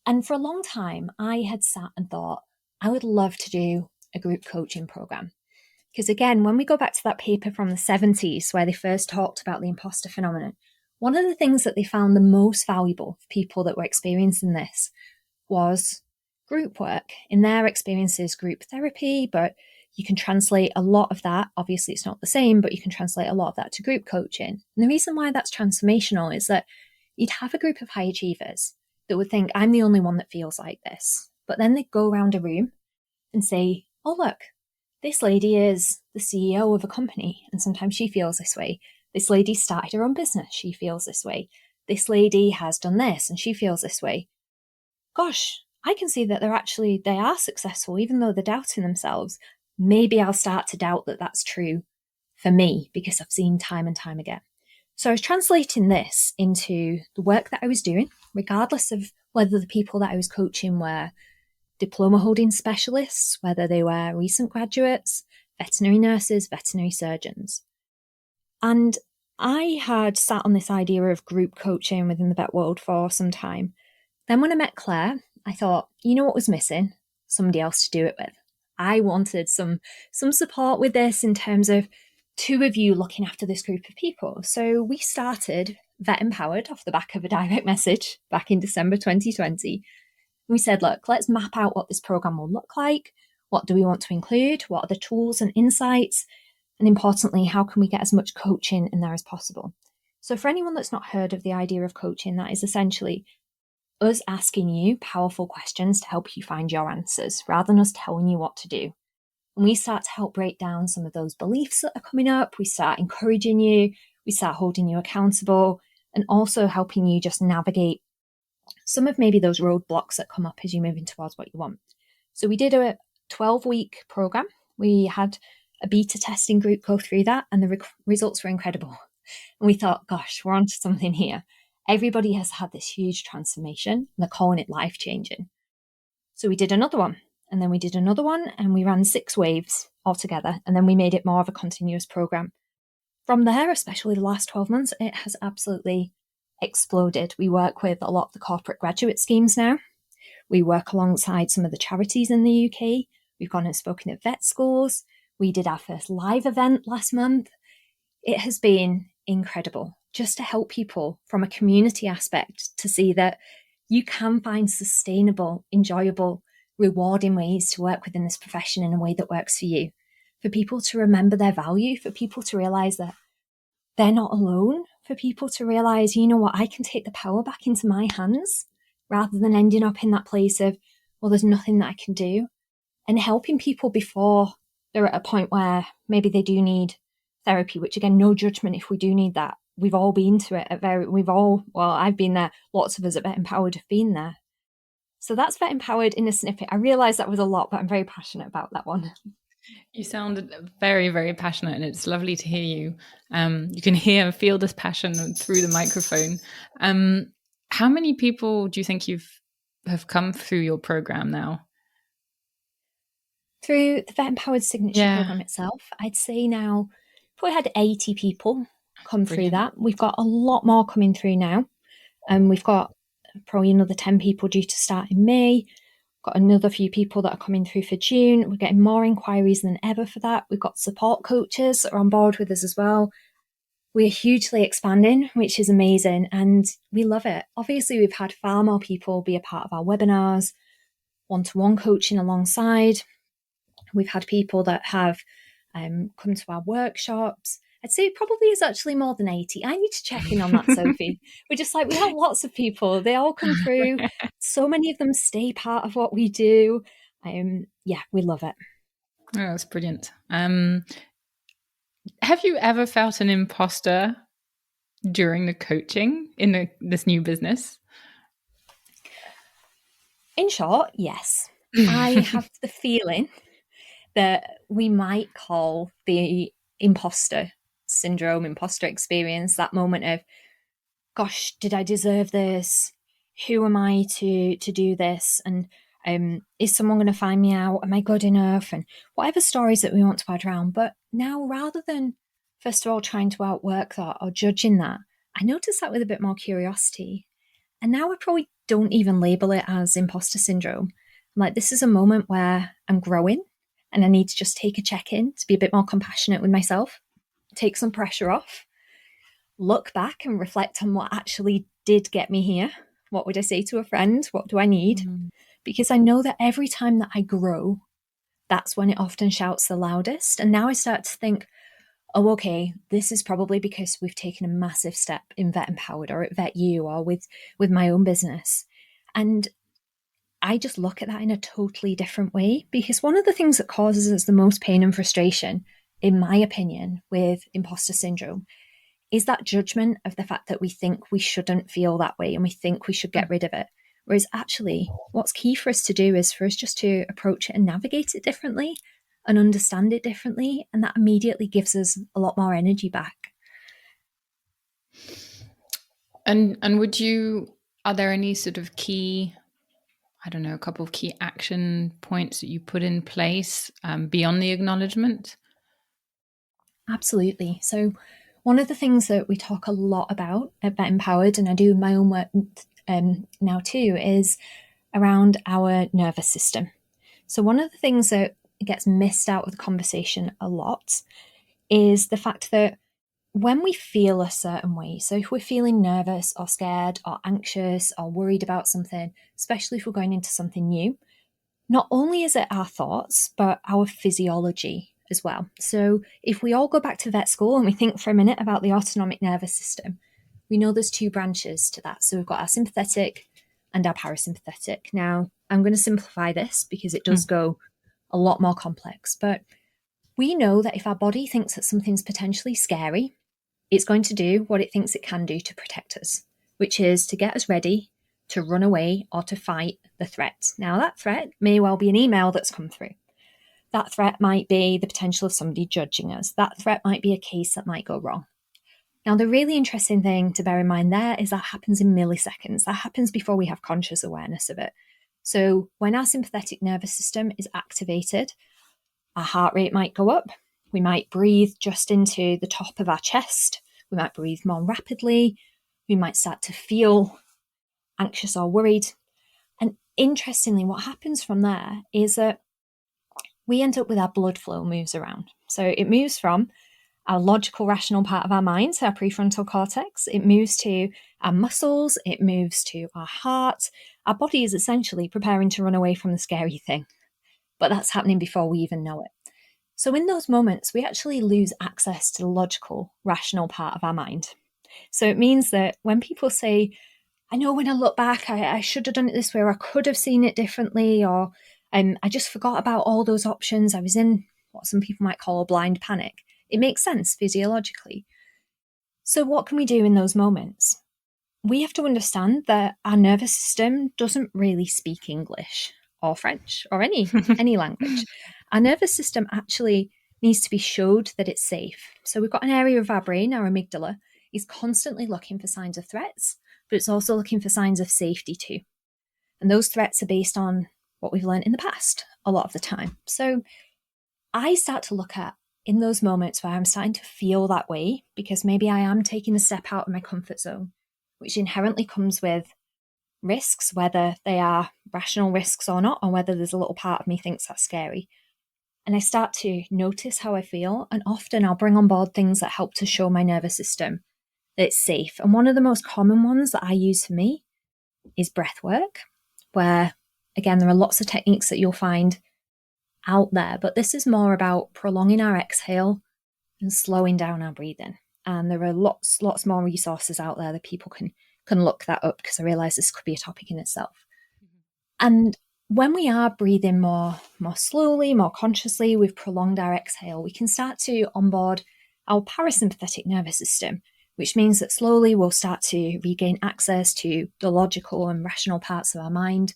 And for a long time, I had sat and thought, I would love to do a group coaching program. Because again, when we go back to that paper from the 70s where they first talked about the imposter phenomenon, one of the things that they found the most valuable for people that were experiencing this was group work. In their experiences, group therapy, but you can translate a lot of that. Obviously, it's not the same, but you can translate a lot of that to group coaching. And the reason why that's transformational is that you'd have a group of high achievers that would think, I'm the only one that feels like this. But then they'd go around a room and say, oh, look, this lady is the CEO of a company, and sometimes she feels this way. This lady started her own business, she feels this way. This lady has done this, and she feels this way. Gosh, I can see that they are successful, even though they're doubting themselves. Maybe I'll start to doubt that that's true for me, because I've seen time and time again. So I was translating this into the work that I was doing, regardless of whether the people that I was coaching were diploma holding specialists, whether they were recent graduates, veterinary nurses, veterinary surgeons. And I had sat on this idea of group coaching within the vet world for some time. Then when I met Claire, I thought, you know what was missing? Somebody else to do it with. I wanted some support with this in terms of two of you looking after this group of people. So we started Vet Empowered off the back of a direct message back in December 2020. We said, look, let's map out what this program will look like. What do we want to include? What are the tools and insights? And importantly, how can we get as much coaching in there as possible? So for anyone that's not heard of the idea of coaching, that is essentially us asking you powerful questions to help you find your answers rather than us telling you what to do. And we start to help break down some of those beliefs that are coming up. We start encouraging you. We start holding you accountable and also helping you just navigate some of maybe those roadblocks that come up as you're moving towards what you want. So we did a 12-week program. We had a beta testing group go through that, and the results were incredible. And we thought, gosh, we're onto something here. Everybody has had this huge transformation, and they're calling it life-changing. So we did another one, and then we did another one, and we ran 6 waves altogether, and then we made it more of a continuous program. From there, especially the last 12 months, it has absolutely exploded. We work with a lot of the corporate graduate schemes now. We work alongside some of the charities in the UK. We've gone and spoken at vet schools. We did our first live event last month. It has been incredible just to help people from a community aspect to see that you can find sustainable, enjoyable, rewarding ways to work within this profession in a way that works for you. For people to remember their value, for people to realize that they're not alone, for people to realize, you know what, I can take the power back into my hands rather than ending up in that place of, well, there's nothing that I can do. And helping people before they're at a point where maybe they do need therapy, which again, no judgment if we do need that. We've all been to it I've been there. Lots of us at Vet Empowered have been there. So that's Vet Empowered in a snippet. I realised that was a lot, but I'm very passionate about that one. You sounded very, very passionate, and it's lovely to hear you. You can feel this passion through the microphone. How many people do you think have come through your program now? Through the Vet Empowered Signature program itself, I'd say now probably had 80 people come through that. We've got a lot more coming through now. We've got probably another 10 people due to start in May. Got another few people that are coming through for June. We're getting more inquiries than ever for that. We've got support coaches that are on board with us as well. We're hugely expanding, which is amazing, and we love it. Obviously, we've had far more people be a part of our webinars, one-to-one coaching alongside. We've had people that have come to our workshops. I'd say it probably is actually more than 80. I need to check in on that, Sophie. We have lots of people. They all come through. So many of them stay part of what we do. We love it. Oh, that's brilliant. Have you ever felt an imposter during the coaching in this new business? In short, yes. I have the feeling that we might call the imposter syndrome, imposter experience, that moment of, gosh, did I deserve this? Who am I to do this? And is someone going to find me out? Am I good enough? And whatever stories that we want to add around. But now, rather than, first of all, trying to outwork that or judging that, I noticed that with a bit more curiosity. And now I probably don't even label it as imposter syndrome. I'm like, this is a moment where I'm growing and I need to just take a check-in to be a bit more compassionate with myself, take some pressure off, look back and reflect on what actually did get me here. What would I say to a friend? What do I need? Because I know that every time that I grow, that's when it often shouts the loudest. And now I start to think, oh, okay, this is probably because we've taken a massive step in Vet Empowered or at Vet U or with my own business. And I just look at that in a totally different way, because one of the things that causes us the most pain and frustration, in my opinion, with imposter syndrome is that judgment of the fact that we think we shouldn't feel that way and we think we should get rid of it. Whereas actually what's key for us to do is for us just to approach it and navigate it differently, and understand it differently. And that immediately gives us a lot more energy back. And are there any sort of key, I don't know, a couple of key action points that you put in place beyond the acknowledgement? Absolutely. So one of the things that we talk a lot about at Vet Empowered, and I do my own work now too, is around our nervous system. So one of the things that gets missed out of the conversation a lot is the fact that when we feel a certain way, so if we're feeling nervous or scared or anxious or worried about something, especially if we're going into something new, not only is it our thoughts, but our physiology as well. So if we all go back to vet school and we think for a minute about the autonomic nervous system, we know there's two branches to that. So we've got our sympathetic and our parasympathetic. Now, I'm going to simplify this because it does go a lot more complex, but we know that if our body thinks that something's potentially scary, it's going to do what it thinks it can do to protect us, which is to get us ready to run away or to fight the threat. Now, that threat may well be an email that's come through. That threat might be the potential of somebody judging us. That threat might be a case that might go wrong. Now, the really interesting thing to bear in mind there is that happens in milliseconds. That happens before we have conscious awareness of it. So when our sympathetic nervous system is activated, our heart rate might go up. We might breathe just into the top of our chest. We might breathe more rapidly. We might start to feel anxious or worried. And interestingly, what happens from there is that we end up with our blood flow moves around. So it moves from our logical, rational part of our mind, so our prefrontal cortex. It moves to our muscles. It moves to our heart. Our body is essentially preparing to run away from the scary thing. But that's happening before we even know it. So in those moments, we actually lose access to the logical, rational part of our mind. So it means that when people say, I know when I look back, I should have done it this way, or I could have seen it differently, or I just forgot about all those options. I was in what some people might call a blind panic. It makes sense physiologically. So what can we do in those moments? We have to understand that our nervous system doesn't really speak English or French or any language. Our nervous system actually needs to be showed that it's safe. So we've got an area of our brain, our amygdala, is constantly looking for signs of threats, but it's also looking for signs of safety too. And those threats are based on what we've learned in the past a lot of the time. So I start to look at in those moments where I'm starting to feel that way, because maybe I am taking a step out of my comfort zone, which inherently comes with risks, whether they are rational risks or not, or whether there's a little part of me thinks that's scary. And I start to notice how I feel. And often I'll bring on board things that help to show my nervous system that it's safe. And one of the most common ones that I use for me is breath work, where, again, there are lots of techniques that you'll find out there, but this is more about prolonging our exhale and slowing down our breathing. And there are lots more resources out there that people can look that up, because I realize this could be a topic in itself. And when we are breathing more slowly, more consciously, we've prolonged our exhale, we can start to onboard our parasympathetic nervous system, which means that slowly we'll start to regain access to the logical and rational parts of our mind,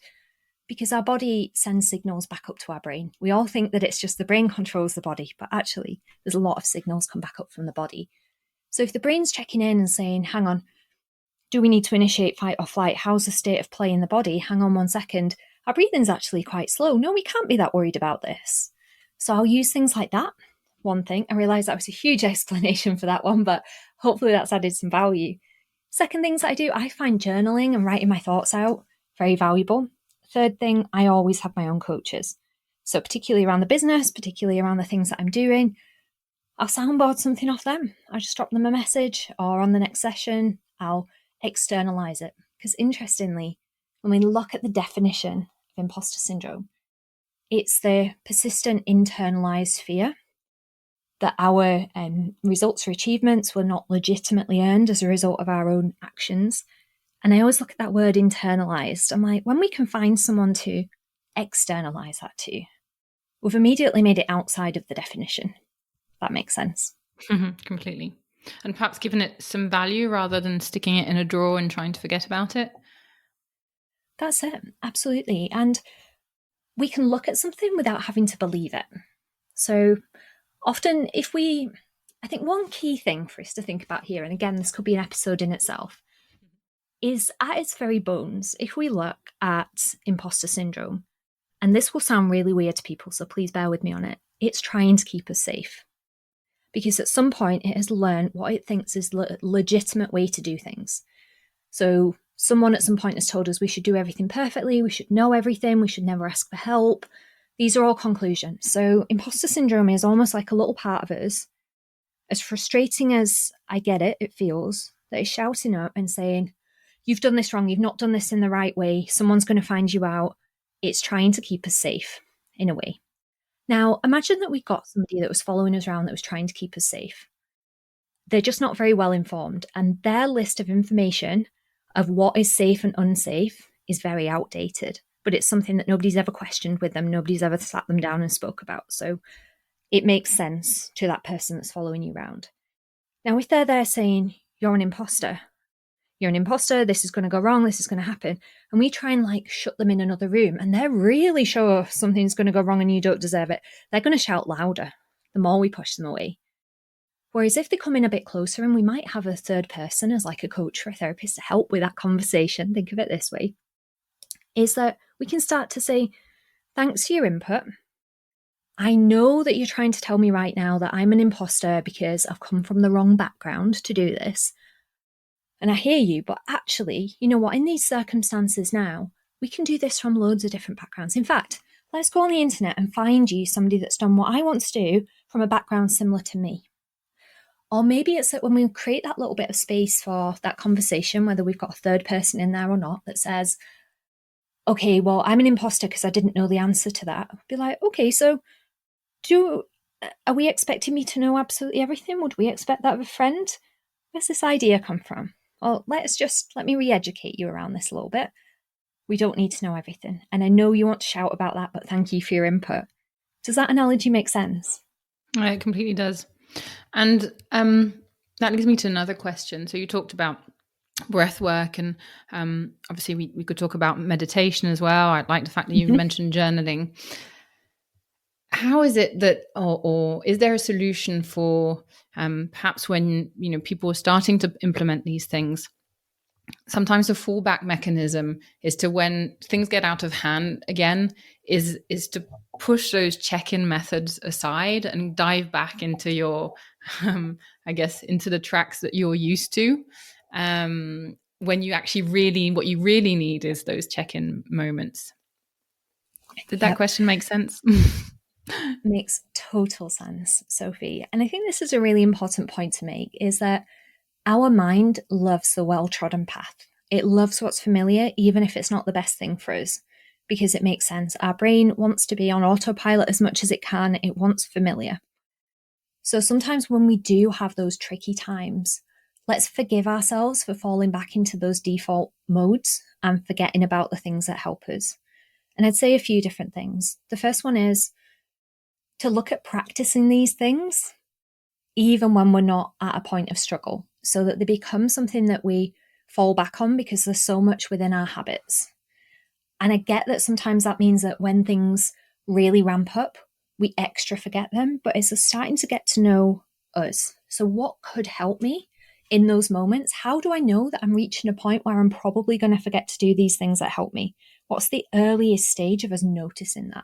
because our body sends signals back up to our brain. We all think that it's just the brain controls the body, but actually there's a lot of signals come back up from the body. So if the brain's checking in and saying, hang on, do we need to initiate fight or flight? How's the state of play in the body? Hang on 1 second. Our breathing's actually quite slow. No, we can't be that worried about this. So I'll use things like that. One thing, I realised that was a huge explanation for that one, but hopefully that's added some value. Second things that I do, I find journaling and writing my thoughts out very valuable. Third thing, I always have my own coaches. So particularly around the business, particularly around the things that I'm doing, I'll soundboard something off them. I'll just drop them a message, or on the next session, I'll externalize it. Because interestingly, when we look at the definition of imposter syndrome, it's the persistent internalized fear that our results or achievements were not legitimately earned as a result of our own actions. And I always look at that word internalized. I'm like, when we can find someone to externalize that to, we've immediately made it outside of the definition. That makes sense. Completely. And perhaps given it some value rather than sticking it in a drawer and trying to forget about it. That's it. Absolutely. And we can look at something without having to believe it. So often I think one key thing for us to think about here, and again, this could be an episode in itself, is at its very bones, if we look at imposter syndrome, and this will sound really weird to people, so please bear with me on it, it's trying to keep us safe. Because at some point it has learned what it thinks is the legitimate way to do things. So someone at some point has told us we should do everything perfectly, we should know everything, we should never ask for help. These are all conclusions. So imposter syndrome is almost like a little part of us, as frustrating as I get it, it feels, that is shouting up and saying, you've done this wrong, you've not done this in the right way, someone's going to find you out. It's trying to keep us safe, in a way. Now, imagine that we got somebody that was following us around that was trying to keep us safe. They're just not very well informed, and their list of information of what is safe and unsafe is very outdated, but it's something that nobody's ever questioned with them, nobody's ever sat them down and spoke about. So it makes sense to that person that's following you around. Now, if they're there saying, you're an imposter, this is going to go wrong, this is going to happen, and we try and shut them in another room, and they're really sure something's going to go wrong and you don't deserve it, they're going to shout louder the more we push them away. Whereas if they come in a bit closer, and we might have a third person as a coach or a therapist to help with that conversation, think of it this way, is that we can start to say, thanks for your input. I know that you're trying to tell me right now that I'm an imposter because I've come from the wrong background to do this. And I hear you, but actually, you know what, in these circumstances now, we can do this from loads of different backgrounds. In fact, let's go on the internet and find you somebody that's done what I want to do from a background similar to me. Or maybe it's that when we create that little bit of space for that conversation, whether we've got a third person in there or not, that says, okay, well, I'm an imposter because I didn't know the answer to that. Be like, okay, so are we expecting me to know absolutely everything? Would we expect that of a friend? Where's this idea come from? Well, let me re-educate you around this a little bit. We don't need to know everything. And I know you want to shout about that, but thank you for your input. Does that analogy make sense? It completely does. And that leads me to another question. So you talked about breath work, and obviously we could talk about meditation as well. I like the fact that you mentioned journaling. How is it that, or is there a solution for perhaps when people are starting to implement these things? Sometimes the fallback mechanism is to, when things get out of hand again, is to push those check-in methods aside and dive back into your, into the tracks that you're used to. When you actually what you really need is those check-in moments. Did that question make sense? Makes total sense, Sophie. And I think this is a really important point to make, is that our mind loves the well-trodden path. It loves what's familiar, even if it's not the best thing for us, because it makes sense. Our brain wants to be on autopilot as much as it can. It wants familiar. So sometimes when we do have those tricky times, let's forgive ourselves for falling back into those default modes and forgetting about the things that help us. And I'd say a few different things. The first one is to look at practicing these things, even when we're not at a point of struggle, so that they become something that we fall back on because there's so much within our habits. And I get that sometimes that means that when things really ramp up, we extra forget them, but it's starting to get to know us. So what could help me in those moments? How do I know that I'm reaching a point where I'm probably going to forget to do these things that help me? What's the earliest stage of us noticing that?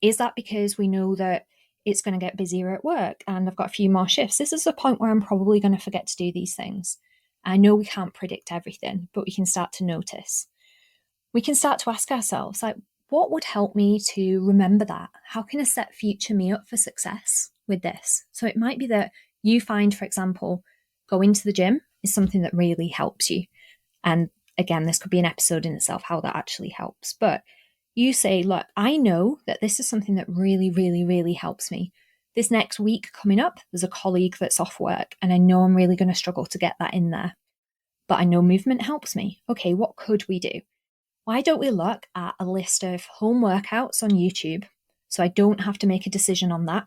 Is that because we know that it's going to get busier at work and I've got a few more shifts? This is the point where I'm probably going to forget to do these things. I know we can't predict everything, but we can start to notice. We can start to ask ourselves, what would help me to remember that? How can I set future me up for success with this? So it might be that you find, for example, going to the gym is something that really helps you. And again, this could be an episode in itself, how that actually helps. But you say, look, I know that this is something that really, really, really helps me. This next week coming up, there's a colleague that's off work and I know I'm really going to struggle to get that in there. But I know movement helps me. Okay, what could we do? Why don't we look at a list of home workouts on YouTube so I don't have to make a decision on that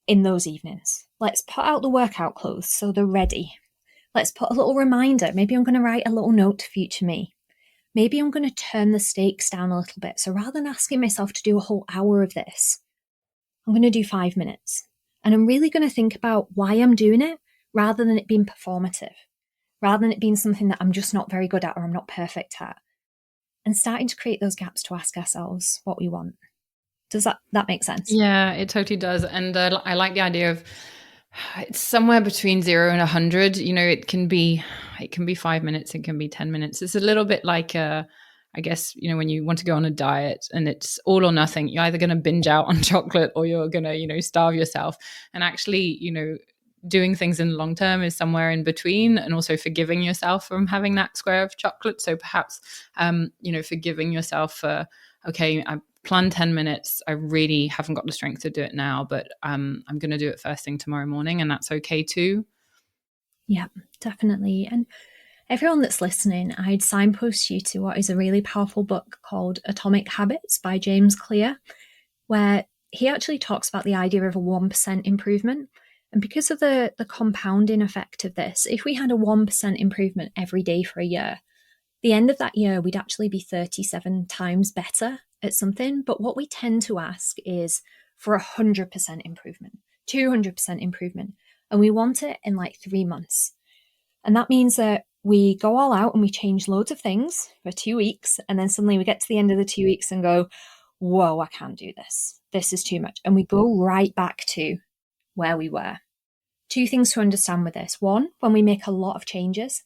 in those evenings? Let's put out the workout clothes so they're ready. Let's put a little reminder. Maybe I'm going to write a little note to future me. Maybe I'm going to turn the stakes down a little bit. So rather than asking myself to do a whole hour of this, I'm going to do 5 minutes. And I'm really going to think about why I'm doing it rather than it being performative, rather than it being something that I'm just not very good at or I'm not perfect at. And starting to create those gaps to ask ourselves what we want. Does that make sense? Yeah, it totally does. And I like the idea of it's somewhere between 0 and 100. You know, it can be 5 minutes, it can be 10 minutes. It's a little bit like I guess, you know, when you want to go on a diet and it's all or nothing, you're either going to binge out on chocolate or you're going to, you know, starve yourself. And actually, you know, doing things in the long term is somewhere in between, and also forgiving yourself from having that square of chocolate. So perhaps, you know, forgiving yourself for, okay, I planned 10 minutes. I really haven't got the strength to do it now, but I'm going to do it first thing tomorrow morning. And that's okay too. Yeah, definitely. And everyone that's listening, I'd signpost you to what is a really powerful book called Atomic Habits by James Clear, where he actually talks about the idea of a 1% improvement. And because of the compounding effect of this, if we had a 1% improvement every day for a year, the end of that year, we'd actually be 37 times better at something. But what we tend to ask is for 100% improvement, 200% improvement. And we want it in like 3 months. And that means that we go all out and we change loads of things for 2 weeks. And then suddenly we get to the end of the 2 weeks and go, whoa, I can't do this. This is too much. And we go right back to where we were. 2 things to understand with this. One, when we make a lot of changes,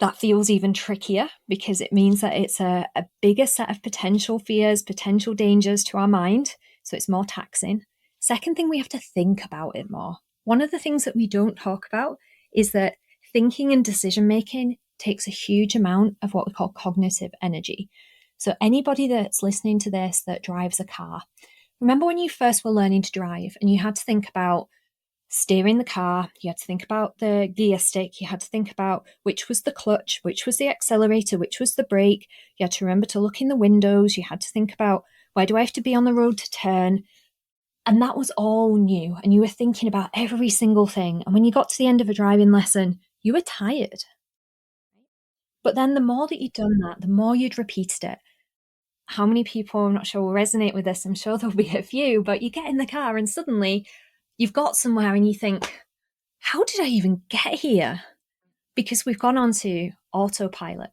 that feels even trickier because it means that it's a bigger set of potential fears, potential dangers to our mind. So it's more taxing. Second thing, we have to think about it more. One of the things that we don't talk about is that thinking and decision-making takes a huge amount of what we call cognitive energy. So anybody that's listening to this that drives a car, remember when you first were learning to drive and you had to think about steering the car, you had to think about the gear stick, you had to think about which was the clutch, which was the accelerator, which was the brake, you had to remember to look in the windows, you had to think about where do I have to be on the road to turn. And that was all new. And you were thinking about every single thing. And when you got to the end of a driving lesson, you were tired. But then the more that you'd done that, the more you'd repeated it. How many people, I'm not sure, will resonate with this. I'm sure there'll be a few, but you get in the car and suddenly you've got somewhere and you think, how did I even get here? Because we've gone on to autopilot.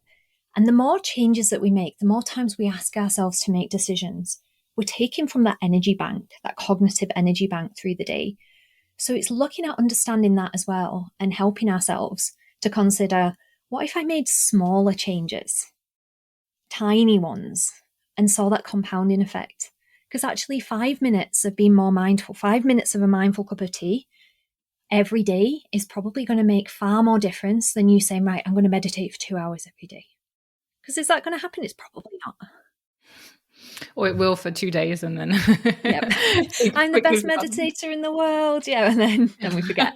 And the more changes that we make, the more times we ask ourselves to make decisions, we're taking from that energy bank, that cognitive energy bank through the day. So it's looking at understanding that as well and helping ourselves to consider, what if I made smaller changes, tiny ones, and saw that compounding effect? Because actually 5 minutes of being more mindful, 5 minutes of a mindful cup of tea every day is probably going to make far more difference than you saying, right, I'm going to meditate for 2 hours every day. Because is that going to happen? It's probably not. Or it will for 2 days and then Yep. I'm the best meditator in the world. Yeah, and then we forget.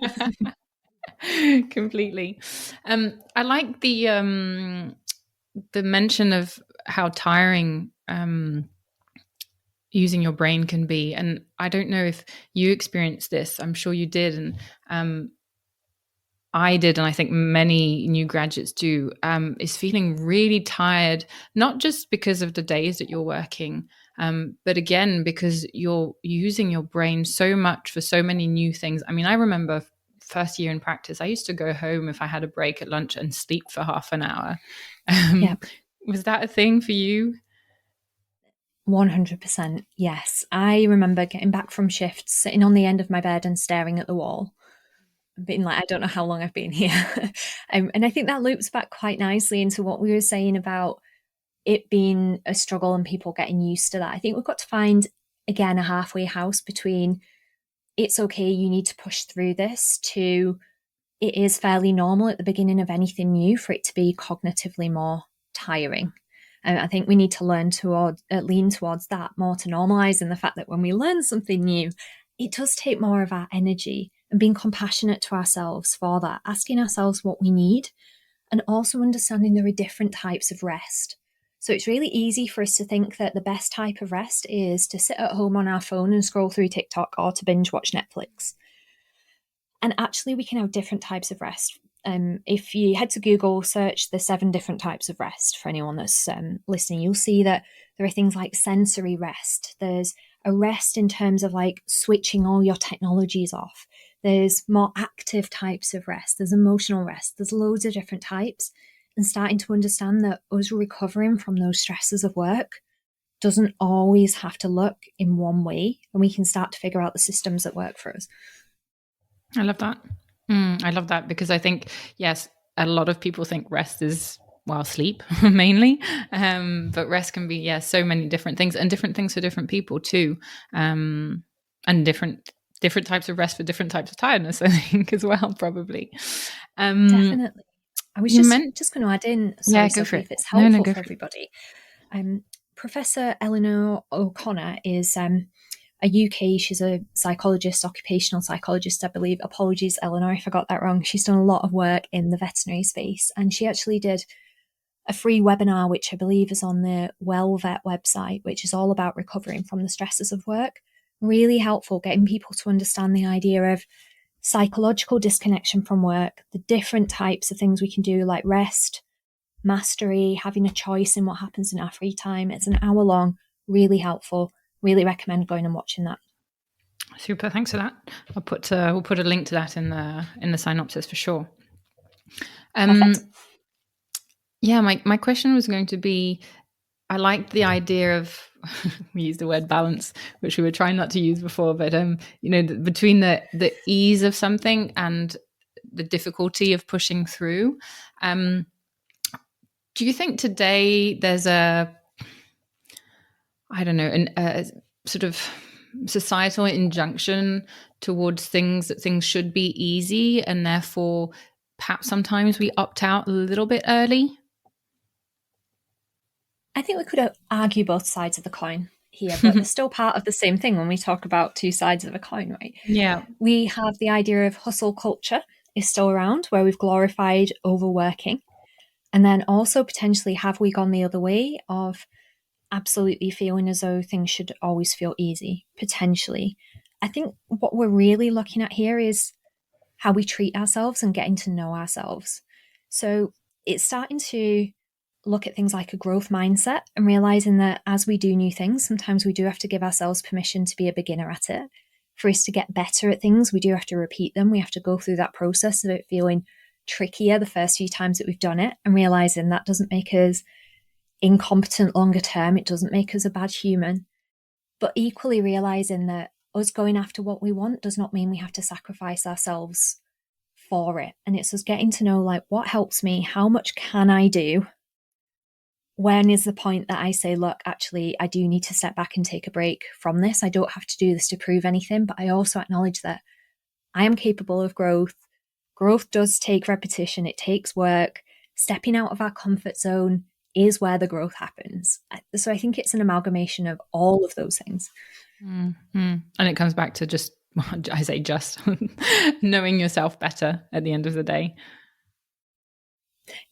Completely. I like the mention of how tiring using your brain can be. And I don't know if you experienced this. I'm sure you did. And I did, and I think many new graduates do, is feeling really tired, not just because of the days that you're working, but again, because you're using your brain so much for so many new things. I mean, I remember first year in practice, I used to go home if I had a break at lunch and sleep for half an hour. Was that a thing for you? 100%. Yes. I remember getting back from shifts, sitting on the end of my bed and staring at the wall, being like, I don't know how long I've been here. And I think that loops back quite nicely into what we were saying about it being a struggle and people getting used to that. I think we've got to find, again, a halfway house between it's okay, you need to push through this, to it is fairly normal at the beginning of anything new for it to be cognitively more tiring. And I think we need to learn to lean towards that more, to normalize in the fact that when we learn something new, it does take more of our energy, and being compassionate to ourselves for that, asking ourselves what we need, and also understanding there are different types of rest. So it's really easy for us to think that the best type of rest is to sit at home on our phone and scroll through TikTok or to binge watch Netflix. And actually, we can have different types of rest. If you head to Google, search the 7 different types of rest for anyone that's listening, you'll see that there are things like sensory rest. There's a rest in terms of like switching all your technologies off. There's more active types of rest. There's emotional rest. There's loads of different types. And starting to understand that us recovering from those stresses of work doesn't always have to look in one way. And we can start to figure out the systems that work for us. I love that. I love that because I think, yes, a lot of people think rest is, well, sleep mainly. But rest can be, so many different things, and different things for different people too. And different types of rest for different types of tiredness, I think, as well, probably. Definitely. I was just going to add in, sorry, go for Sophie, it. if it's helpful Go for for it. everybody. Professor Eleanor O'Connor is a UK, she's a psychologist, occupational psychologist, I believe. Apologies, Eleanor, if I got that wrong. She's done a lot of work in the veterinary space, and she actually did a free webinar, which I believe is on the WellVet website, which is all about recovering from the stresses of work. Really helpful, getting people to understand the idea of psychological disconnection from work, the different types of things we can do, like rest, mastery, having a choice in what happens in our free time. It's an hour long, really helpful. Really recommend going and watching that. Super, thanks for that. We'll put a link to that in the synopsis for sure. Perfect. Yeah, my question was going to be, I liked the idea of we used the word balance, which we were trying not to use before, but between the ease of something and the difficulty of pushing through. Do you think today there's a sort of societal injunction towards things should be easy, and therefore perhaps sometimes we opt out a little bit early? I think we could argue both sides of the coin here, but they're still part of the same thing when we talk about two sides of a coin, right? Yeah. We have the idea of hustle culture is still around, where we've glorified overworking. And then also potentially, have we gone the other way of absolutely feeling as though things should always feel easy? Potentially. I think what we're really looking at here is how we treat ourselves and getting to know ourselves. So it's starting to look at things like a growth mindset and realizing that as we do new things, sometimes we do have to give ourselves permission to be a beginner at it. For us to get better at things, we do have to repeat them. We have to go through that process of it feeling trickier the first few times that we've done it, and realizing that doesn't make us incompetent longer term. It doesn't make us a bad human. But equally realizing that us going after what we want does not mean we have to sacrifice ourselves for it. And it's us getting to know, like, what helps me? How much can I do? When is the point that I say, look, actually, I do need to step back and take a break from this. I don't have to do this to prove anything, but I also acknowledge that I am capable of growth. Growth does take repetition. It takes work. Stepping out of our comfort zone is where the growth happens. So I think it's an amalgamation of all of those things. Mm-hmm. And it comes back to just knowing yourself better at the end of the day.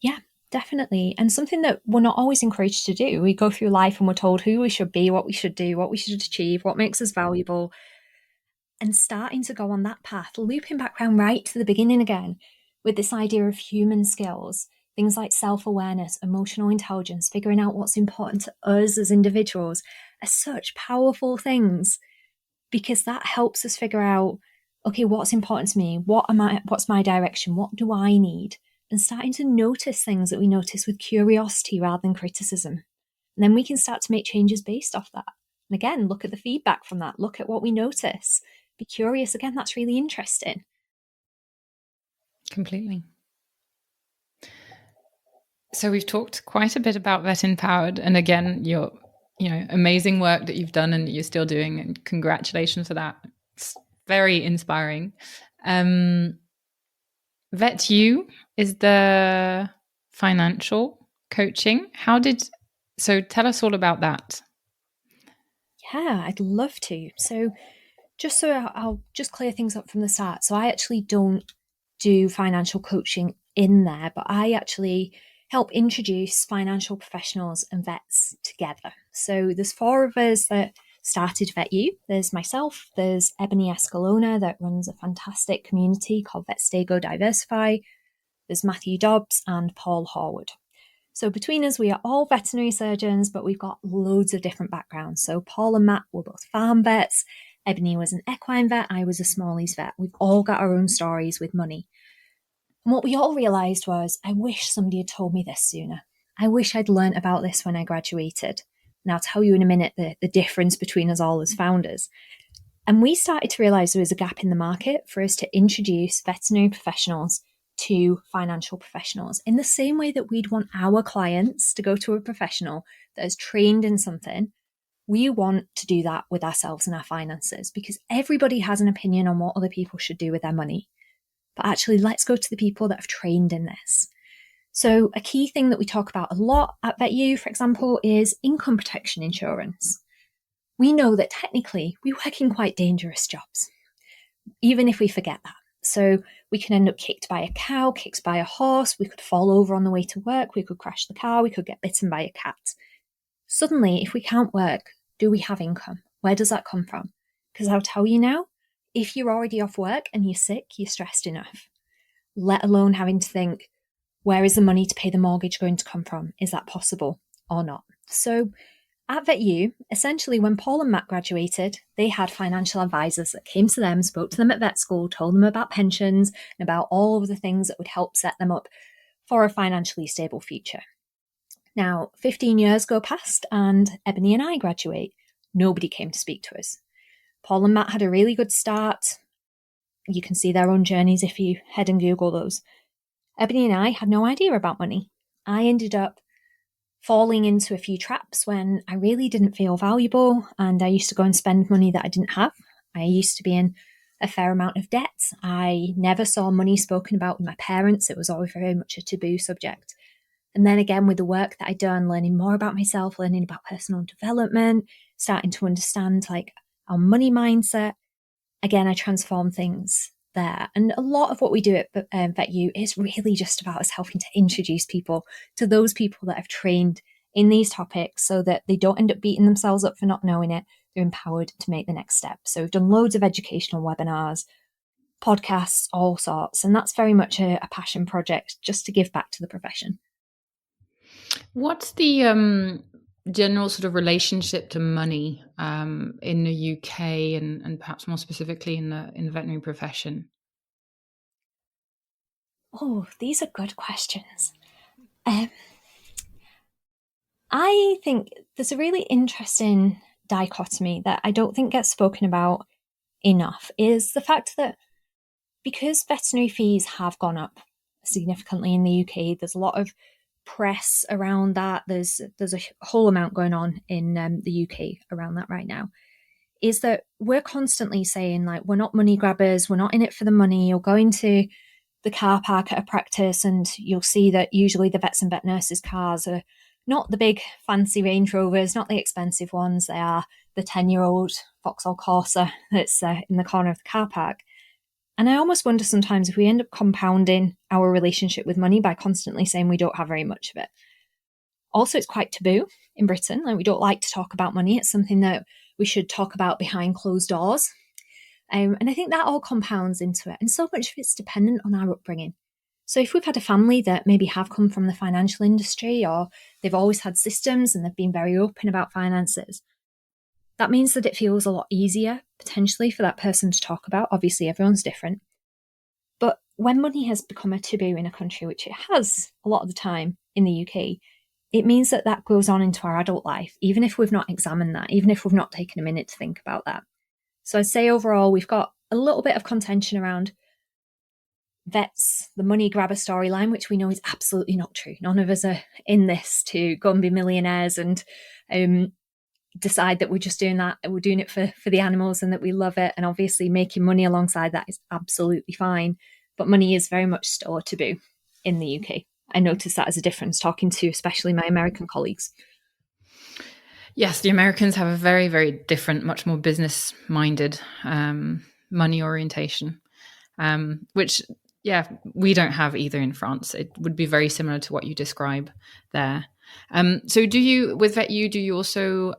Yeah, definitely. And something that we're not always encouraged to do. We go through life and we're told who we should be, what we should do, what we should achieve, what makes us valuable. And starting to go on that path, looping back around right to the beginning again with this idea of human skills, things like self-awareness, emotional intelligence, figuring out what's important to us as individuals are such powerful things, because that helps us figure out, okay, what's important to me? What's my direction? What do I need? And starting to notice things that we notice with curiosity rather than criticism. And then we can start to make changes based off that. And again, look at the feedback from that. Look at what we notice. Be curious. Again, that's really interesting. Completely. So we've talked quite a bit about Vet Empowered, and again, your amazing work that you've done and you're still doing, and congratulations for that. It's very inspiring. VetU is the financial coaching. So tell us all about that. Yeah, I'd love to. So I'll just clear things up from the start. So I actually don't do financial coaching in there, but I actually help introduce financial professionals and vets together. So there's 4 of us that started VetU. There's myself, there's Ebony Escalona that runs a fantastic community called Vet Stay Go Diversify. There's Matthew Dobbs and Paul Horwood. So between us, we are all veterinary surgeons, but we've got loads of different backgrounds. So Paul and Matt were both farm vets. Ebony was an equine vet. I was a smallies vet. We've all got our own stories with money. And what we all realised was, I wish somebody had told me this sooner. I wish I'd learnt about this when I graduated. And I'll tell you in a minute the difference between us all as founders. And we started to realise there was a gap in the market for us to introduce veterinary professionals to financial professionals in the same way that we'd want our clients to go to a professional that is trained in something. We want to do that with ourselves and our finances, because everybody has an opinion on what other people should do with their money. But actually, let's go to the people that have trained in this. So a key thing that we talk about a lot at VetU, for example, is income protection insurance. We know that technically we work in quite dangerous jobs, even if we forget that. So we can end up kicked by a cow, kicked by a horse, we could fall over on the way to work, we could crash the car, we could get bitten by a cat. Suddenly, if we can't work, do we have income? Where does that come from? Because I'll tell you now, if you're already off work and you're sick, you're stressed enough, let alone having to think, where is the money to pay the mortgage going to come from? Is that possible or not? So at VetU, essentially when Paul and Matt graduated, they had financial advisors that came to them, spoke to them at vet school, told them about pensions and about all of the things that would help set them up for a financially stable future. Now, 15 years go past and Ebony and I graduate. Nobody came to speak to us. Paul and Matt had a really good start. You can see their own journeys if you head and Google those. Ebony and I had no idea about money. I ended up falling into a few traps when I really didn't feel valuable, and I used to go and spend money that I didn't have. I used to be in a fair amount of debt. I never saw money spoken about with my parents. It was always very much a taboo subject. And then again, with the work that I'd done, learning more about myself, learning about personal development, starting to understand like our money mindset, again, I transformed things there. And a lot of what we do at VetU is really just about us helping to introduce people to those people that have trained in these topics so that they don't end up beating themselves up for not knowing it. They're empowered to make the next step. So we've done loads of educational webinars, podcasts, all sorts. And that's very much a passion project just to give back to the profession. What's the general sort of relationship to money in the UK and perhaps more specifically in the veterinary profession? Oh, these are good questions. I think there's a really interesting dichotomy that I don't think gets spoken about enough, is the fact that because veterinary fees have gone up significantly in the UK, there's a lot of press around that. There's a whole amount going on in the UK around that right now, is that we're constantly saying like, we're not money grabbers, we're not in it for the money. You'll go into the car park at a practice and you'll see that usually the vets and vet nurses' cars are not the big fancy Range Rovers, not the expensive ones. They are the 10-year-old Vauxhall Corsa that's in the corner of the car park. And I almost wonder sometimes if we end up compounding our relationship with money by constantly saying we don't have very much of it. Also, it's quite taboo in Britain. Like, we don't like to talk about money. It's something that we should talk about behind closed doors. And I think that all compounds into it. And so much of it's dependent on our upbringing. So if we've had a family that maybe have come from the financial industry, or they've always had systems and they've been very open about finances, that means that it feels a lot easier potentially for that person to talk about. Obviously, everyone's different. But when money has become a taboo in a country, which it has a lot of the time in the UK, it means that that goes on into our adult life, even if we've not examined that, even if we've not taken a minute to think about that. So I'd say overall, we've got a little bit of contention around vets, the money grabber storyline, which we know is absolutely not true. None of us are in this to go and be millionaires and decide that we're just doing that, we're doing it for the animals and that we love it. And obviously making money alongside that is absolutely fine. But money is very much still a taboo in the UK. I noticed that as a difference talking to especially my American colleagues. Yes, the Americans have a very, very different, much more business-minded money orientation, which, yeah, we don't have either in France. It would be very similar to what you describe there. So do you, with VetU, do you also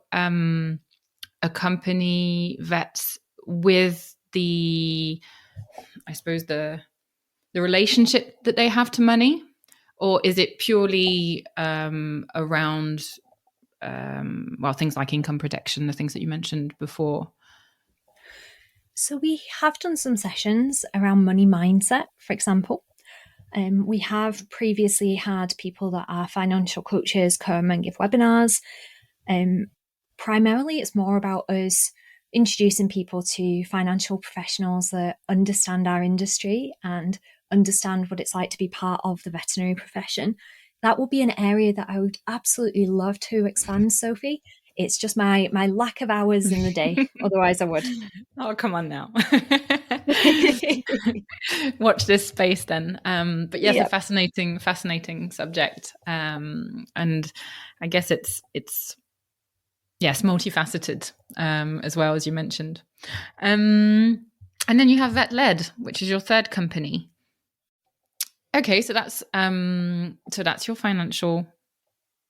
accompany vets with the relationship that they have to money? or is it purely around things like income protection, the things that you mentioned before? So we have done some sessions around money mindset, for example. We have previously had people that are financial coaches come and give webinars. Primarily, it's more about us introducing people to financial professionals that understand our industry and understand what it's like to be part of the veterinary profession. That will be an area that I would absolutely love to expand, Sophie. It's just my lack of hours in the day. Otherwise, I would. Oh, come on now. Watch this space then. But yes, a fascinating subject. And I guess it's multifaceted, as well, as you mentioned. And then you have Vet Led, which is your third company. Okay, so that's your financial.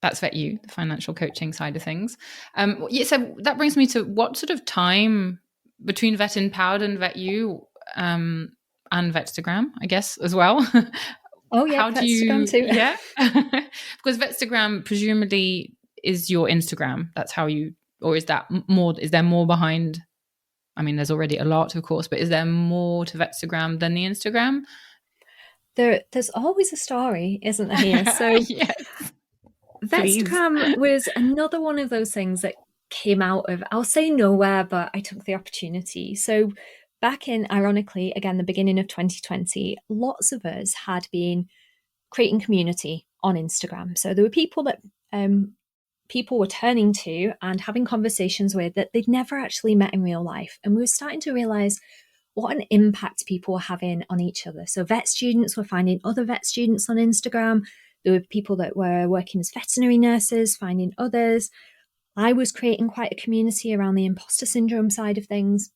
That's VetU, the financial coaching side of things. So that brings me to what sort of time between Vet Empowered and VetU and Vetstagram, I guess, as well. Oh yeah, how do you? Vetstagram too. Yeah, because Vetstagram presumably is your Instagram. That's how you, or is that more? Is there more behind? I mean, there's already a lot, of course, but is there more to Vetstagram than the Instagram? There's always a story, isn't there? Here, so yes. Vetstagram was another one of those things that came out of, I'll say nowhere, but I took the opportunity. So back in, ironically, again, the beginning of 2020, lots of us had been creating community on Instagram. So there were people that people were turning to and having conversations with that they'd never actually met in real life. And we were starting to realize what an impact people were having on each other. So vet students were finding other vet students on Instagram. There were people that were working as veterinary nurses, finding others. I was creating quite a community around the imposter syndrome side of things.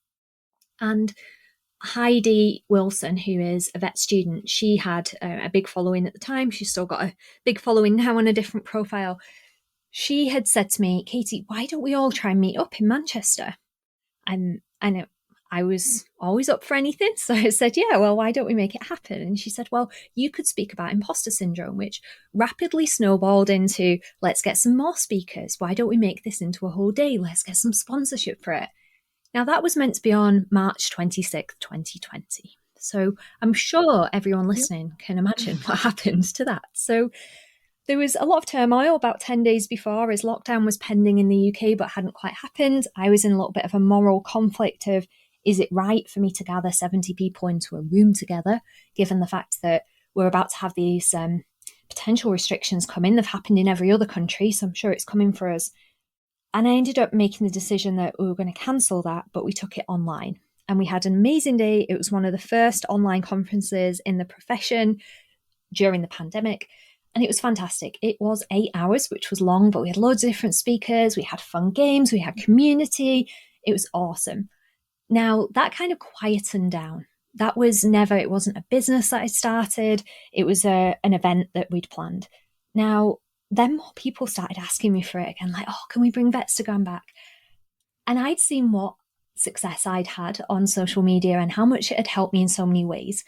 And Heidi Wilson, who is a vet student, she had a big following at the time. She's still got a big following now on a different profile. She had said to me, Katie, why don't we all try and meet up in Manchester? And I was always up for anything. So I said, yeah, well, why don't we make it happen? And she said, well, you could speak about imposter syndrome, which rapidly snowballed into, let's get some more speakers. Why don't we make this into a whole day? Let's get some sponsorship for it. Now, that was meant to be on March 26th, 2020. So I'm sure everyone listening can imagine what happened to that. So there was a lot of turmoil about 10 days before, as lockdown was pending in the UK but hadn't quite happened. I was in a little bit of a moral conflict of, is it right for me to gather 70 people into a room together, given the fact that we're about to have these potential restrictions come in? They've happened in every other country, so I'm sure it's coming for us. And I ended up making the decision that we were going to cancel that, but we took it online. And we had an amazing day. It was one of the first online conferences in the profession during the pandemic. And it was fantastic. It was 8 hours, which was long, but we had loads of different speakers. We had fun games. We had community. It was awesome. Now, that kind of quietened down. That was never, it wasn't a business that I started. It was an event that we'd planned. Now, then more people started asking me for it again, like, oh, can we bring Vetstagram back? And I'd seen what success I'd had on social media and how much it had helped me in so many ways.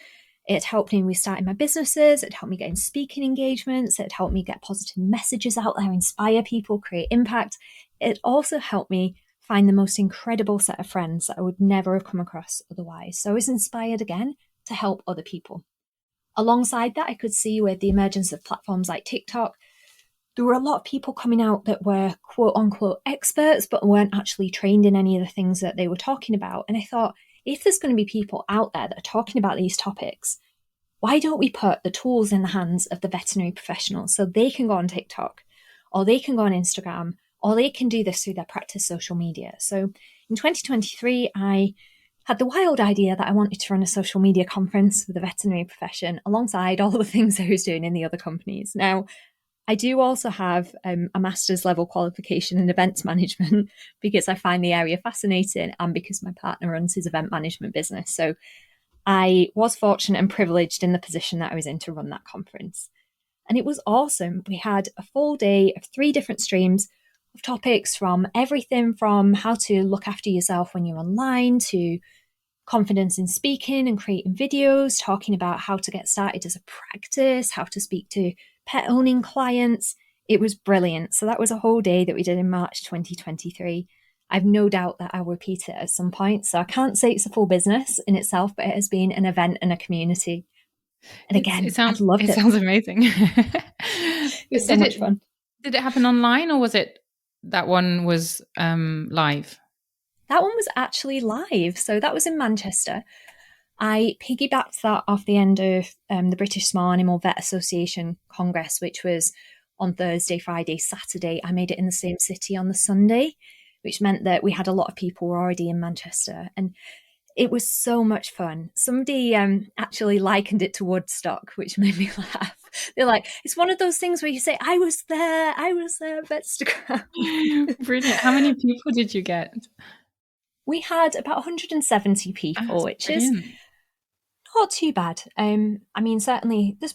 It had helped me with starting my businesses. It helped me get in speaking engagements. It helped me get positive messages out there, inspire people, create impact. It also helped me find the most incredible set of friends that I would never have come across otherwise. So I was inspired again to help other people. Alongside that, I could see with the emergence of platforms like TikTok, there were a lot of people coming out that were quote unquote experts, but weren't actually trained in any of the things that they were talking about. And I thought, if there's going to be people out there that are talking about these topics, why don't we put the tools in the hands of the veterinary professionals so they can go on TikTok, or they can go on Instagram, or they can do this through their practice social media? So in 2023, I had the wild idea that I wanted to run a social media conference for the veterinary profession alongside all the things I was doing in the other companies. Now, I do also have a master's level qualification in events management because I find the area fascinating and because my partner runs his event management business. So I was fortunate and privileged in the position that I was in to run that conference. And it was awesome. We had a full day of 3 different streams of topics, from everything from how to look after yourself when you're online to confidence in speaking and creating videos, talking about how to get started as a practice, how to speak to pet owning clients. It was brilliant. So that was a whole day that we did in March 2023. I've no doubt that I'll repeat it at some point. So I can't say it's a full business in itself, but it has been an event and a community. And again, I've loved it. It sounds amazing. It's so much fun. Did it happen online, or was it that one was live? That one was actually live. So that was in Manchester. I piggybacked that off the end of the British Small Animal Vet Association Congress, which was on Thursday, Friday, Saturday. I made it in the same city on the Sunday, which meant that we had a lot of people already in Manchester. And it was so much fun. Somebody actually likened it to Woodstock, which made me laugh. They're like, it's one of those things where you say, I was there, Vetstagram. Brilliant. How many people did you get? We had about 170 people, which is not too bad. I mean, certainly this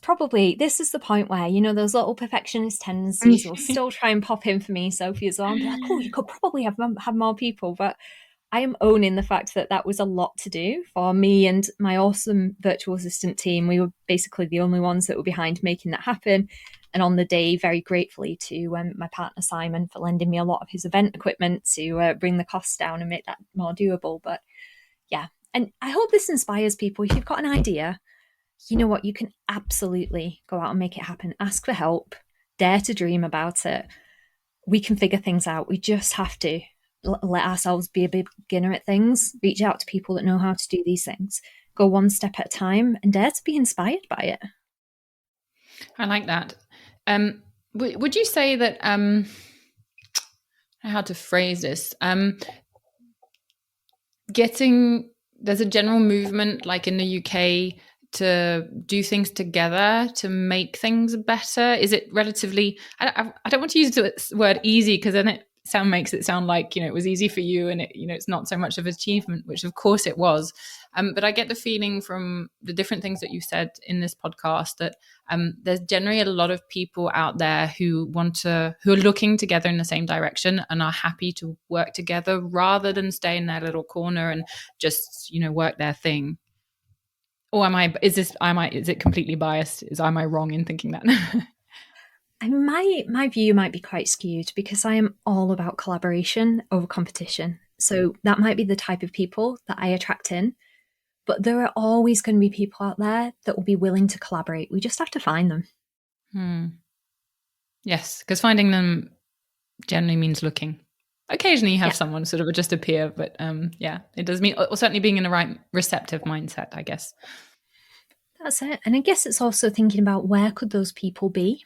is the point where, those little perfectionist tendencies will still try and pop in for me, Sophie, as well. And be like, oh, you could probably have more people. But I am owning the fact that was a lot to do for me and my awesome virtual assistant team. We were basically the only ones that were behind making that happen. And on the day, very gratefully to my partner Simon for lending me a lot of his event equipment to bring the costs down and make that more doable. But yeah, and I hope this inspires people. If you've got an idea, you know what, you can absolutely go out and make it happen. Ask for help, dare to dream about it. We can figure things out. We just have to let ourselves be a beginner at things, reach out to people that know how to do these things, go one step at a time, and dare to be inspired by it. I like that. Would you say that, how to phrase this, there's a general movement like in the UK to do things together to make things better? Is it relatively, I don't want to use the word easy, because then it makes it sound like, it was easy for you and it's not so much of an achievement, which of course it was. But I get the feeling from the different things that you said in this podcast that there's generally a lot of people out there who are looking together in the same direction and are happy to work together rather than stay in their little corner and just, work their thing. Or is it completely biased? Am I wrong in thinking that? And my view might be quite skewed because I am all about collaboration over competition. So that might be the type of people that I attract in. But there are always going to be people out there that will be willing to collaborate. We just have to find them. Yes, because finding them generally means looking. Occasionally you have someone sort of just appear, but it does mean, or certainly being in the right receptive mindset, I guess. That's it. And I guess it's also thinking about where could those people be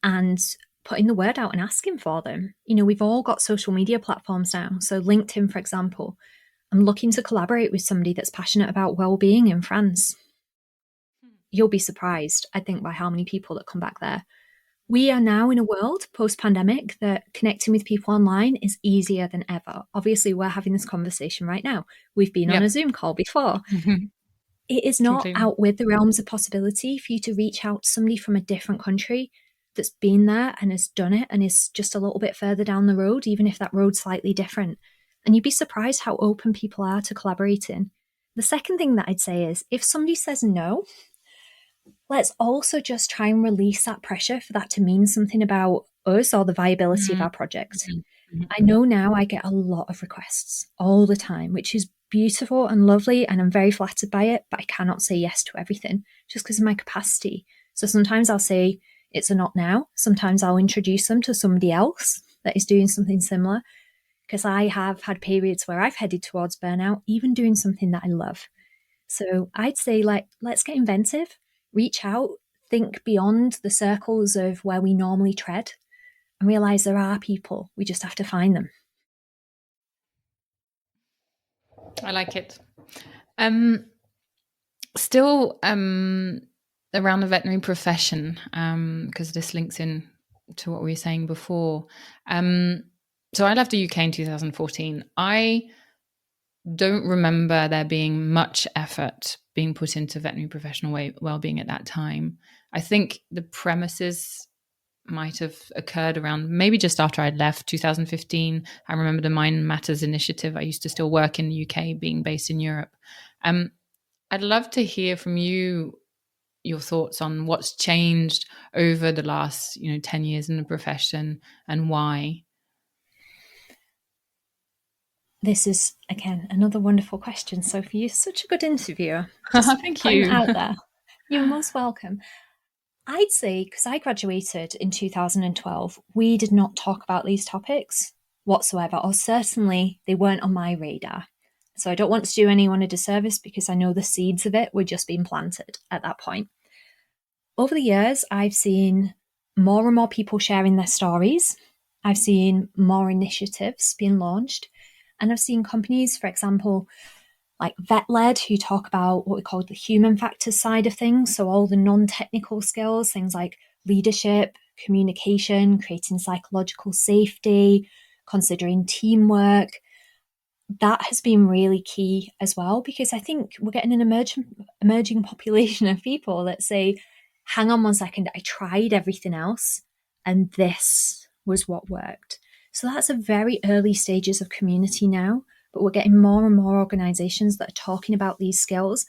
and putting the word out and asking for them. We've all got social media platforms now. So LinkedIn, for example, I'm looking to collaborate with somebody that's passionate about well-being in France. You'll be surprised, I think, by how many people that come back there. We are now in a world post-pandemic that connecting with people online is easier than ever. Obviously, we're having this conversation right now. We've been on a Zoom call before. It is not out with the realms of possibility for you to reach out to somebody from a different country that's been there and has done it and is just a little bit further down the road, even if that road's slightly different. And you'd be surprised how open people are to collaborating. The second thing that I'd say is if somebody says no, let's also just try and release that pressure for that to mean something about us or the viability of our project. I know now I get a lot of requests all the time, which is beautiful and lovely, and I'm very flattered by it, but I cannot say yes to everything just because of my capacity. So sometimes I'll say it's a not now. Sometimes I'll introduce them to somebody else that is doing something similar, because I have had periods where I've headed towards burnout, even doing something that I love. So I'd say, let's get inventive, reach out, think beyond the circles of where we normally tread, and realize there are people. We just have to find them. I like it. Still around the veterinary profession, because this links in to what we were saying before. So I left the UK in 2014. I don't remember there being much effort being put into veterinary professional well-being at that time. I think the premises might have occurred around maybe just after I'd left 2015. I remember the Mind Matters initiative. I used to still work in the UK, being based in Europe. I'd love to hear from you, your thoughts on what's changed over the last 10 years in the profession and why. This is, again, another wonderful question, Sophie. You're such a good interviewer. Thank you. Out there. You're most welcome. I'd say, because I graduated in 2012, we did not talk about these topics whatsoever, or certainly they weren't on my radar. So I don't want to do anyone a disservice because I know the seeds of it were just being planted at that point. Over the years, I've seen more and more people sharing their stories. I've seen more initiatives being launched. And I've seen companies, for example, like Vet-led, who talk about what we call the human factors side of things. So all the non-technical skills, things like leadership, communication, creating psychological safety, considering teamwork. That has been really key as well, because I think we're getting an emerging population of people that say, hang on one second, I tried everything else and this was what worked. So that's at very early stages of community now, but we're getting more and more organizations that are talking about these skills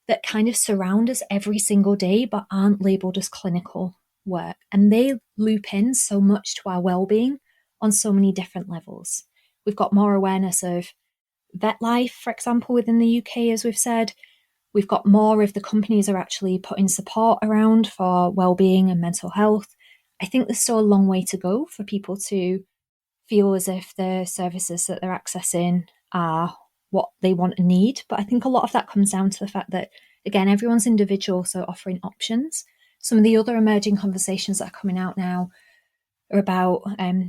that kind of surround us every single day, but aren't labeled as clinical work. And they loop in so much to our well-being on so many different levels. We've got more awareness of vet life, for example, within the UK, as we've said. We've got more of the companies are actually putting support around for well-being and mental health. I think there's still a long way to go for people to feel as if the services that they're accessing are what they want and need. But I think a lot of that comes down to the fact that, again, everyone's individual, so offering options. Some of the other emerging conversations that are coming out now are about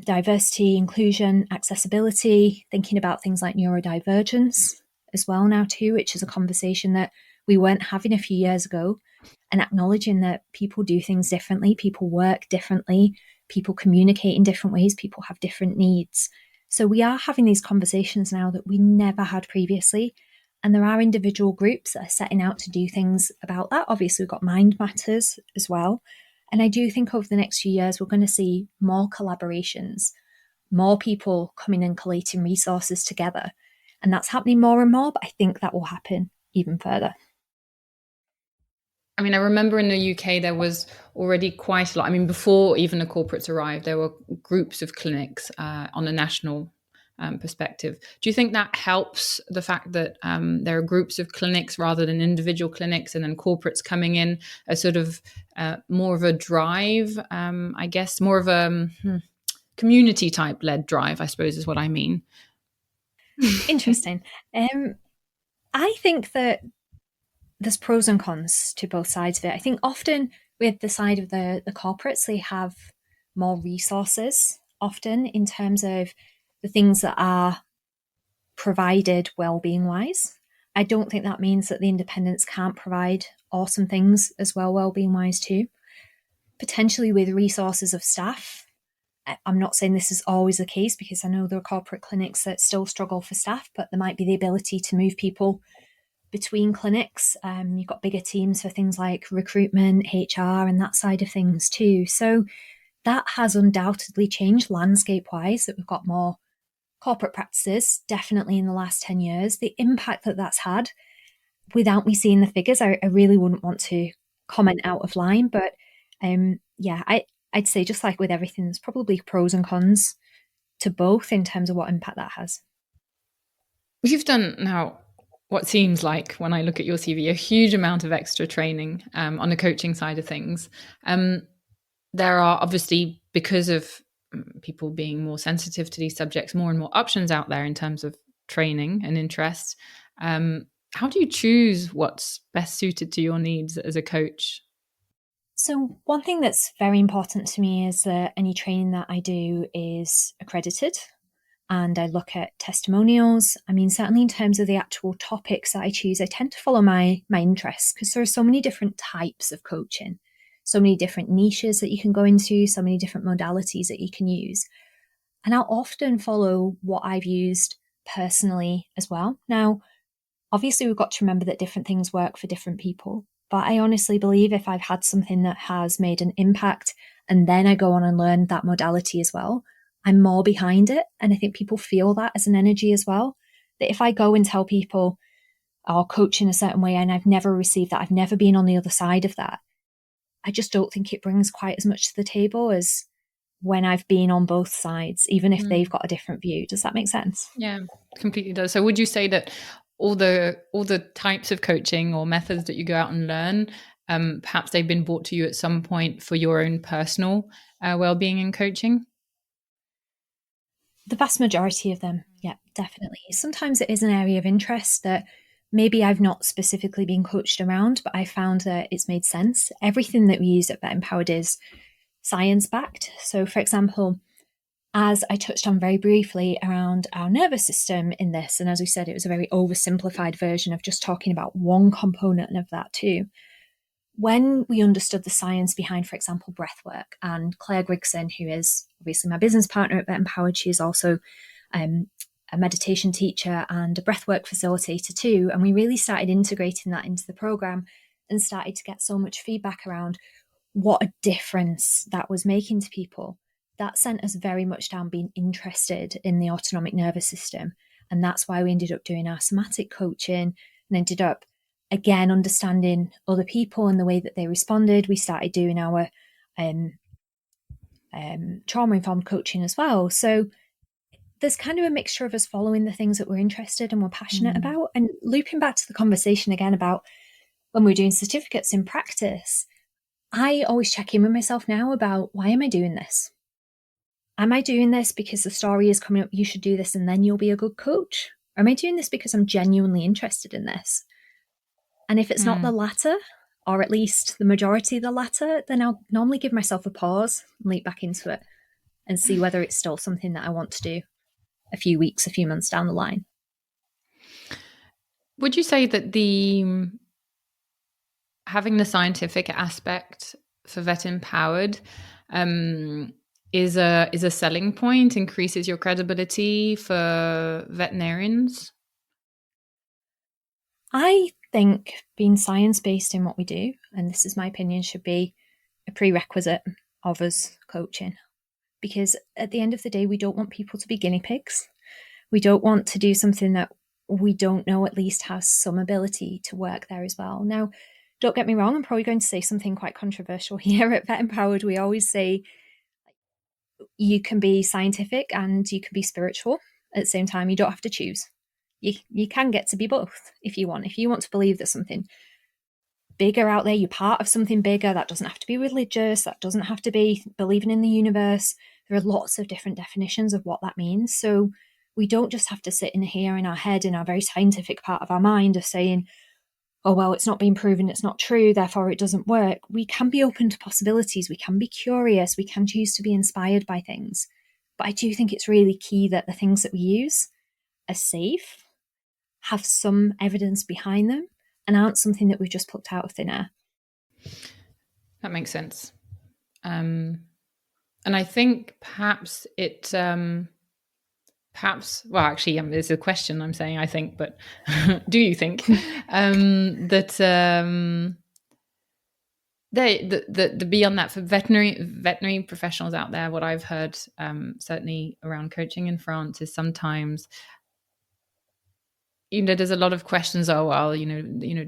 diversity, inclusion, accessibility, thinking about things like neurodivergence as well now too, which is a conversation that we weren't having a few years ago, and acknowledging that people do things differently, people work differently, people communicate in different ways, people have different needs. So we are having these conversations now that we never had previously. And there are individual groups that are setting out to do things about that. Obviously, we've got Mind Matters as well. And I do think over the next few years, we're going to see more collaborations, more people coming and collating resources together. And that's happening more and more, but I think that will happen even further. I mean, I remember in the UK, there was already quite a lot. I mean, before even the corporates arrived, there were groups of clinics on a national perspective. Do you think that helps the fact that there are groups of clinics rather than individual clinics, and then corporates coming in as sort of more of a drive, I guess, more of a community type led drive, I suppose is what I mean. Interesting. I think that there's pros and cons to both sides of it. I think often with the side of the corporates, they have more resources often in terms of the things that are provided well-being wise. I don't think that means that the independents can't provide awesome things as well-being wise too. Potentially with resources of staff. I'm not saying this is always the case, because I know there are corporate clinics that still struggle for staff, but there might be the ability to move people between clinics. You've got bigger teams for things like recruitment, HR, and that side of things too. So that has undoubtedly changed landscape-wise, that we've got more corporate practices, definitely in the last 10 years. The impact that that's had, without me seeing the figures, I really wouldn't want to comment out of line. But I'd say, just like with everything, there's probably pros and cons to both in terms of what impact that has. You've done now what seems like, when I look at your CV, a huge amount of extra training on the coaching side of things. There are obviously, because of people being more sensitive to these subjects, more and more options out there in terms of training and interest. How do you choose what's best suited to your needs as a coach? So one thing that's very important to me is that any training that I do is accredited. And I look at testimonials. I mean, certainly in terms of the actual topics that I choose, I tend to follow my interests, because there are so many different types of coaching, so many different niches that you can go into, so many different modalities that you can use. And I'll often follow what I've used personally as well. Now, obviously, we've got to remember that different things work for different people. But I honestly believe if I've had something that has made an impact and then I go on and learn that modality as well, I'm more behind it. And I think people feel that as an energy as well. That if I go and tell people, or coach in a certain way, and I've never received that, I've never been on the other side of that, I just don't think it brings quite as much to the table as when I've been on both sides, even if they've got a different view. Does that make sense? Yeah, completely does. So would you say that all the types of coaching or methods that you go out and learn, perhaps they've been brought to you at some point for your own personal well-being and coaching? The vast majority of them, yeah, definitely. Sometimes it is an area of interest that maybe I've not specifically been coached around, but I found that it's made sense. Everything that we use at Vet Empowered is science-backed. So, for example, as I touched on very briefly around our nervous system in this, and as we said, it was a very oversimplified version of just talking about one component of that too. When we understood the science behind, for example, breath work, and Claire Grigson, who is obviously my business partner at Vet Empowered, she is also a meditation teacher and a breathwork facilitator too. And we really started integrating that into the program and started to get so much feedback around what a difference that was making to people. That sent us very much down being interested in the autonomic nervous system. And that's why we ended up doing our somatic coaching and ended up, again, understanding other people and the way that they responded. We started doing our trauma-informed coaching as well. So there's kind of a mixture of us following the things that we're interested and we're passionate about. And looping back to the conversation again about when we're doing certificates in practice, I always check in with myself now about, why am I doing this? Am I doing this because the story is coming up, you should do this and then you'll be a good coach? Or am I doing this because I'm genuinely interested in this? And if it's not the latter, or at least the majority of the latter, then I'll normally give myself a pause and leap back into it and see whether it's still something that I want to do a few weeks, a few months down the line. Would you say that having the scientific aspect for Vet Empowered is a selling point, increases your credibility for veterinarians? I think being science-based in what we do, and this is my opinion, should be a prerequisite of us coaching. Because at the end of the day, we don't want people to be guinea pigs. We don't want to do something that we don't know at least has some ability to work there as well. Now, don't get me wrong, I'm probably going to say something quite controversial here at Vet Empowered. We always say you can be scientific and you can be spiritual at the same time. You don't have to choose. You can get to be both if you want. If you want to believe there's something bigger out there, you're part of something bigger, that doesn't have to be religious, that doesn't have to be believing in the universe. There are lots of different definitions of what that means. So we don't just have to sit in here in our head, in our very scientific part of our mind of saying, oh, well, it's not been proven, it's not true, therefore it doesn't work. We can be open to possibilities. We can be curious. We can choose to be inspired by things. But I do think it's really key that the things that we use are safe, have some evidence behind them, and aren't something that we've just plucked out of thin air. That makes sense. And I think perhaps well, actually, there's a question I'm saying, I think, but do you think that the beyond that, for veterinary professionals out there, what I've heard certainly around coaching in France is sometimes, there's a lot of questions. Oh, well,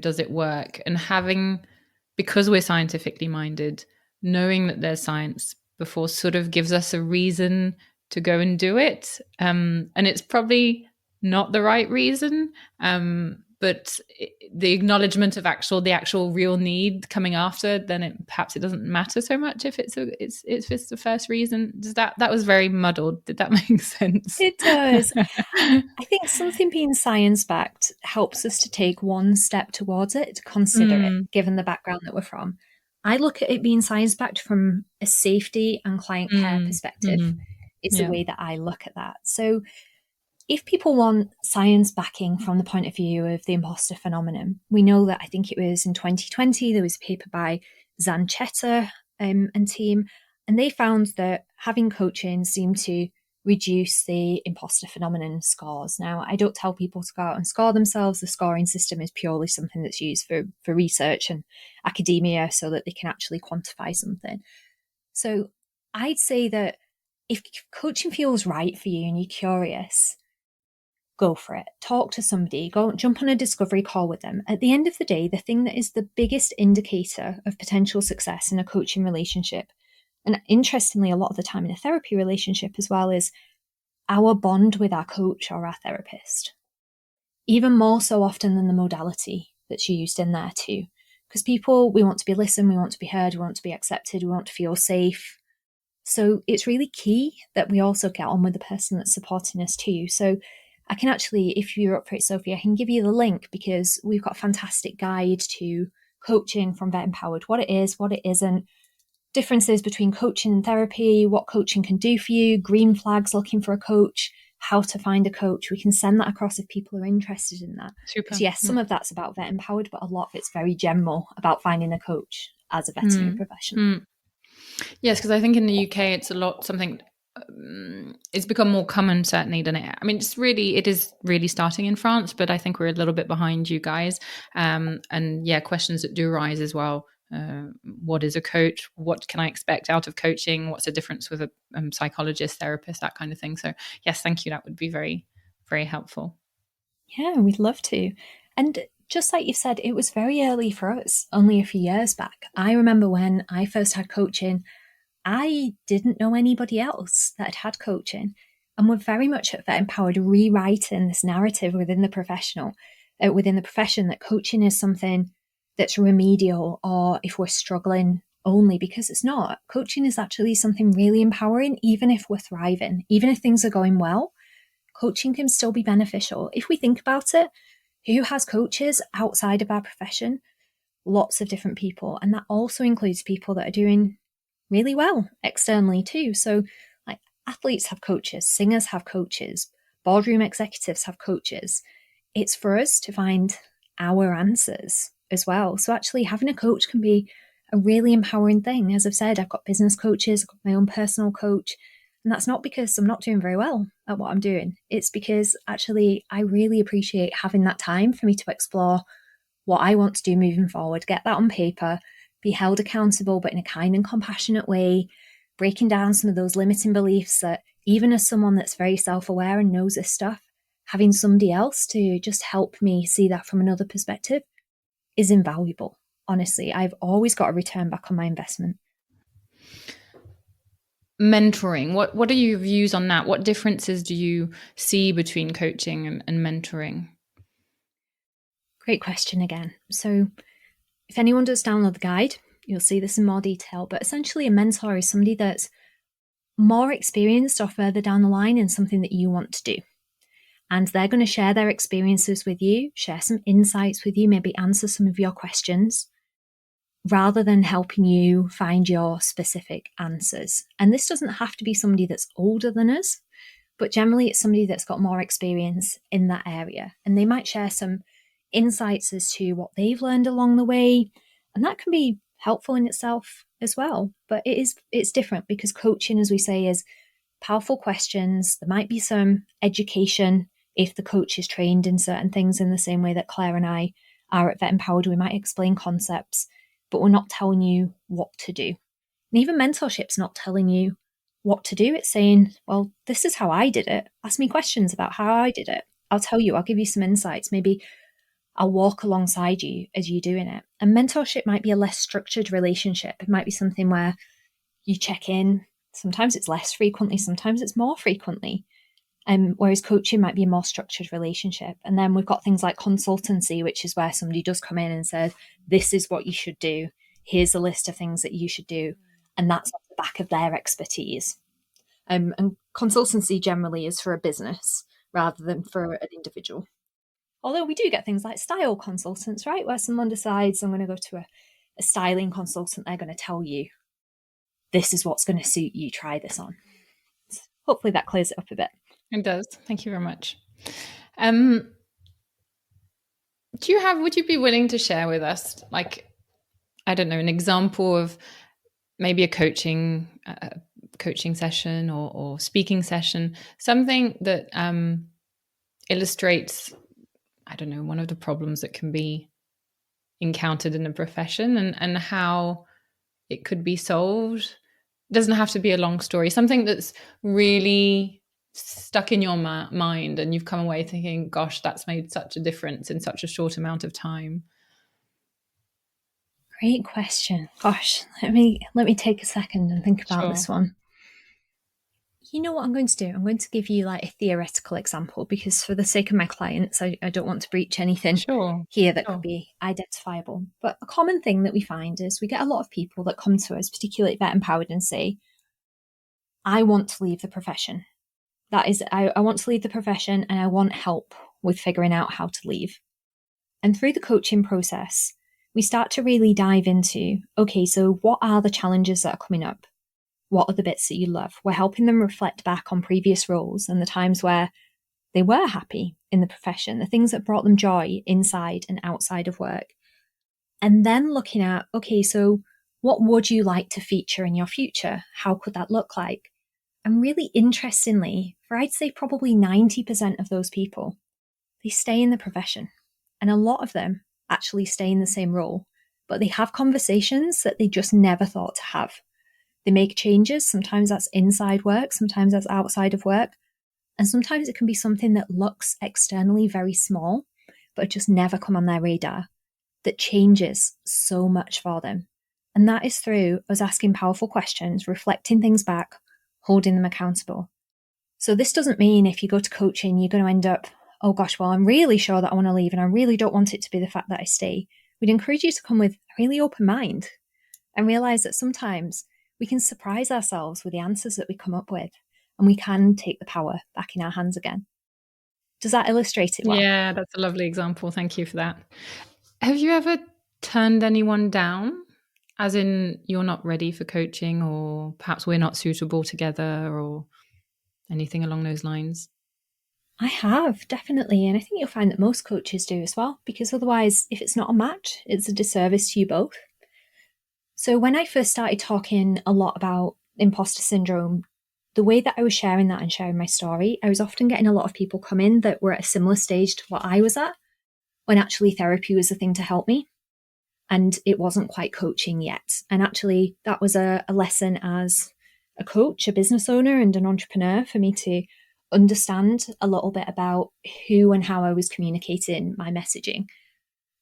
does it work? And because we're scientifically minded, knowing that there's science before sort of gives us a reason to go and do it. And it's probably not the right reason, but the acknowledgement of the actual real need coming after, then perhaps it doesn't matter so much if it's the first reason. That was very muddled. Did that make sense? It does. I think something being science-backed helps us to take one step towards it, to consider it, given the background that we're from. I look at it being science-backed from a safety and client care perspective. Is the way that I look at that. So if people want science backing from the point of view of the imposter phenomenon, we know that, I think it was in 2020, there was a paper by Zanchetta and team, and they found that having coaching seemed to reduce the imposter phenomenon scores. Now, I don't tell people to go out and score themselves. The scoring system is purely something that's used for research and academia so that they can actually quantify something. So I'd say that if coaching feels right for you and you're curious, go for it. Talk to somebody, go jump on a discovery call with them. At the end of the day, the thing that is the biggest indicator of potential success in a coaching relationship, and interestingly, a lot of the time in a therapy relationship as well, is our bond with our coach or our therapist. Even more so often than the modality that's used in there too. Because people, we want to be listened, we want to be heard, we want to be accepted, we want to feel safe. So it's really key that we also get on with the person that's supporting us too. So I can actually, if you're up for it, Sophie, I can give you the link, because we've got a fantastic guide to coaching from Vet Empowered, what it is, what it isn't, differences between coaching and therapy, what coaching can do for you, green flags looking for a coach, how to find a coach. We can send that across if people are interested in that. Super. So yes, some of that's about Vet Empowered, but a lot of it's very general about finding a coach as a veterinary professional. Yes, because I think in the UK it's a lot something. It's become more common certainly than it. I mean, it is really starting in France, but I think we're a little bit behind you guys. And yeah, questions that do arise as well. What is a coach? What can I expect out of coaching? What's the difference with a psychologist, therapist, that kind of thing? So yes, thank you. That would be very, very helpful. Yeah, we'd love to. And just like you said, it was very early for us, only a few years back. I remember when I first had coaching, I didn't know anybody else that had coaching. And we're very much at Vet Empowered rewriting this narrative within the profession that coaching is something that's remedial, or if we're struggling only, because it's not. Coaching is actually something really empowering, even if we're thriving, even if things are going well. Coaching can still be beneficial. If we think about it, who has coaches outside of our profession? Lots of different people. And that also includes people that are doing really well externally too. So like athletes have coaches, singers have coaches, boardroom executives have coaches. It's for us to find our answers as well. So actually having a coach can be a really empowering thing. As I've said, I've got business coaches, I've got my own personal coach. And that's not because I'm not doing very well at what I'm doing. It's because actually I really appreciate having that time for me to explore what I want to do moving forward, get that on paper, be held accountable, but in a kind and compassionate way, breaking down some of those limiting beliefs that even as someone that's very self-aware and knows this stuff, having somebody else to just help me see that from another perspective is invaluable. Honestly, I've always got a return back on my investment. Mentoring, what are your views on that? What differences do you see between coaching and mentoring? Great question again. So if anyone does download the guide, you'll see this in more detail, but essentially a mentor is somebody that's more experienced or further down the line in something that you want to do. And they're going to share their experiences with you, share some insights with you, maybe answer some of your questions, rather than helping you find your specific answers. And this doesn't have to be somebody that's older than us, but generally it's somebody that's got more experience in that area. And they might share some insights as to what they've learned along the way. And that can be helpful in itself as well. But it's different, because coaching, as we say, is powerful questions. There might be some education if the coach is trained in certain things, in the same way that Claire and I are at Vet Empowered. We might explain concepts, but we're not telling you what to do. And even mentorship's not telling you what to do. It's saying, well, this is how I did it. Ask me questions about how I did it. I'll tell you, I'll give you some insights. Maybe I'll walk alongside you as you're doing it. And mentorship might be a less structured relationship. It might be something where you check in. Sometimes it's less frequently, sometimes it's more frequently. Whereas coaching might be a more structured relationship. And then we've got things like consultancy, which is where somebody does come in and says, this is what you should do. Here's a list of things that you should do. And that's off the back of their expertise. And consultancy generally is for a business rather than for an individual. Although we do get things like style consultants, right? Where someone decides, I'm going to go to a styling consultant. They're going to tell you, this is what's going to suit you. Try this on. Hopefully that clears it up a bit. It does. Thank you very much. Would you be willing to share with us, like, I don't know, an example of maybe a coaching session or speaking session, something that illustrates, I don't know, one of the problems that can be encountered in a profession and how it could be solved? It doesn't have to be a long story, something that's really stuck in your mind and you've come away thinking, gosh, that's made such a difference in such a short amount of time? Great question. Gosh, let me take a second and think about this one. You know what I'm going to do? I'm going to give you like a theoretical example, because for the sake of my clients, I don't want to breach anything here that could be identifiable. But a common thing that we find is we get a lot of people that come to us, particularly at Vet Empowered, and say, I want to leave the profession. That is, I want to leave the profession and I want help with figuring out how to leave. And through the coaching process, we start to really dive into, okay, so what are the challenges that are coming up? What are the bits that you love? We're helping them reflect back on previous roles and the times where they were happy in the profession, the things that brought them joy inside and outside of work. And then looking at, okay, so what would you like to feature in your future? How could that look like? And really interestingly, for I'd say probably 90% of those people, they stay in the profession. And a lot of them actually stay in the same role, but they have conversations that they just never thought to have. They make changes. Sometimes that's inside work, sometimes that's outside of work. And sometimes it can be something that looks externally very small, but just never come on their radar, that changes so much for them. And that is through us asking powerful questions, reflecting things back, holding them accountable. So this doesn't mean if you go to coaching, you're going to end up, oh gosh, well, I'm really sure that I want to leave and I really don't want it to be the fact that I stay. We'd encourage you to come with a really open mind and realize that sometimes we can surprise ourselves with the answers that we come up with, and we can take the power back in our hands again. Does that illustrate it well? Yeah, that's a lovely example. Thank you for that. Have you ever turned anyone down? As in, you're not ready for coaching, or perhaps we're not suitable together, or anything along those lines? I have, definitely. And I think you'll find that most coaches do as well, because otherwise, if it's not a match, it's a disservice to you both. So when I first started talking a lot about imposter syndrome, the way that I was sharing that and sharing my story, I was often getting a lot of people come in that were at a similar stage to what I was at, when actually therapy was the thing to help me. And it wasn't quite coaching yet. And actually, that was a lesson as a coach, a business owner, and an entrepreneur for me to understand a little bit about who and how I was communicating my messaging.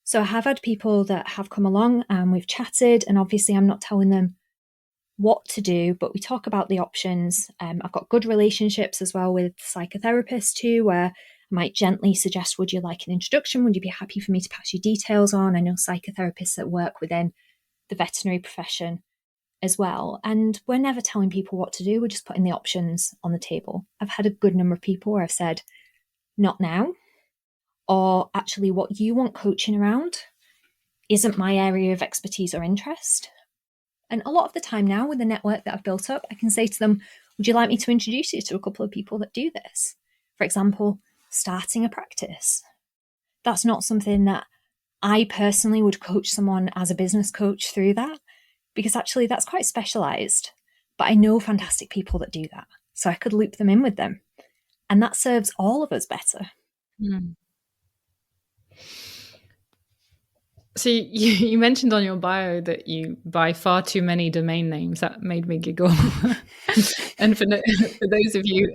So I have had people that have come along and we've chatted, and obviously I'm not telling them what to do, but we talk about the options. I've got good relationships as well with psychotherapists too, where I might gently suggest, would you like an introduction? Would you be happy for me to pass you details on? I know psychotherapists that work within the veterinary profession as well. And we're never telling people what to do. We're just putting the options on the table. I've had a good number of people where I've said, not now, or actually what you want coaching around isn't my area of expertise or interest. And a lot of the time now, with the network that I've built up, I can say to them, would you like me to introduce you to a couple of people that do this? For example, starting a practice. That's not something that I personally would coach someone as a business coach through that, because actually that's quite specialized. But I know fantastic people that do that, so I could loop them in with them. And that serves all of us better. Mm. So you mentioned on your bio that you buy far too many domain names. That made me giggle. And for those of you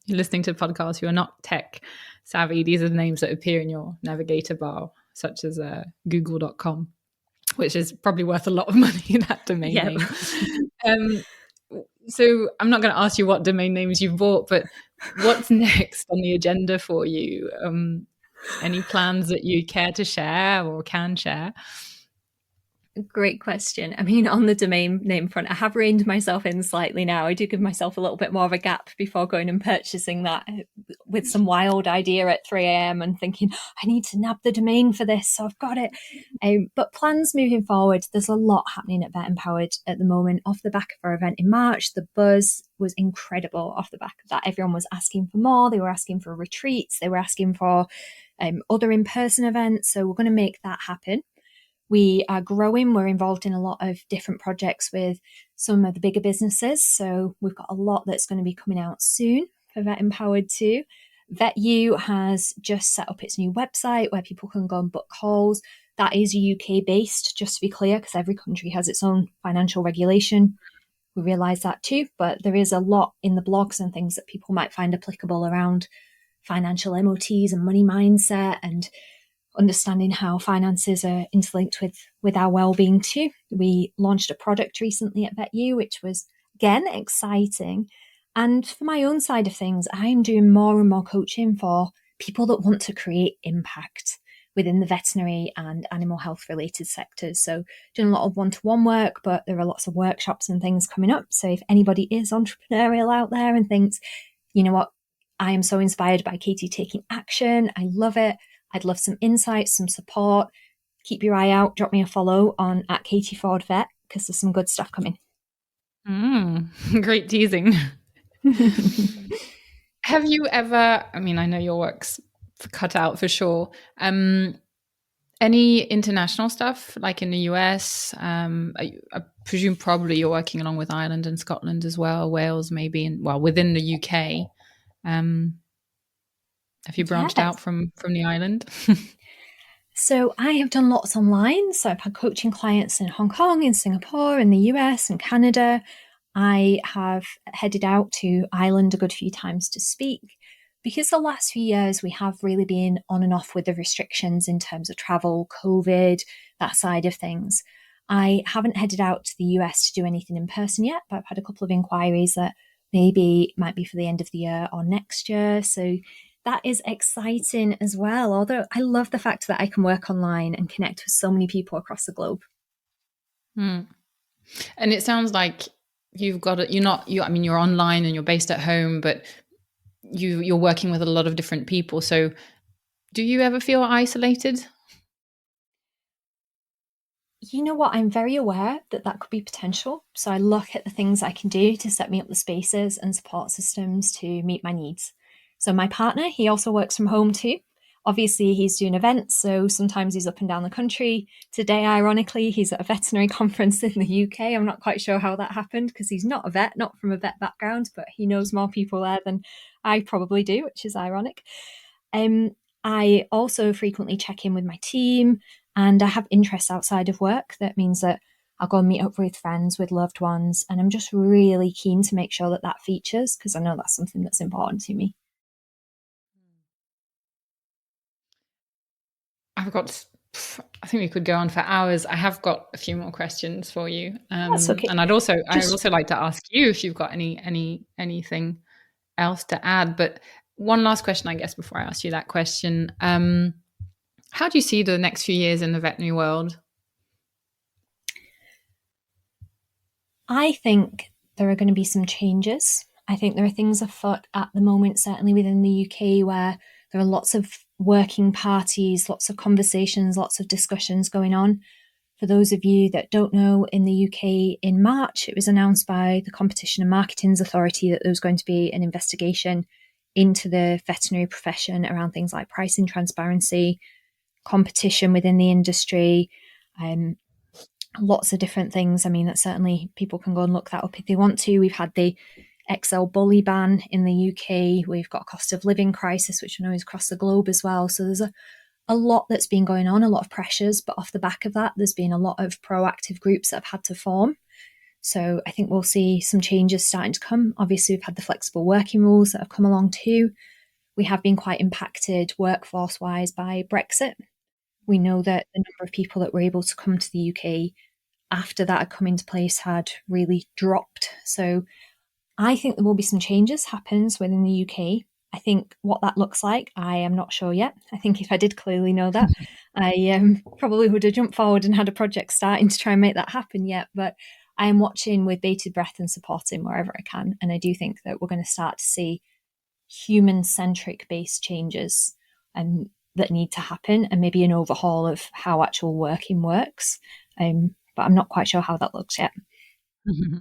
listening to podcasts who are not tech savvy, these are the names that appear in your navigator bar, such as google.com, which is probably worth a lot of money, that domain name. So I'm not going to ask you what domain names you've bought, but what's next on the agenda for you? Any plans that you care to share or can share? Great question. I mean, on the domain name front, I have reined myself in slightly now. I do give myself a little bit more of a gap before going and purchasing that with some wild idea at 3 a.m. and thinking, I need to nab the domain for this, so I've got it. But plans moving forward, there's a lot happening at Vet Empowered at the moment. Off the back of our event in March, the buzz was incredible off the back of that. Everyone was asking for more. They were asking for retreats. They were asking for other in-person events. So we're going to make that happen. We are growing. We're involved in a lot of different projects with some of the bigger businesses. So we've got a lot that's going to be coming out soon for Vet Empowered too. VetU has just set up its new website where people can go and book calls. That is UK based, just to be clear, because every country has its own financial regulation. We realise that too, but there is a lot in the blogs and things that people might find applicable around financial MOTs and money mindset and understanding how finances are interlinked with our well-being too. We launched a product recently at VetU, which was, again, exciting. And for my own side of things, I'm doing more and more coaching for people that want to create impact within the veterinary and animal health related sectors. So doing a lot of one-to-one work, but there are lots of workshops and things coming up. So if anybody is entrepreneurial out there and thinks, you know what, I am so inspired by Katie taking action, I love it, I'd love some insights, some support, keep your eye out, drop me a follow on @KatieFordVet because there's some good stuff coming. Great teasing. Have you ever, I mean, I know your work's cut out for sure. Any international stuff, like in the US? I presume probably you're working along with Ireland and Scotland as well, Wales maybe, and within the UK. Have you branched out from the island? So I have done lots online. So I've had coaching clients in Hong Kong, in Singapore, in the US and Canada. I have headed out to Ireland a good few times to speak because the last few years we have really been on and off with the restrictions in terms of travel, COVID, that side of things. I haven't headed out to the US to do anything in person yet, but I've had a couple of inquiries that maybe might be for the end of the year or next year. So that is exciting as well. Although I love the fact that I can work online and connect with so many people across the globe. And it sounds like you've got it. You're online and you're based at home, but you're working with a lot of different people. So do you ever feel isolated? You know what? I'm very aware that could be potential. So I look at the things I can do to set me up the spaces and support systems to meet my needs. So my partner, he also works from home too. Obviously, he's doing events, so sometimes he's up and down the country. Today, ironically, he's at a veterinary conference in the UK. I'm not quite sure how that happened because he's not a vet, not from a vet background, but he knows more people there than I probably do, which is ironic. I also frequently check in with my team, and I have interests outside of work. That means that I'll go and meet up with friends, with loved ones, and I'm just really keen to make sure that features because I know that's something that's important to me. I think we could go on for hours. I have got a few more questions for you. That's okay. And I'd also like to ask you if you've got anything else to add. But one last question, I guess, before I ask you that question. How do you see the next few years in the veterinary world? I think there are going to be some changes. I think there are things afoot at the moment, certainly within the UK, where there are lots of working parties, lots of conversations, lots of discussions going on. For those of you that don't know, in the UK in March, it was announced by the Competition and Marketing Authority that there was going to be an investigation into the veterinary profession around things like pricing transparency, competition within the industry, lots of different things. I mean, that certainly people can go and look that up if they want to. We've had the XL bully ban in the UK. We've got a cost of living crisis, which I know is across the globe as well. So there's a lot that's been going on, a lot of pressures. But off the back of that, there's been a lot of proactive groups that have had to form. So I think we'll see some changes starting to come. Obviously, we've had the flexible working rules that have come along too. We have been quite impacted workforce-wise by Brexit. We know that the number of people that were able to come to the UK after that had come into place had really dropped. So I think there will be some changes happens within the UK. I think what that looks like, I am not sure yet. I think if I did clearly know that, I probably would have jumped forward and had a project starting to try and make that happen yet. But I am watching with bated breath and supporting wherever I can. And I do think that we're going to start to see human-centric based changes that need to happen, and maybe an overhaul of how actual working works. But I'm not quite sure how that looks yet. Mm-hmm.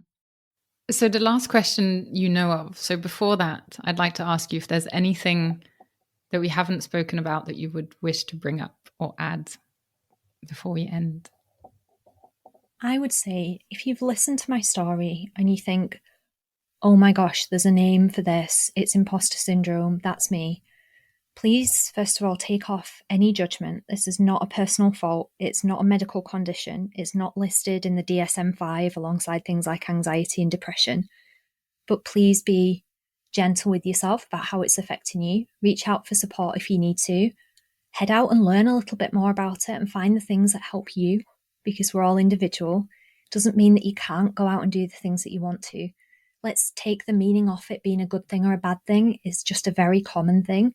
So the last question you know of. So before that, I'd like to ask you if there's anything that we haven't spoken about that you would wish to bring up or add before we end. I would say if you've listened to my story and you think, oh my gosh, there's a name for this, it's imposter syndrome, that's me. please, first of all, take off any judgment. This is not a personal fault. It's not a medical condition. It's not listed in the DSM-5 alongside things like anxiety and depression. But please be gentle with yourself about how it's affecting you. Reach out for support if you need to. Head out and learn a little bit more about it and find the things that help you, because we're all individual. It doesn't mean that you can't go out and do the things that you want to. Let's take the meaning off it being a good thing or a bad thing. It's just a very common thing.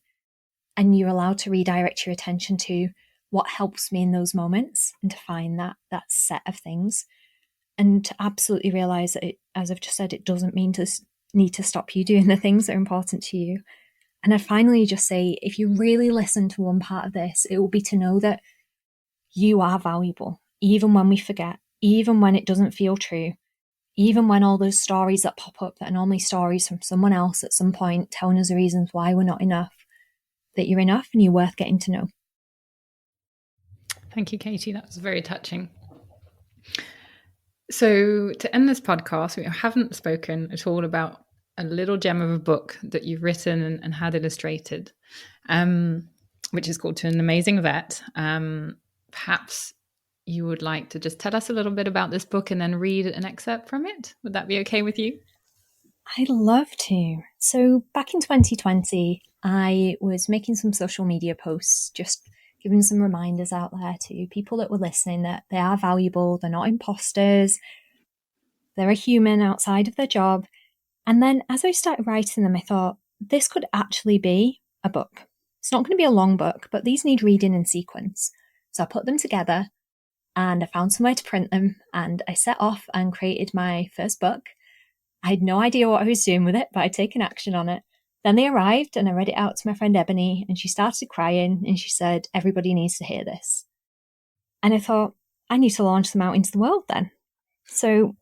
And you're allowed to redirect your attention to what helps me in those moments and to find that set of things. And to absolutely realize that, as I've just said, it doesn't mean to need to stop you doing the things that are important to you. And I'd finally just say, if you really listen to one part of this, it will be to know that you are valuable, even when we forget, even when it doesn't feel true, even when all those stories that pop up that are normally stories from someone else at some point telling us the reasons why we're not enough, that you're enough and you're worth getting to know. Thank you, Katie. That was very touching. So to end this podcast, we haven't spoken at all about a little gem of a book that you've written and had illustrated, which is called To an Amazing Vet. Perhaps you would like to just tell us a little bit about this book and then read an excerpt from it. Would that be okay with you? I'd love to. So back in 2020, I was making some social media posts, just giving some reminders out there to people that were listening that they are valuable, they're not imposters, they're a human outside of their job. And then as I started writing them, I thought, this could actually be a book. It's not going to be a long book, but these need reading in sequence. So I put them together and I found somewhere to print them, and I set off and created my first book. I had no idea what I was doing with it, but I'd taken action on it. Then they arrived and I read it out to my friend Ebony, and she started crying and she said, everybody needs to hear this. And I thought, I need to launch them out into the world then. So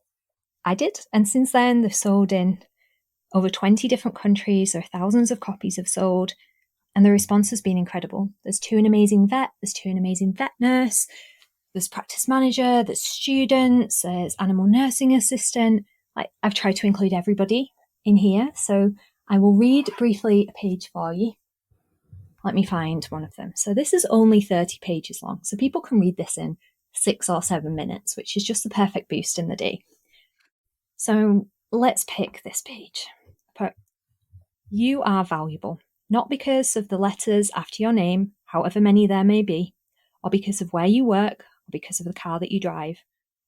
I did. And since then, they've sold in over 20 different countries. There are thousands of copies have sold, and the response has been incredible. There's To an Amazing Vet, there's To an Amazing Vet Nurse, there's practice manager, there's students, there's animal nursing assistant. I've tried to include everybody in here. So I will read briefly a page for you. Let me find one of them. So this is only 30 pages long. So people can read this in 6 or 7 minutes, which is just the perfect boost in the day. So let's pick this page. But you are valuable, not because of the letters after your name, however many there may be, or because of where you work, or because of the car that you drive,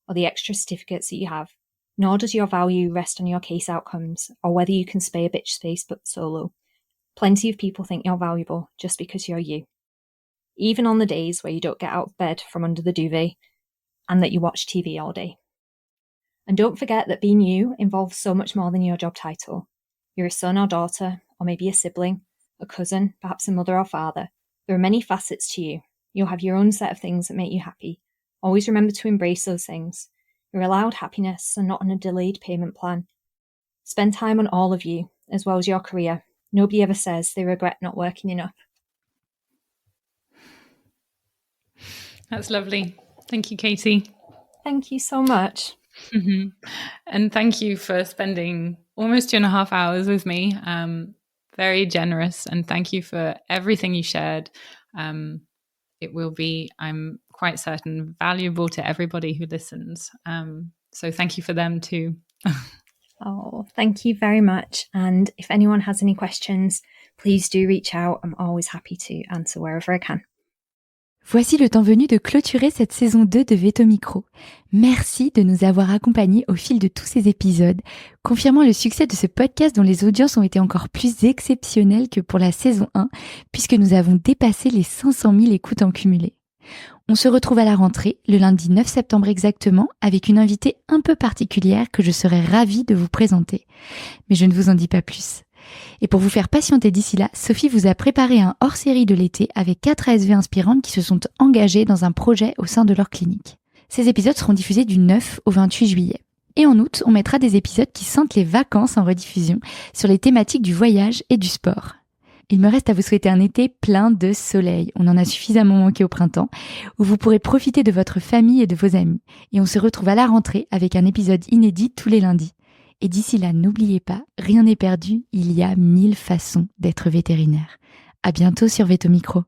or the extra certificates that you have. Nor does your value rest on your case outcomes or whether you can spay a bitch space but solo. Plenty of people think you're valuable just because you're you. Even on the days where you don't get out of bed from under the duvet and that you watch TV all day. And don't forget that being you involves so much more than your job title. You're a son or daughter, or maybe a sibling, a cousin, perhaps a mother or father. There are many facets to you. You'll have your own set of things that make you happy. Always remember to embrace those things. You're allowed happiness and not on a delayed payment plan. Spend time on all of you, as well as your career. Nobody ever says they regret not working enough. That's lovely. Thank you, Katie. Thank you so much. Mm-hmm. And thank you for spending almost 2.5 hours with me. Very generous. And thank you for everything you shared. It will be, I'm quite certain, valuable to everybody who listens. So thank you for them too. Oh, thank you very much. And if anyone has any questions, please do reach out. I'm always happy to answer wherever I can. Voici le temps venu de clôturer cette saison 2 de Veto Micro. Merci de nous avoir accompagnés au fil de tous ces épisodes, confirmant le succès de ce podcast dont les audiences ont été encore plus exceptionnelles que pour la saison 1, puisque nous avons dépassé les 500 000 écoutes en cumulé. On se retrouve à la rentrée, le lundi 9 septembre exactement, avec une invitée un peu particulière que je serais ravie de vous présenter. Mais je ne vous en dis pas plus. Et pour vous faire patienter d'ici là, Sophie vous a préparé un hors-série de l'été avec 4 ASV inspirantes qui se sont engagées dans un projet au sein de leur clinique. Ces épisodes seront diffusés du 9 au 28 juillet. Et en août, on mettra des épisodes qui sentent les vacances en rediffusion sur les thématiques du voyage et du sport. Il me reste à vous souhaiter un été plein de soleil. On en a suffisamment manqué au printemps, où vous pourrez profiter de votre famille et de vos amis. Et on se retrouve à la rentrée avec un épisode inédit tous les lundis. Et d'ici là, n'oubliez pas, rien n'est perdu, il y a 1000 façons d'être vétérinaire. À bientôt sur Veto Micro.